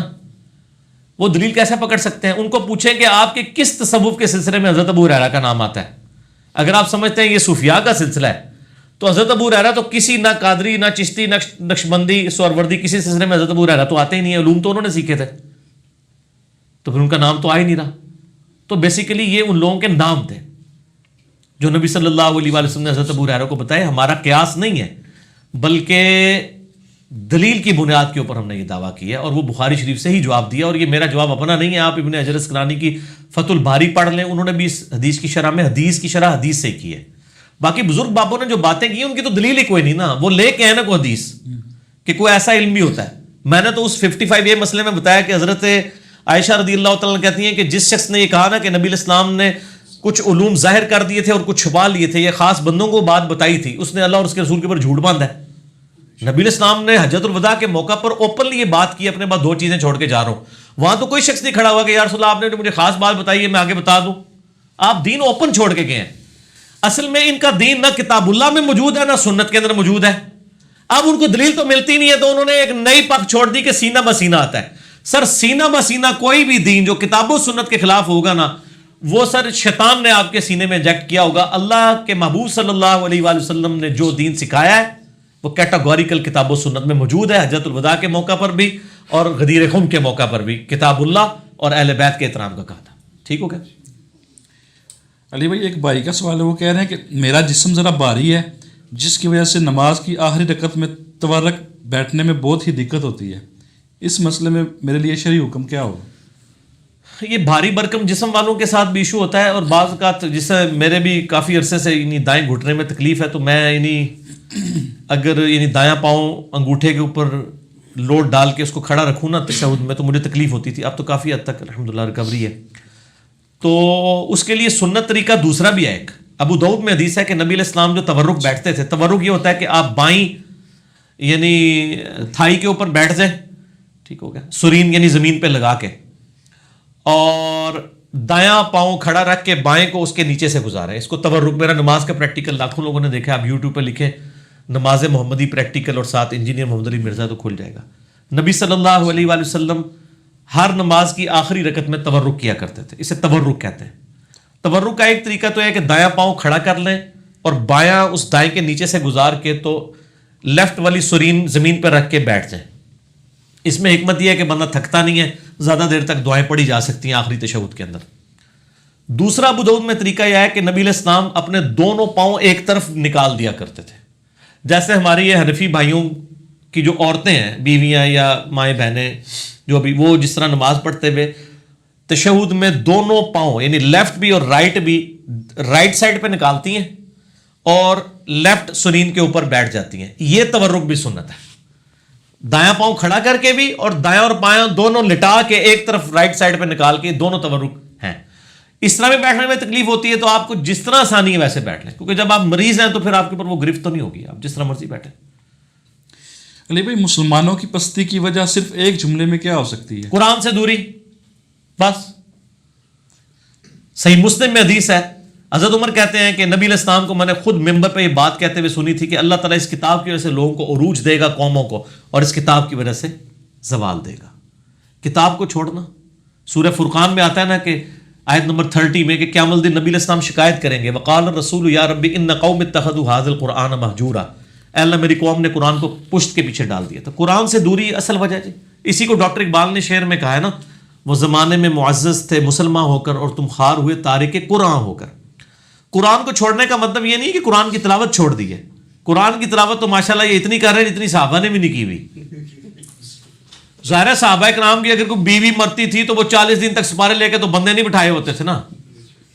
وہ دلیل کیسے پکڑ سکتے ہیں؟ ان کو پوچھیں کہ آپ کے کس تصوف کے سلسلے میں حضرت ابو ہریرہ کا نام آتا ہے. اگر آپ سمجھتے ہیں یہ صوفیاء کا سلسلہ ہے تو حضرت ابو ہریرہ تو کسی نہ قادری نہ چشتی نہ نقشبندی سہروردی کسی سلسلے میں حضرت ابو ہریرہ تو آتے ہی نہیں ہیں، علوم تو انہوں نے سیکھے تھے، تو پھر ان کا نام تو آ ہی نہیں رہا. تو بیسیکلی یہ ان لوگوں کے نام تھے جو نبی صلی اللہ علیہ وآلہ وسلم نے حضرت ابو ہریرہ کو بتائے. ہمارا قیاس نہیں ہے بلکہ دلیل کی بنیاد کے اوپر ہم نے یہ دعویٰ کیا ہے، اور وہ بخاری شریف سے ہی جواب دیا. اور یہ میرا جواب اپنا نہیں ہے، آپ ابن حجر اسقلانی کی فتح الباری پڑھ لیں، انہوں نے بھی اس حدیث کی شرح میں حدیث کی شرح حدیث سے کی ہے. باقی بزرگ بابوں نے جو باتیں کی ان کی تو دلیل ہی کوئی نہیں نا، وہ لے کے ہیں نا کوئی حدیث کہ کوئی ایسا علم بھی ہوتا ہے. میں نے تو اس 55A مسئلے میں بتایا کہ حضرت عائشہ رضی اللہ تعالیٰ کہتی ہیں کہ جس شخص نے یہ کہا نا کہ نبی علیہ السلام نے کچھ علوم ظاہر کر دیے تھے اور کچھ چھپا لیے تھے، یہ خاص بندوں کو بات بتائی تھی، اس نے اللہ اور اس کے رسول کے اوپر جھوٹ باندھا ہے. نبی علیہ السلام نے حجۃ الوداع کے موقع پر اوپنلی یہ بات کی اپنے بعد 2 چیزیں چھوڑ کے جا رہا ہوں. وہاں تو کوئی شخص نہیں کھڑا ہوا کہ یا رسول اللہ آپ نے جو مجھے خاص بات بتائی ہے میں آگے بتا دوں. آپ دین اوپن چھوڑ کے گئے ہیں. اصل میں ان کا دین نہ کتاب اللہ میں موجود ہے نہ سنت کے اندر موجود ہے. اب ان کو دلیل تو ملتی نہیں ہے تو انہوں نے ایک نئی پک چھوڑ دی کہ سینہ بسینہ آتا ہے. سر سینہ بسینہ کوئی بھی دین جو کتاب و سنت کے خلاف ہوگا نا وہ سر شیطان نے آپ کے سینے میں انجیکٹ کیا ہوگا. اللہ کے محبوب صلی اللہ علیہ وآلہ وسلم نے جو دین سکھایا ہے وہ کیٹاگوریکل کتاب و سنت میں موجود ہے. حجۃ الوداع کے موقع پر بھی اور غدیر خم کے موقع پر بھی کتاب اللہ اور اہل بیت کے احترام کا کہا تھا. ٹھیک ہو گیا. علی بھائی ایک بھائی کا سوال ہے، وہ کہہ رہے ہیں کہ میرا جسم ذرا بھاری ہے جس کی وجہ سے نماز کی آخری رکعت میں تورک بیٹھنے میں بہت ہی دقت ہوتی ہے، اس مسئلے میں میرے لیے شرعی حکم کیا ہوگا؟ یہ بھاری برکم جسم والوں کے ساتھ بھی ایشو ہوتا ہے، اور بعض اوقات جسے میرے بھی کافی عرصے سے دائیں گھٹنے میں تکلیف ہے، تو میں اگر دایاں پاؤں انگوٹھے کے اوپر لوڈ ڈال کے اس کو کھڑا رکھوں نا تشہد میں تو مجھے تکلیف ہوتی تھی. اب تو کافی حد تک الحمدللہ ریکوری ہے. تو اس کے لیے سنت طریقہ دوسرا بھی ہے. ایک ابو داؤد میں حدیث ہے کہ نبی علیہ السلام جو تورک بیٹھتے تھے، تورک یہ ہوتا ہے کہ آپ بائیں تھائی کے اوپر بیٹھ جائیں، ٹھیک ہو گیا، سرین زمین پہ لگا کے، اور دایاں پاؤں کھڑا رکھ کے بائیں کو اس کے نیچے سے گزارے. اس کو تورک، میرا نماز کا پریکٹیکل لاکھوں لوگوں نے دیکھا، آپ یوٹیوب پہ لکھیں نماز محمدی پریکٹیکل اور ساتھ انجینئر محمد علی مرزا تو کھل جائے گا. نبی صلی اللہ علیہ وآلہ وسلم ہر نماز کی آخری رکعت میں تورک کیا کرتے تھے. اسے تورک کہتے ہیں. تورک کا ایک طریقہ تو ہے کہ دایاں پاؤں کھڑا کر لیں اور بایاں اس دائیں کے نیچے سے گزار کے تو لیفٹ والی سرین زمین پہ رکھ کے بیٹھ جائیں. اس میں حکمت یہ ہے کہ بندہ تھکتا نہیں ہے، زیادہ دیر تک دعائیں پڑھی جا سکتی ہیں آخری تشہد کے اندر. دوسرا ابو داؤد میں طریقہ یہ ہے کہ نبی علیہ السلام اپنے دونوں پاؤں ایک طرف نکال دیا کرتے تھے. جیسے ہماری یہ حنفی بھائیوں کی جو عورتیں ہیں، بیویاں یا مائیں بہنیں جو بھی، وہ جس طرح نماز پڑھتے ہوئے تشہد میں دونوں پاؤں لیفٹ بھی اور رائٹ بھی رائٹ سائڈ پہ نکالتی ہیں اور لیفٹ سرین کے اوپر بیٹھ جاتی ہیں. یہ تورک بھی سنت ہے. دایاں پاؤں کھڑا کر کے بھی اور دایاں اور بایاں دونوں لٹا کے ایک طرف رائٹ سائڈ پہ نکال کے، دونوں تورک ہیں. اس طرح بھی بیٹھنے میں تکلیف ہوتی ہے تو آپ کو جس طرح آسانی ہے ویسے بیٹھ لیں، کیونکہ جب آپ مریض ہیں تو پھر آپ کے اوپر وہ گرفت تو نہیں ہوگی، آپ جس طرح مرضی بیٹھیں. علی بھائی مسلمانوں کی پستی کی وجہ صرف ایک جملے میں کیا ہو سکتی ہے؟ قرآن سے دوری، بس. صحیح مسلم میں حدیث ہے، حضرت عمر کہتے ہیں کہ نبی علیہ السلام کو میں نے خود ممبر پہ یہ بات کہتے ہوئے سنی تھی کہ اللہ تعالیٰ اس کتاب کی وجہ سے لوگوں کو عروج دے گا، قوموں کو، اور اس کتاب کی وجہ سے زوال دے گا. کتاب کو چھوڑنا، سورہ فرقان میں آتا ہے نا کہ آیت نمبر 30 میں کہ قیامت الدین نبی علیہ السلام شکایت کریں گے، وقال الرسول یا ربی ان قوم اتخذوا هذا القرآن مہجورا، اے اللہ میری قوم نے قرآن کو پشت کے پیچھے ڈال دیا. تو قرآن سے دوری اصل وجہ جی. اسی کو ڈاکٹر اقبال نے شعر میں کہا ہے نا، وہ زمانے میں معزز تھے مسلمان ہو کر اور تم خار ہوئے تارک قرآن ہو کر. قرآن کو چھوڑنے کا مطلب یہ نہیں کہ قرآن کی تلاوت چھوڑ دی ہے. قرآن کی تلاوت تو ماشاءاللہ یہ اتنی کر رہے ہیں جتنی صحابہ نے بھی نہیں کی ہوئی. ظاہر ہے صحابہ کرام کی اگر کوئی بیوی مرتی تھی تو وہ 40 دن تک سپارے لے کے تو بندے نہیں بٹھائے ہوتے تھے نا.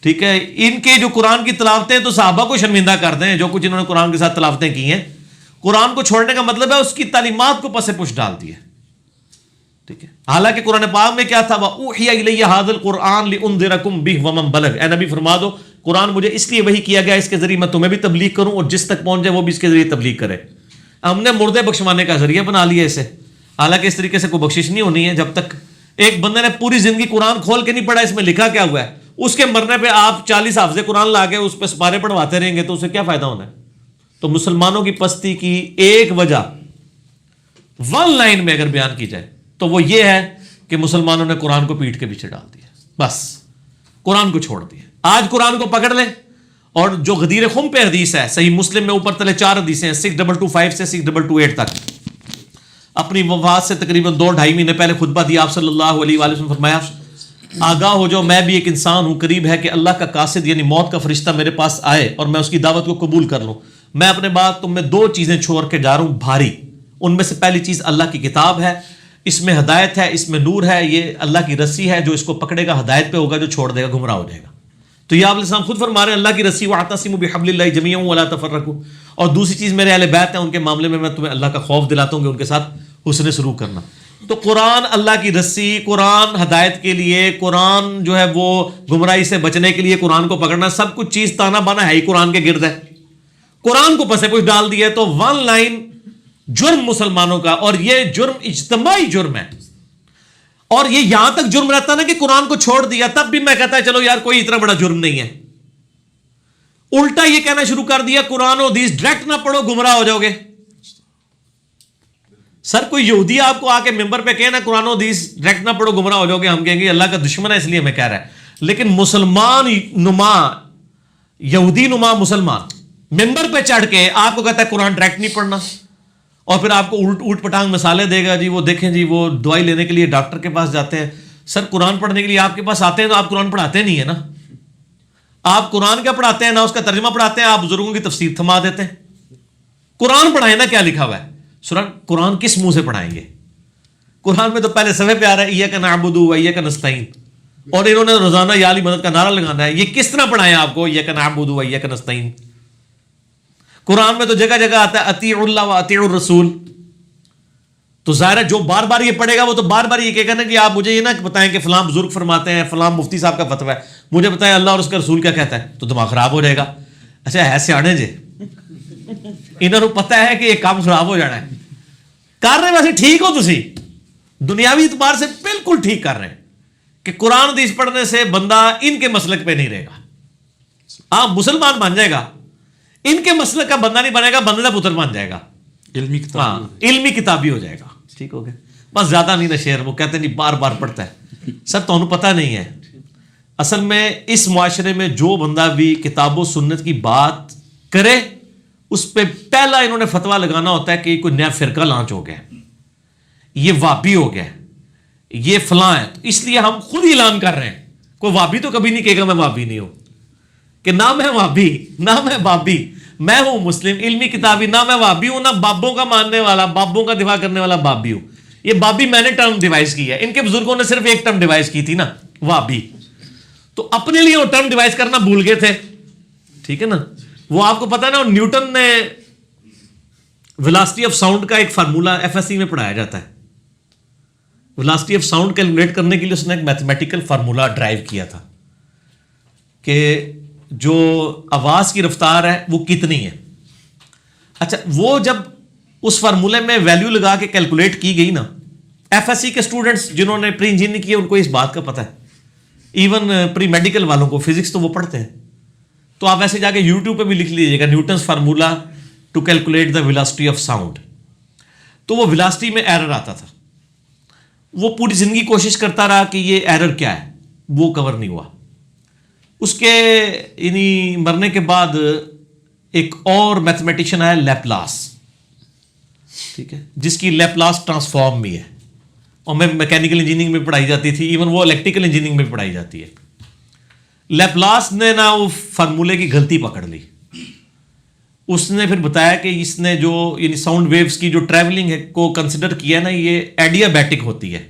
ٹھیک ہے، ان کے جو قرآن کی تلاوتیں تو صحابہ کو شرمندہ کر دیں جو کچھ انہوں نے قرآن کے ساتھ تلاوتیں کی ہیں. قرآن کو چھوڑنے کا مطلب ہے اس کی تعلیمات کو پس پش ڈال دی ہے. ٹھیک ہے، حالانکہ قرآن پاک میں کیا تھا، وَأُوحِيَ إِلَيَّ هَذَا الْقُرْآنُ لِأُنذِرَكُم بِهِ وَمَن بَلَغَ. اے نبی فرما دو قرآن مجھے اس لیے وحی کیا گیا اس کے ذریعے میں تمہیں بھی تبلیغ کروں اور جس تک پہنچ جائے وہ بھی اس کے ذریعے تبلیغ کرے. ہم نے مردے بخشوانے کا ذریعہ بنا لیا اسے، حالانکہ اس طریقے سے کوئی بخشش نہیں ہونی ہے. جب تک ایک بندے نے پوری زندگی قرآن کھول کے نہیں پڑھا اس میں لکھا کیا ہوا ہے، اس کے مرنے پہ آپ 40 حافظ قرآن لا کے اس پہ سپارے پڑھواتے رہیں گے تو اسے کیا فائدہ ہونا ہے. تو مسلمانوں کی پستی کی ایک وجہ 1 لائن میں اگر بیان کی جائے تو وہ یہ ہے کہ مسلمانوں نے قرآن کو پیٹھ کے پیچھے ڈال دیا، بس قرآن کو چھوڑ دیا. آج قرآن کو پکڑ لیں اور جو غدیر خم پہ حدیث ہے صحیح مسلم میں اوپر تلے 4 حدیثیں ہیں 6225 سے 6228 تک. اپنی وفات سے تقریباً 2-2.5 مہینے پہلے خطبہ دیا آپ صلی اللہ علیہ وآلہ وسلم. فرمایا آگاہ ہو جاؤ میں بھی ایک انسان ہوں, قریب ہے کہ اللہ کا قاصد یعنی موت کا فرشتہ میرے پاس آئے اور میں اس کی دعوت کو قبول کر لوں. میں اپنے بعد تم میں 2 چیزیں چھوڑ کے جا رہا ہوں بھاری. ان میں سے پہلی چیز اللہ کی کتاب ہے, اس میں ہدایت ہے, اس میں نور ہے, یہ اللہ کی رسی ہے, جو اس کو پکڑے گا ہدایت پہ ہوگا, جو چھوڑ دے گا گمراہ ہو جائے گا. تو یہ آپ علیہ السلام خود فرما رہے ہیں اللہ کی رسی وَاعْتَصِمُوا بِحَبْلِ اللَّهِ جَمِيعًا وَلَا تَفَرَّقُوا. اور دوسری چیز میرے اہل بیت ہیں, ان کے معاملے میں تمہیں اللہ کا خوف دلاتا ہوں کہ ان کے ساتھ حسن سلوک کرنا. تو قرآن اللہ کی رسی, قرآن ہدایت کے لیے, قرآن جو ہے وہ گمراہی سے بچنے کے لیے قرآن کو پکڑنا, سب کچھ چیز تانا بانا ہے ہی قرآن کے گرد ہے. قرآن کو پسے پوچھ ڈال دیا تو 1 لائن جرم مسلمانوں کا, اور یہ جرم اجتماعی جرم ہے. اور یہ یہاں تک جرم رہتا نا کہ قرآن کو چھوڑ دیا تب بھی میں کہتا ہے چلو یار کوئی اتنا بڑا جرم نہیں ہے. الٹا یہ کہنا شروع کر دیا قرآن و حدیث ڈائریکٹ نہ پڑھو گمراہ ہو جاؤ گے. سر کوئی یہودی آپ کو آ کے ممبر پہ کہنا قرآن و حدیث ڈائریکٹ نہ پڑھو گمراہ ہو جاؤ گے, ہم کہیں گے اللہ کا دشمن ہے اس لیے ہمیں کہہ رہا ہے. لیکن مسلمان نما, یہودی نما مسلمان ممبر پہ چڑھ کے آپ کو کہتا ہے قرآن ڈائریکٹ نہیں پڑھنا, اور پھر آپ کو اوٹ پٹانگ مثالیں دے گا. جی وہ دیکھیں جی وہ دوائی لینے کے لیے ڈاکٹر کے پاس جاتے ہیں. سر قرآن پڑھنے کے لیے آپ کے پاس آتے ہیں تو آپ قرآن پڑھاتے نہیں ہیں نا. آپ قرآن کیا پڑھاتے ہیں, نہ اس کا ترجمہ پڑھاتے ہیں, آپ بزرگوں کی تفسیر تھما دیتے ہیں. قرآن پڑھائیں نا کیا لکھا ہوا ہے. سورہ قرآن کس منہ سے پڑھائیں گے؟ قرآن میں تو پہلے صفحے پہ آ رہا ہے ایاک نعبد و ایاک نستعین, اور انہوں نے روزانہ یا علی مدد کا نعرہ لگانا ہے. یہ کس طرح پڑھائیں آپ کو ایاک نعبد و ایاک نستعین؟ قرآن میں تو جگہ جگہ آتا ہے اطیعوا اللہ و اطیعوا الرسول. تو ظاہر ہے جو بار بار یہ پڑھے گا وہ تو بار بار یہ کہے گا نا کہ آپ مجھے یہ نہ بتائیں کہ فلاں بزرگ فرماتے ہیں, فلاں مفتی صاحب کا فتویٰ ہے, مجھے بتائیں اللہ اور اس کا رسول کیا کہتا ہے. تو دماغ خراب ہو جائے گا. اچھا ہے سیانے جے, انہوں نے پتہ ہے کہ یہ کام خراب ہو جانا ہے. کر رہے ویسے ٹھیک ہو, تسی دنیاوی اعتبار سے بالکل ٹھیک کر رہے ہیں کہ قرآن حدیث پڑھنے سے بندہ ان کے مسلک پہ نہیں رہے گا. آپ مسلمان بن جائے گا, ان کے مسلک کا بندہ نہیں بنے گا, بندے کا پتر بن جائے گا, علمی کتاب. ہاں علمی کتابی ہو جائے گا. ٹھیک ہو گیا, بس زیادہ نہیں نا شعر, وہ کہتے نہیں بار بار پڑھتا ہے. سر تو انہوں پتہ نہیں ہے اصل میں اس معاشرے میں جو بندہ بھی کتاب و سنت کی بات کرے اس پہ پہلا انہوں نے فتویٰ لگانا ہوتا ہے کہ کوئی نیا فرقہ لانچ ہو گیا, یہ وابی ہو گیا, یہ فلاں ہے. تو اس لیے ہم خود ہی اعلان کر رہے ہیں, کوئی وابی تو کبھی نہیں کہے گا میں وابی نہیں ہوں, کہ نہ میں وابی نہ میں بابی, میں ہوں مسلم علمی کتابی, نہ میں وابی ہوں نہ بابوں کا ماننے والا, بابوں کا دفاع کرنے والا بابی ہوں. یہ بابی میں نے ٹرم ڈیوائز کی ہے, ان کے بزرگوں نے صرف ایک ٹرم ڈیوائز کی تھی نا, وابی. تو اپنے لیے وہ ٹرم ڈیوائز کرنا بھول گئے تھے. ٹھیک ہے نا, وہ آپ کو پتا ہے نا, نیوٹن نے ویلاسٹی آف ساؤنڈ کا ایک فارمولا FSC میں پڑھایا جاتا ہے. ویلاسٹی آف ساؤنڈ کیلکولیٹ کرنے کے لیے اس نے ایک میتھمیٹیکل فارمولا ڈرائیو کیا تھا کہ جو آواز کی رفتار ہے وہ کتنی ہے. اچھا وہ جب اس فارمولے میں ویلیو لگا کے کیلکولیٹ کی گئی نا, FSC کے اسٹوڈنٹس جنہوں نے پری انجینئرنگ کی ان کو اس بات کا پتہ ہے, ایون پری میڈیکل والوں کو فزکس تو وہ پڑھتے ہیں. تو آپ ایسے جا کے یوٹیوب پہ بھی لکھ لیجیے گا Newton's formula to calculate the velocity of sound. تو وہ ویلاسٹی میں ایرر آتا تھا, وہ پوری زندگی کوشش کرتا رہا کہ یہ ایرر کیا ہے, وہ کور نہیں ہوا. اس کے یعنی مرنے کے بعد ایک اور میتھمیٹیشین آیا لیپلاس, ٹھیک ہے, جس کی لیپلاس ٹرانسفارم بھی ہے, اور میں میکینیکل انجینئرنگ میں پڑھائی جاتی تھی, ایون وہ الیکٹریکل انجینئرنگ میں پڑھائی جاتی ہے. لیپلاس نے نا وہ فارمولے کی غلطی پکڑ لی. اس نے پھر بتایا کہ اس نے جو یعنی ساؤنڈ ویوز کی جو ٹریولنگ ہے کو کنسیڈر کیا نا, یہ ایڈیابیٹک ہوتی ہے.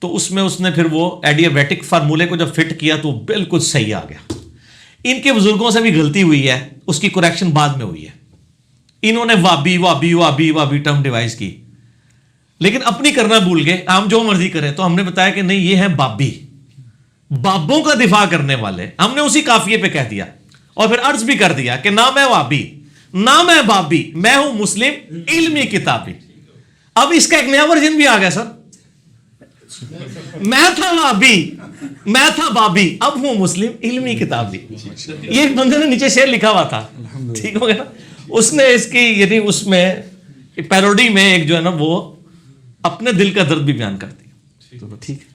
تو اس میں اس نے پھر وہ ایڈیابیٹک فارمولے کو جب فٹ کیا تو بالکل صحیح آ گیا. ان کے بزرگوں سے بھی غلطی ہوئی ہے, اس کی کریکشن بعد میں ہوئی ہے. انہوں نے وابی وابی وابی وابی ٹرم ڈیوائز کی, لیکن اپنی کرنا بھول گئے. ہم جو مرضی کریں, تو ہم نے بتایا کہ نہیں یہ ہیں بابی, بابوں کا دفاع کرنے والے. ہم نے اسی قافیے پہ کہہ دیا اور پھر عرض بھی کر دیا کہ نہ میں وابی نہ میں بابی, میں ہوں مسلم علمی کتابی. اب اس کا ایک نیا ورژن بھی آ گیا سر, میں تھا وابی میں تھا بابی, اب ہوں مسلم علمی کتابی. یہ ایک بندے نے نیچے شعر لکھا ہوا تھا, ٹھیک ہو گیا. اس نے اس کی یعنی اس میں پیروڈی میں ایک جو ہے نا وہ اپنے دل کا درد بھی بیان کر دیا. ٹھیک ہے.